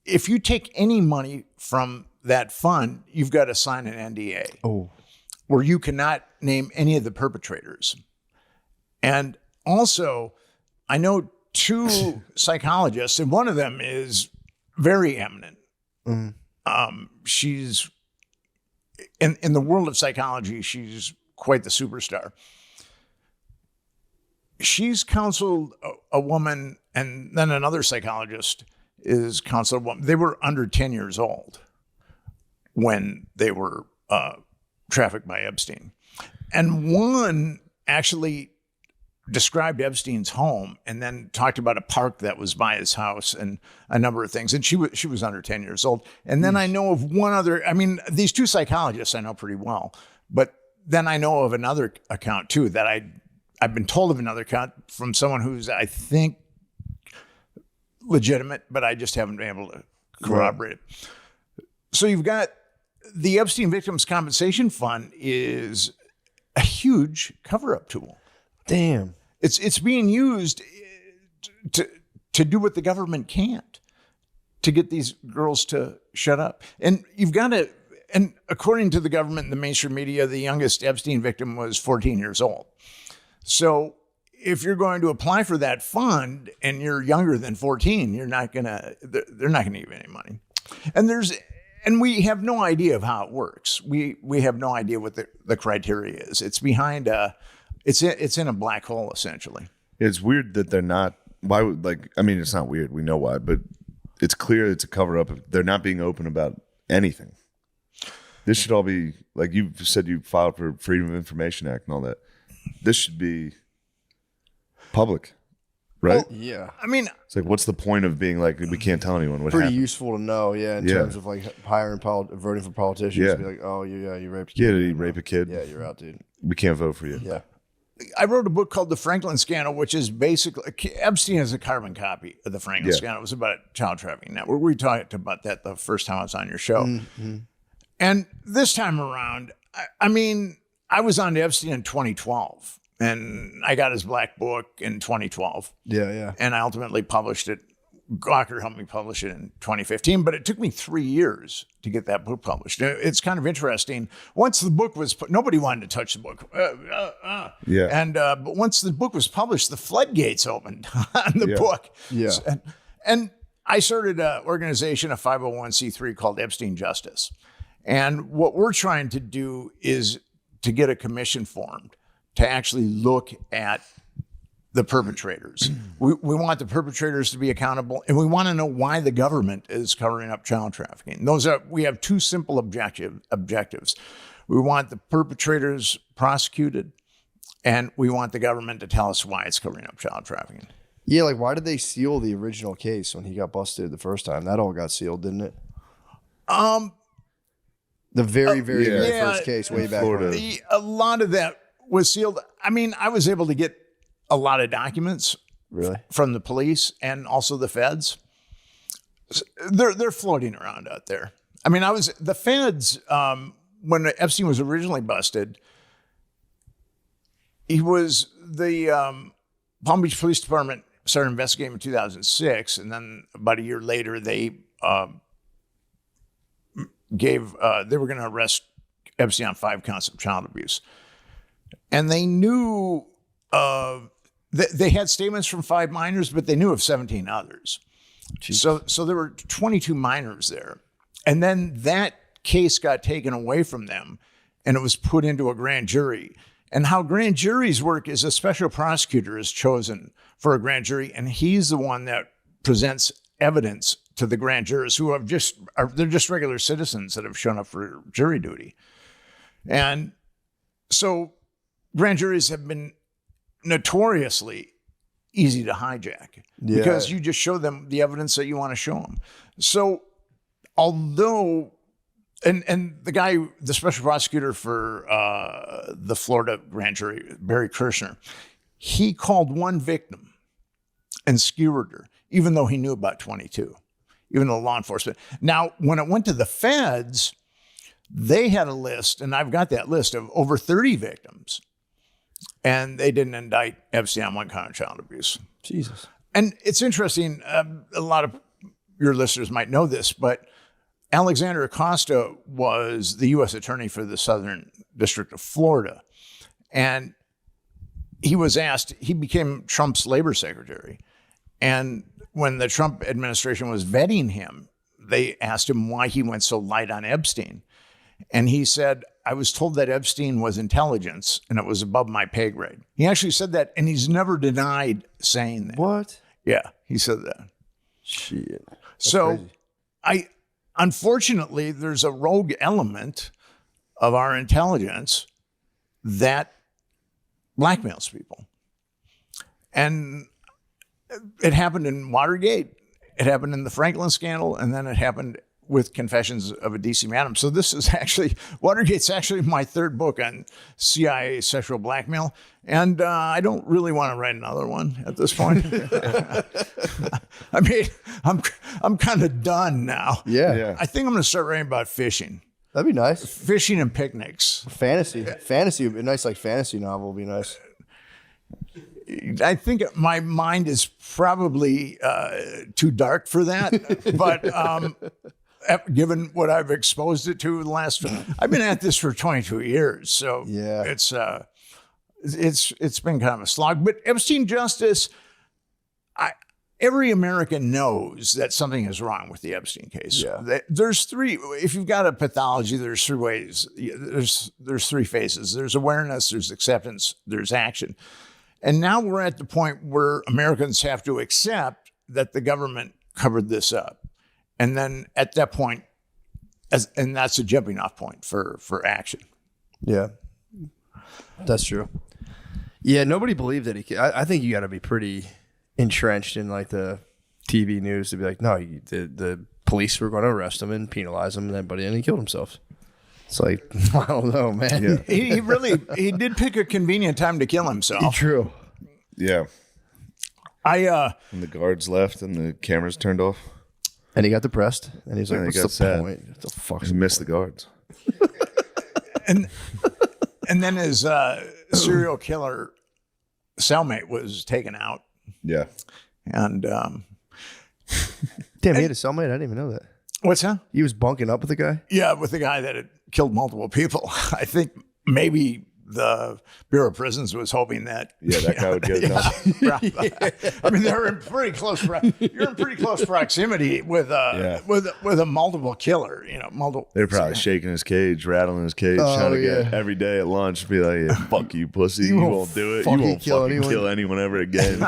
If you take any money from that fund, you've got to sign an NDA. Where you cannot name any of the perpetrators. And also, I know 2 psychologists, and one of them is very eminent. She's in the world of psychology, she's quite the superstar. She's counseled a woman, and then another psychologist is counseled a woman. They were under 10 years old when they were trafficked by Epstein. And one actually described Epstein's home and then talked about a park that was by his house and a number of things. And she was under 10 years old. And then I know of one other, I mean, these two psychologists I know pretty well, but then I know of another account too that I've been told of another account from someone who's, I think, legitimate, but I just haven't been able to corroborate it. So you've got the Epstein Victims Compensation Fund is a huge cover-up tool. Damn. It's being used to do what the government can't, to get these girls to shut up. And you've got to, and according to the government and the mainstream media, the youngest Epstein victim was 14 years old. So if you're going to apply for that fund and you're younger than 14, they're not going to give you any money. And we have no idea of how it works. We have no idea what the criteria is. It's behind it's in a black hole essentially. It's weird that they're not. Why would it's not weird. We know why, but it's clear it's a cover up. They're not being open about anything. This should all be like you said. You filed for Freedom of Information Act and all that. This should be public, right? Well, yeah. I mean, It's like, what's the point of being like we can't tell anyone what Pretty happened? useful to know, in terms of like voting for politicians. Yeah. To be like, oh, you raped a Yeah, kid. did he rape a kid? Yeah, you're out, dude. We can't vote for you. Yeah. I wrote a book called The Franklin Scandal, which is basically Epstein is a carbon copy of the Franklin Yeah. Scandal. It was about a child trafficking network. We talked about that the first time I was on your show. Mm-hmm. And this time around, I mean, I was on to Epstein in 2012, and I got his black book in 2012, Yeah. and I ultimately published it. Gawker helped me publish it in 2015, but it took me 3 years to get that book published. It's kind of interesting. Once the book was put, nobody wanted to touch the book. Yeah. And but once the book was published, the floodgates opened on the Yeah. book. Yeah. And I started an organization, a 501c3 called Epstein Justice. And what we're trying to do is to get a commission formed to actually look at the perpetrators. We want the perpetrators to be accountable, and we want to know why the government is covering up child trafficking. We have two simple objectives. We want the perpetrators prosecuted, and we want the government to tell us why it's covering up child trafficking. Yeah, like why did they seal the original case when he got busted the first time? That all got sealed, didn't it? The very first case way back Florida. when. A lot of that was sealed. I mean, I was able to get a lot of documents Really? from the police and also the feds. They're floating around out there. I mean, the feds, when Epstein was originally busted, the Palm Beach Police Department started investigating in 2006. And then about a year later, they they were going to arrest Epstein on 5 counts of child abuse. And they knew they had statements from 5 minors, but they knew of 17 others. So there were 22 minors there. And then that case got taken away from them and it was put into a grand jury. And how grand juries work is a special prosecutor is chosen for a grand jury, and he's the one that presents evidence to the grand jurors who they're just regular citizens that have shown up for jury duty. And so grand juries have been notoriously easy to hijack because you just show them the evidence that you want to show them. So although, and the special prosecutor for the Florida grand jury, Barry Kirshner, he called one victim and skewered her, even though he knew about 22, even though law enforcement. Now, when it went to the feds, they had a list, and I've got that list of over 30 victims. And they didn't indict Epstein on 1 count of child abuse. Jesus. And it's interesting, a lot of your listeners might know this, but Alexander Acosta was the U.S. attorney for the Southern District of Florida. And he became Trump's labor secretary. And when the Trump administration was vetting him, they asked him why he went so light on Epstein. And he said, I was told that Epstein was intelligence and it was above my pay grade. He actually said that, and he's never denied saying that. What? Yeah, he said that. Shit. So crazy. unfortunately, there's a rogue element of our intelligence that blackmails people. And it happened in Watergate. It happened in the Franklin scandal. And then it happened with Confessions of a DC Madam. So this is actually, Watergate's actually my third book on CIA sexual blackmail. And I don't really want to write another one at this point. I mean, I'm kind of done now. Yeah. I think I'm going to start writing about fishing. That'd be nice. Fishing and picnics. Fantasy would be nice, like fantasy novel would be nice. I think my mind is probably too dark for that, but given what I've exposed it to the last, I've been at this for 22 years, so Yeah. it's been kind of a slog. But Epstein justice, every American knows that something is wrong with the Epstein case. Yeah. There's three. If you've got a pathology, there's three ways. There's three phases. There's awareness, there's acceptance, there's action. And now we're at the point where Americans have to accept that the government covered this up. And then at that point, and that's a jumping off point for action. Yeah, that's true. Yeah, nobody believed that he could. I think you got to be pretty entrenched in like the TV news to be like, no, the police were going to arrest him and penalize him, and then he killed himself. It's like, I don't know, man. Yeah. He did pick a convenient time to kill himself. True. Yeah. When the guards left and the cameras turned off. And he got depressed, and he's like, And he what's got the sad. point? What the fuck's He missed the guards. and then his serial killer cellmate was taken out, Yeah. and Damn, he had a cellmate? I didn't even know that. what's that? He was bunking up with the guy? Yeah, with the guy that had killed multiple people. I think maybe the Bureau of Prisons was hoping that. Yeah, that guy would get it done. I mean, they're in pretty close. You're in pretty close proximity with a multiple killer. Multiple. They're probably shaking his cage, rattling his cage, trying to get every day at lunch, be like, yeah, fuck you, pussy. You won't do it. You fucking won't kill fucking anyone." kill anyone ever again.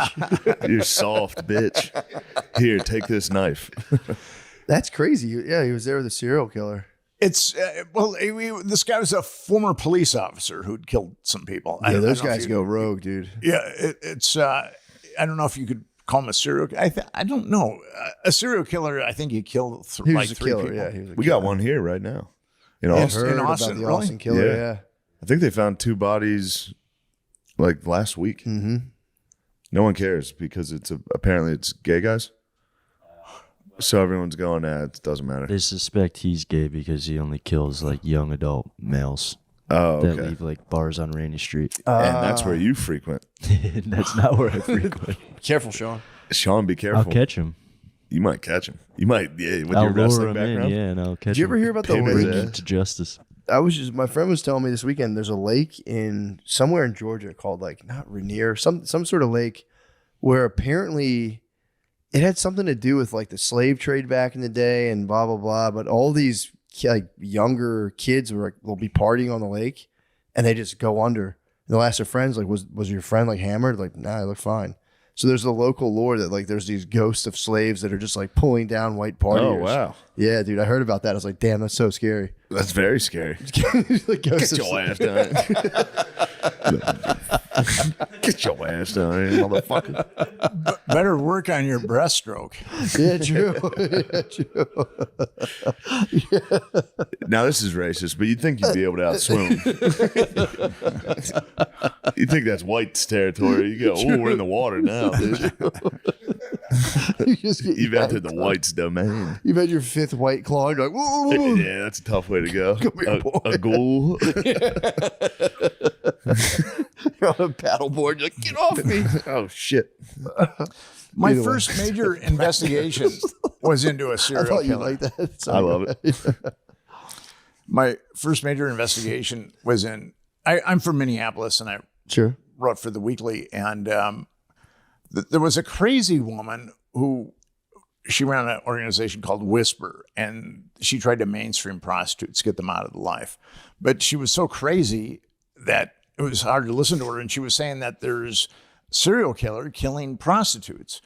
You're soft, bitch. Here, take this knife. That's crazy. Yeah, he was there with a serial killer. It's this guy was a former police officer who'd killed some people. Yeah, those guys go rogue, dude. Yeah, it's. I don't know if you could call him a serial. I don't know. A serial killer. I think he killed He was like a three killer. people. Yeah, he was a We killer. got one here right now in Yeah. Austin. Heard In Austin, about the really? Austin killer, Yeah. yeah. I think they found 2 bodies like last week. Mm-hmm. No one cares because apparently it's gay guys. So everyone's going, it doesn't matter. They suspect he's gay because he only kills like young adult males Oh, that okay. leave like bars on Rainy Street. And that's where you frequent. That's not where I frequent. Careful, Sean. Sean, be I'll careful. catch him. You might catch him. You might, with I'll your lure wrestling him background. in, yeah, and I'll catch Did you him. ever hear about the Pay Bring lake? him to justice. My friend was telling me this weekend there's a lake in somewhere in Georgia called like not Rainier, some sort of lake where apparently it had something to do with like the slave trade back in the day and blah blah blah. But all these like younger kids will be partying on the lake and they just go under. And they'll ask their friends like, was your friend like hammered? Like, nah, I look fine. So there's the local lore that like there's these ghosts of slaves that are just like pulling down white partiers. Oh, wow. Yeah, dude, I heard about that. I was like, damn, that's so scary. That's very scary. The ghosts Get of your slaves. ass down. Get your ass down here, motherfucker. Better work on your breaststroke. Yeah, true. Yeah, true. Now, this is racist, but you'd think you'd be able to outswim. You think that's white's territory. You go, oh, we're in the water now, dude. You just get You've entered the white's domain. You've had your 5th white claw. And you're like, whoa, whoa, whoa. Yeah, that's a tough way to go. here, boy. A ghoul. You're on a paddleboard. You're like, get off me. Oh, shit. My Either way. first major investigation was into a I serial thought you killer. liked that. I love it. My first major investigation was I'm from Minneapolis, and I Sure. wrote for the Weekly, and there was a crazy woman who she ran an organization called Whisper, and she tried to mainstream prostitutes, get them out of the life. But she was so crazy that it was hard to listen to her, and she was saying that there's serial killer killing prostitutes,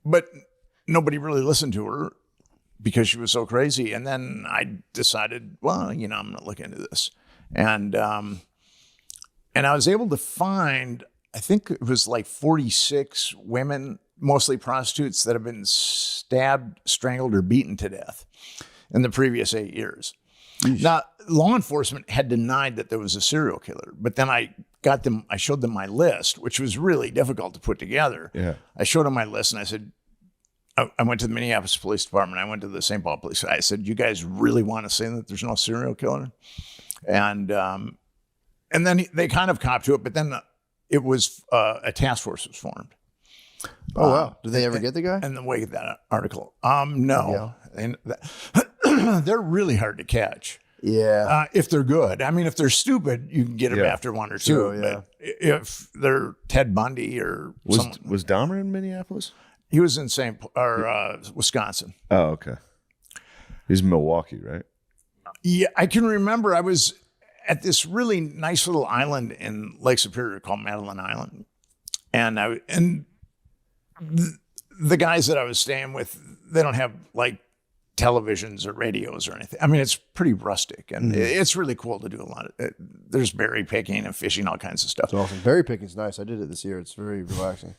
but nobody really listened to her. because she was so crazy. And then I decided, well, I'm going to look into this. And I was able to find, I think it was like 46 women, mostly prostitutes, that have been stabbed, strangled, or beaten to death in the previous 8 years. Now, law enforcement had denied that there was a serial killer, but then I showed them my list, which was really difficult to put together. Yeah. I showed them my list and I said, I went to the Minneapolis Police Department. I went to the St. Paul Police. I said, you guys really want to say that there's no serial killer? And then they kind of copped to it, but then it was a task force was formed. Oh wow! Did they ever get the guy? In the wake of that article, no. And they're really hard to catch. Yeah. If they're good. I mean, if they're stupid, you can get them after one or two. Sure, yeah. But if they're Ted Bundy or someone, Was Dahmer in Minneapolis? he was in Wisconsin. Oh, okay. He's in Milwaukee, right? Yeah, I can remember I was at this really nice little island in Lake Superior called Madeline Island, and the guys that I was staying with, they don't have like televisions or radios or anything. I mean, it's pretty rustic, and it's really cool to do a lot of it. There's berry picking and fishing, all kinds of stuff. It's awesome. Berry picking's nice. I did it this year. It's very relaxing.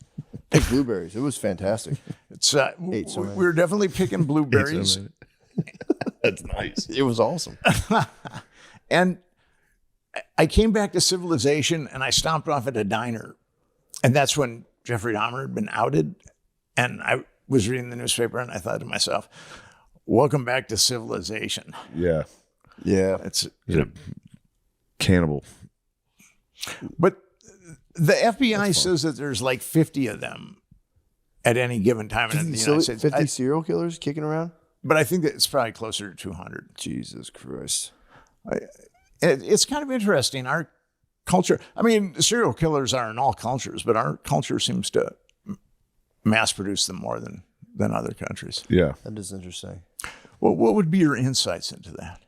Picked blueberries. It was fantastic. It's Ate so many. we were definitely picking blueberries, That's nice. It was awesome. and I came back to civilization, and I stopped off at a diner, and that's when Jeffrey Dahmer had been outed, and I was reading the newspaper, and I thought to myself, welcome back to civilization. Yeah. Yeah. He's a cannibal. But the FBI says that there's like 50 of them at any given time in the United States. 50 serial killers kicking around? But I think that it's probably closer to 200. Jesus Christ. It's kind of interesting. Our culture, I mean, serial killers are in all cultures, but our culture seems to mass produce them more than other countries. Yeah. That is interesting. Well, what would be your insights into that?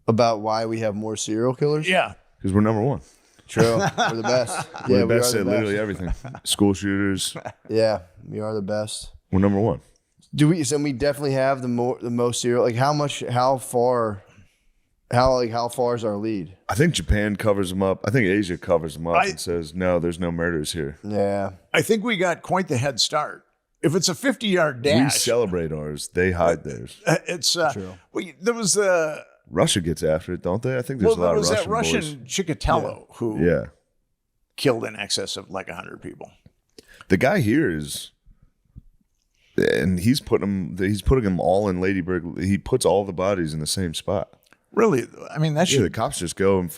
About why we have more serial killers? Yeah. Because we're number one. True. We're the best. We're Yeah, the we best are at the literally best. everything. School shooters. Yeah, we are the best. We're number one. Do we? So we definitely have the most serial. Like how far is our lead? I think Japan covers them up. I think Asia covers them up and says, no, there's no murders here. Yeah. I think we got quite the head start. If it's a 50-yard We dash, celebrate ours. They hide theirs. it's True. there was Russia gets after it, don't they? I think there's a lot there of was that Russian Russian boys. Chikatilo who Yeah. killed in excess of like 100 people. The guy here is, and he's putting them all in Lady Bird. He puts all the bodies in the same spot. Really, I mean that Yeah, the should cops just go and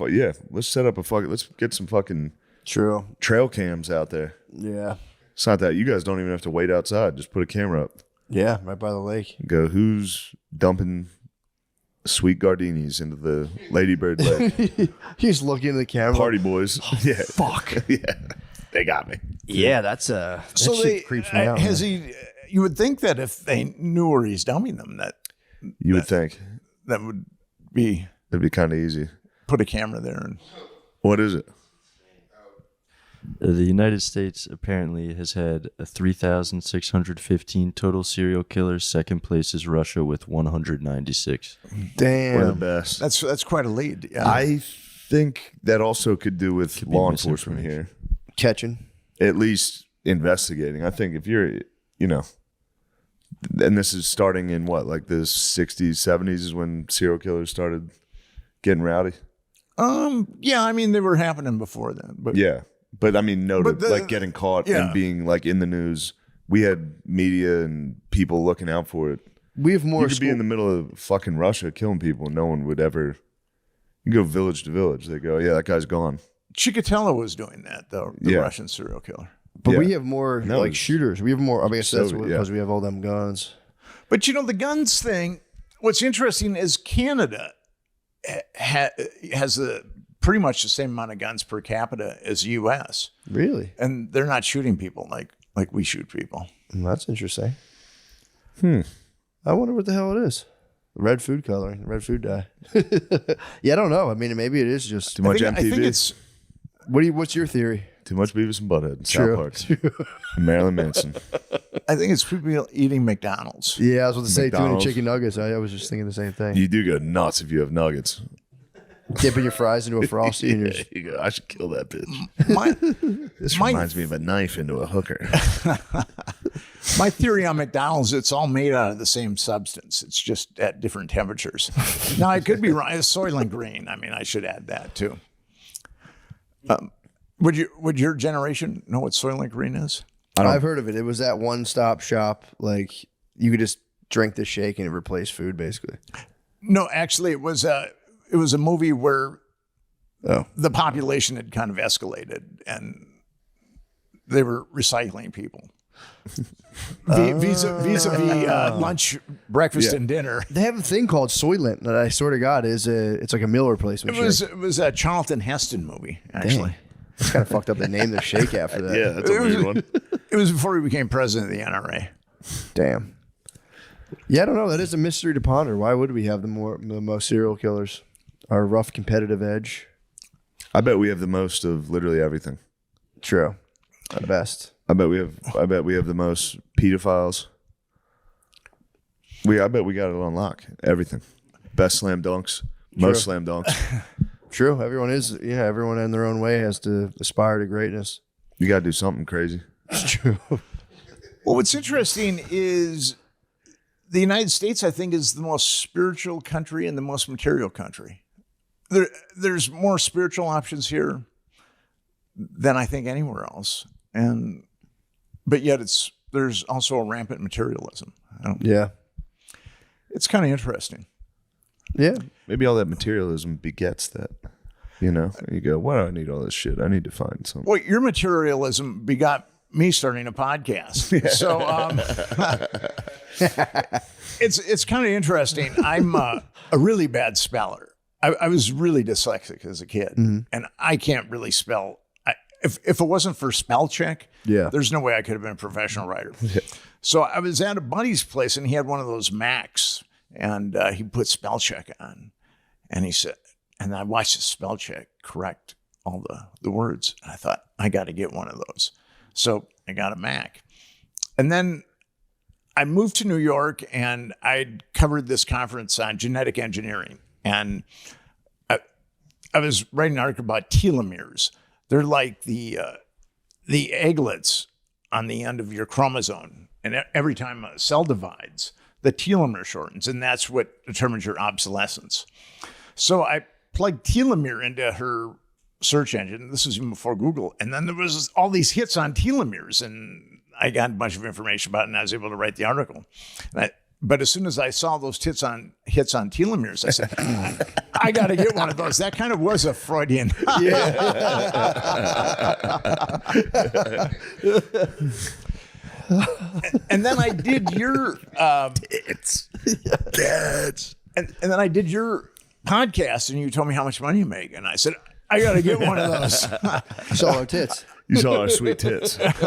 let's set up let's get some fucking True. trail cams out there. Yeah. It's not that you guys don't even have to wait outside. Just put a camera up. Yeah, right by the lake. Go, who's dumping sweet gardinis into the Ladybird lake? He's looking at the camera. Party boys. Yeah. Fuck. Yeah. They got me. Yeah, that's that shit creeps me out. has man. he? You would think that if they knew where he's dumping them, You would think. that would be It'd be kind of easy. put a camera there and What is it? The United States apparently has had 3,615 total serial killers. Second place is Russia with 196. Damn. We're the best. that's quite a lead. Yeah. I think that also could do with Could be law enforcement here. Catching. At least investigating. I think if you're, and this is starting in what, like the 60s, 70s is when serial killers started getting rowdy? Yeah, I mean they were happening before then, but Yeah. But I mean, But the- like getting caught yeah. and being like in the news. We had media and people looking out for it. We have more You could be in the middle of fucking Russia killing people and no one would ever. You go village to village. They go, yeah, that guy's gone. Chikatilo was doing that though, the Yeah. Russian serial killer. but yeah. we have more No, like it's- shooters. We have more. I guess that's Soviet, because yeah. we have all them guns. But the guns thing. What's interesting is Canada has pretty much the same amount of guns per capita as U.S. Really? and they're not shooting people like we shoot people. That's interesting. I wonder what the hell it is. Red food coloring, red food dye. Yeah, I don't know. I mean, maybe it is just. Too much I think MTV. it's What's your theory? Too much Beavis and Butthead in True. South Park. And Marilyn Manson. I think it's people eating McDonald's. Yeah, I was about to say too many McDonald's. chicken nuggets. I was just thinking the same thing. You do go nuts if you have nuggets. Dipping your fries into a frosty and you're just, You go, I should kill that bitch. My, This My- reminds me of a knife into a hooker. my theory on McDonald's, it's all made out of the same substance. It's just at different temperatures. Now, I could be wrong. It's Soylent Green. I mean, I should add that too. Would your generation know what Soylent Green is? I've heard of it. It was that one-stop shop. Like you could just drink the shake and it replaced food, basically. No, actually, it was a movie where Oh, the population had kind of escalated and they were recycling people. Vis-a-vis lunch, breakfast, and dinner. they have a thing called Soylent that I swear to God it's like a meal replacement. It was a Charlton Heston movie, actually. Dang. It's kind of fucked up. They named their shake after that. Yeah, that's a weird one. It was before he became president of the NRA. Damn. Yeah, I don't know. That is a mystery to ponder. Why would we have the most serial killers? Our rough competitive edge. I bet we have the most of literally everything. True. The best. I bet we have the most pedophiles. I bet we got it on lock. Everything. Best slam dunks. Most slam dunks. True. Everyone in their own way has to aspire to greatness. You got to do something crazy. It's true. Well, what's interesting is the United States, I think, is the most spiritual country and the most material country. There's more spiritual options here than I think anywhere else. But yet there's also a rampant materialism. Yeah. It's kind of interesting. Yeah. Maybe all that materialism begets that. You know, you go, why do I need all this shit? I need to find something. Well, your materialism begot me starting a podcast. So it's kind of interesting. I'm a really bad speller. I was really dyslexic as a kid, and I can't really spell. If it wasn't for spell check, there's no way I could have been a professional writer. So I was at a buddy's place, and he had one of those Macs, and he put spell check on, and he said, and I watched the spell check correct all the words, and I thought, I got to get one of those. So I got a Mac, and then I moved to New York, and I'd covered this conference on genetic engineering, and I was writing an article about telomeres. They're like the egglets on the end of your chromosome. And every time a cell divides, the telomere shortens, and that's what determines your obsolescence. So I plugged telomere into her search engine. This was even before Google. And then there was all these hits on telomeres, and I got a bunch of information about it, and I was able to write the article. But as soon as I saw those hits on telomeres, I said, I got to get one of those. That kind of was a Freudian. And then I did your and then I did your podcast, and you told me how much money you make, and I said, I got to get one of those. Saw our tits. You saw our sweet tits. Hell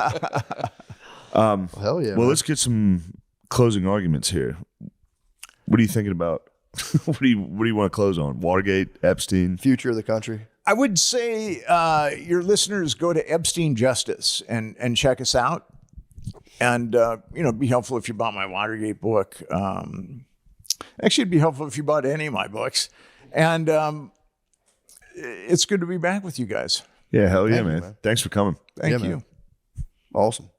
yeah. Well, let's get some closing arguments here. What are you thinking about? What do you want to close on? Watergate, Epstein? Future of the country. I would say your listeners go to Epstein Justice and check us out. And, it'd be helpful if you bought my Watergate book. Actually, it'd be helpful if you bought any of my books. And it's good to be back with you guys. Yeah, hell yeah, Thank you, man. man. Thanks for coming. Thank Yeah, you. man. Awesome.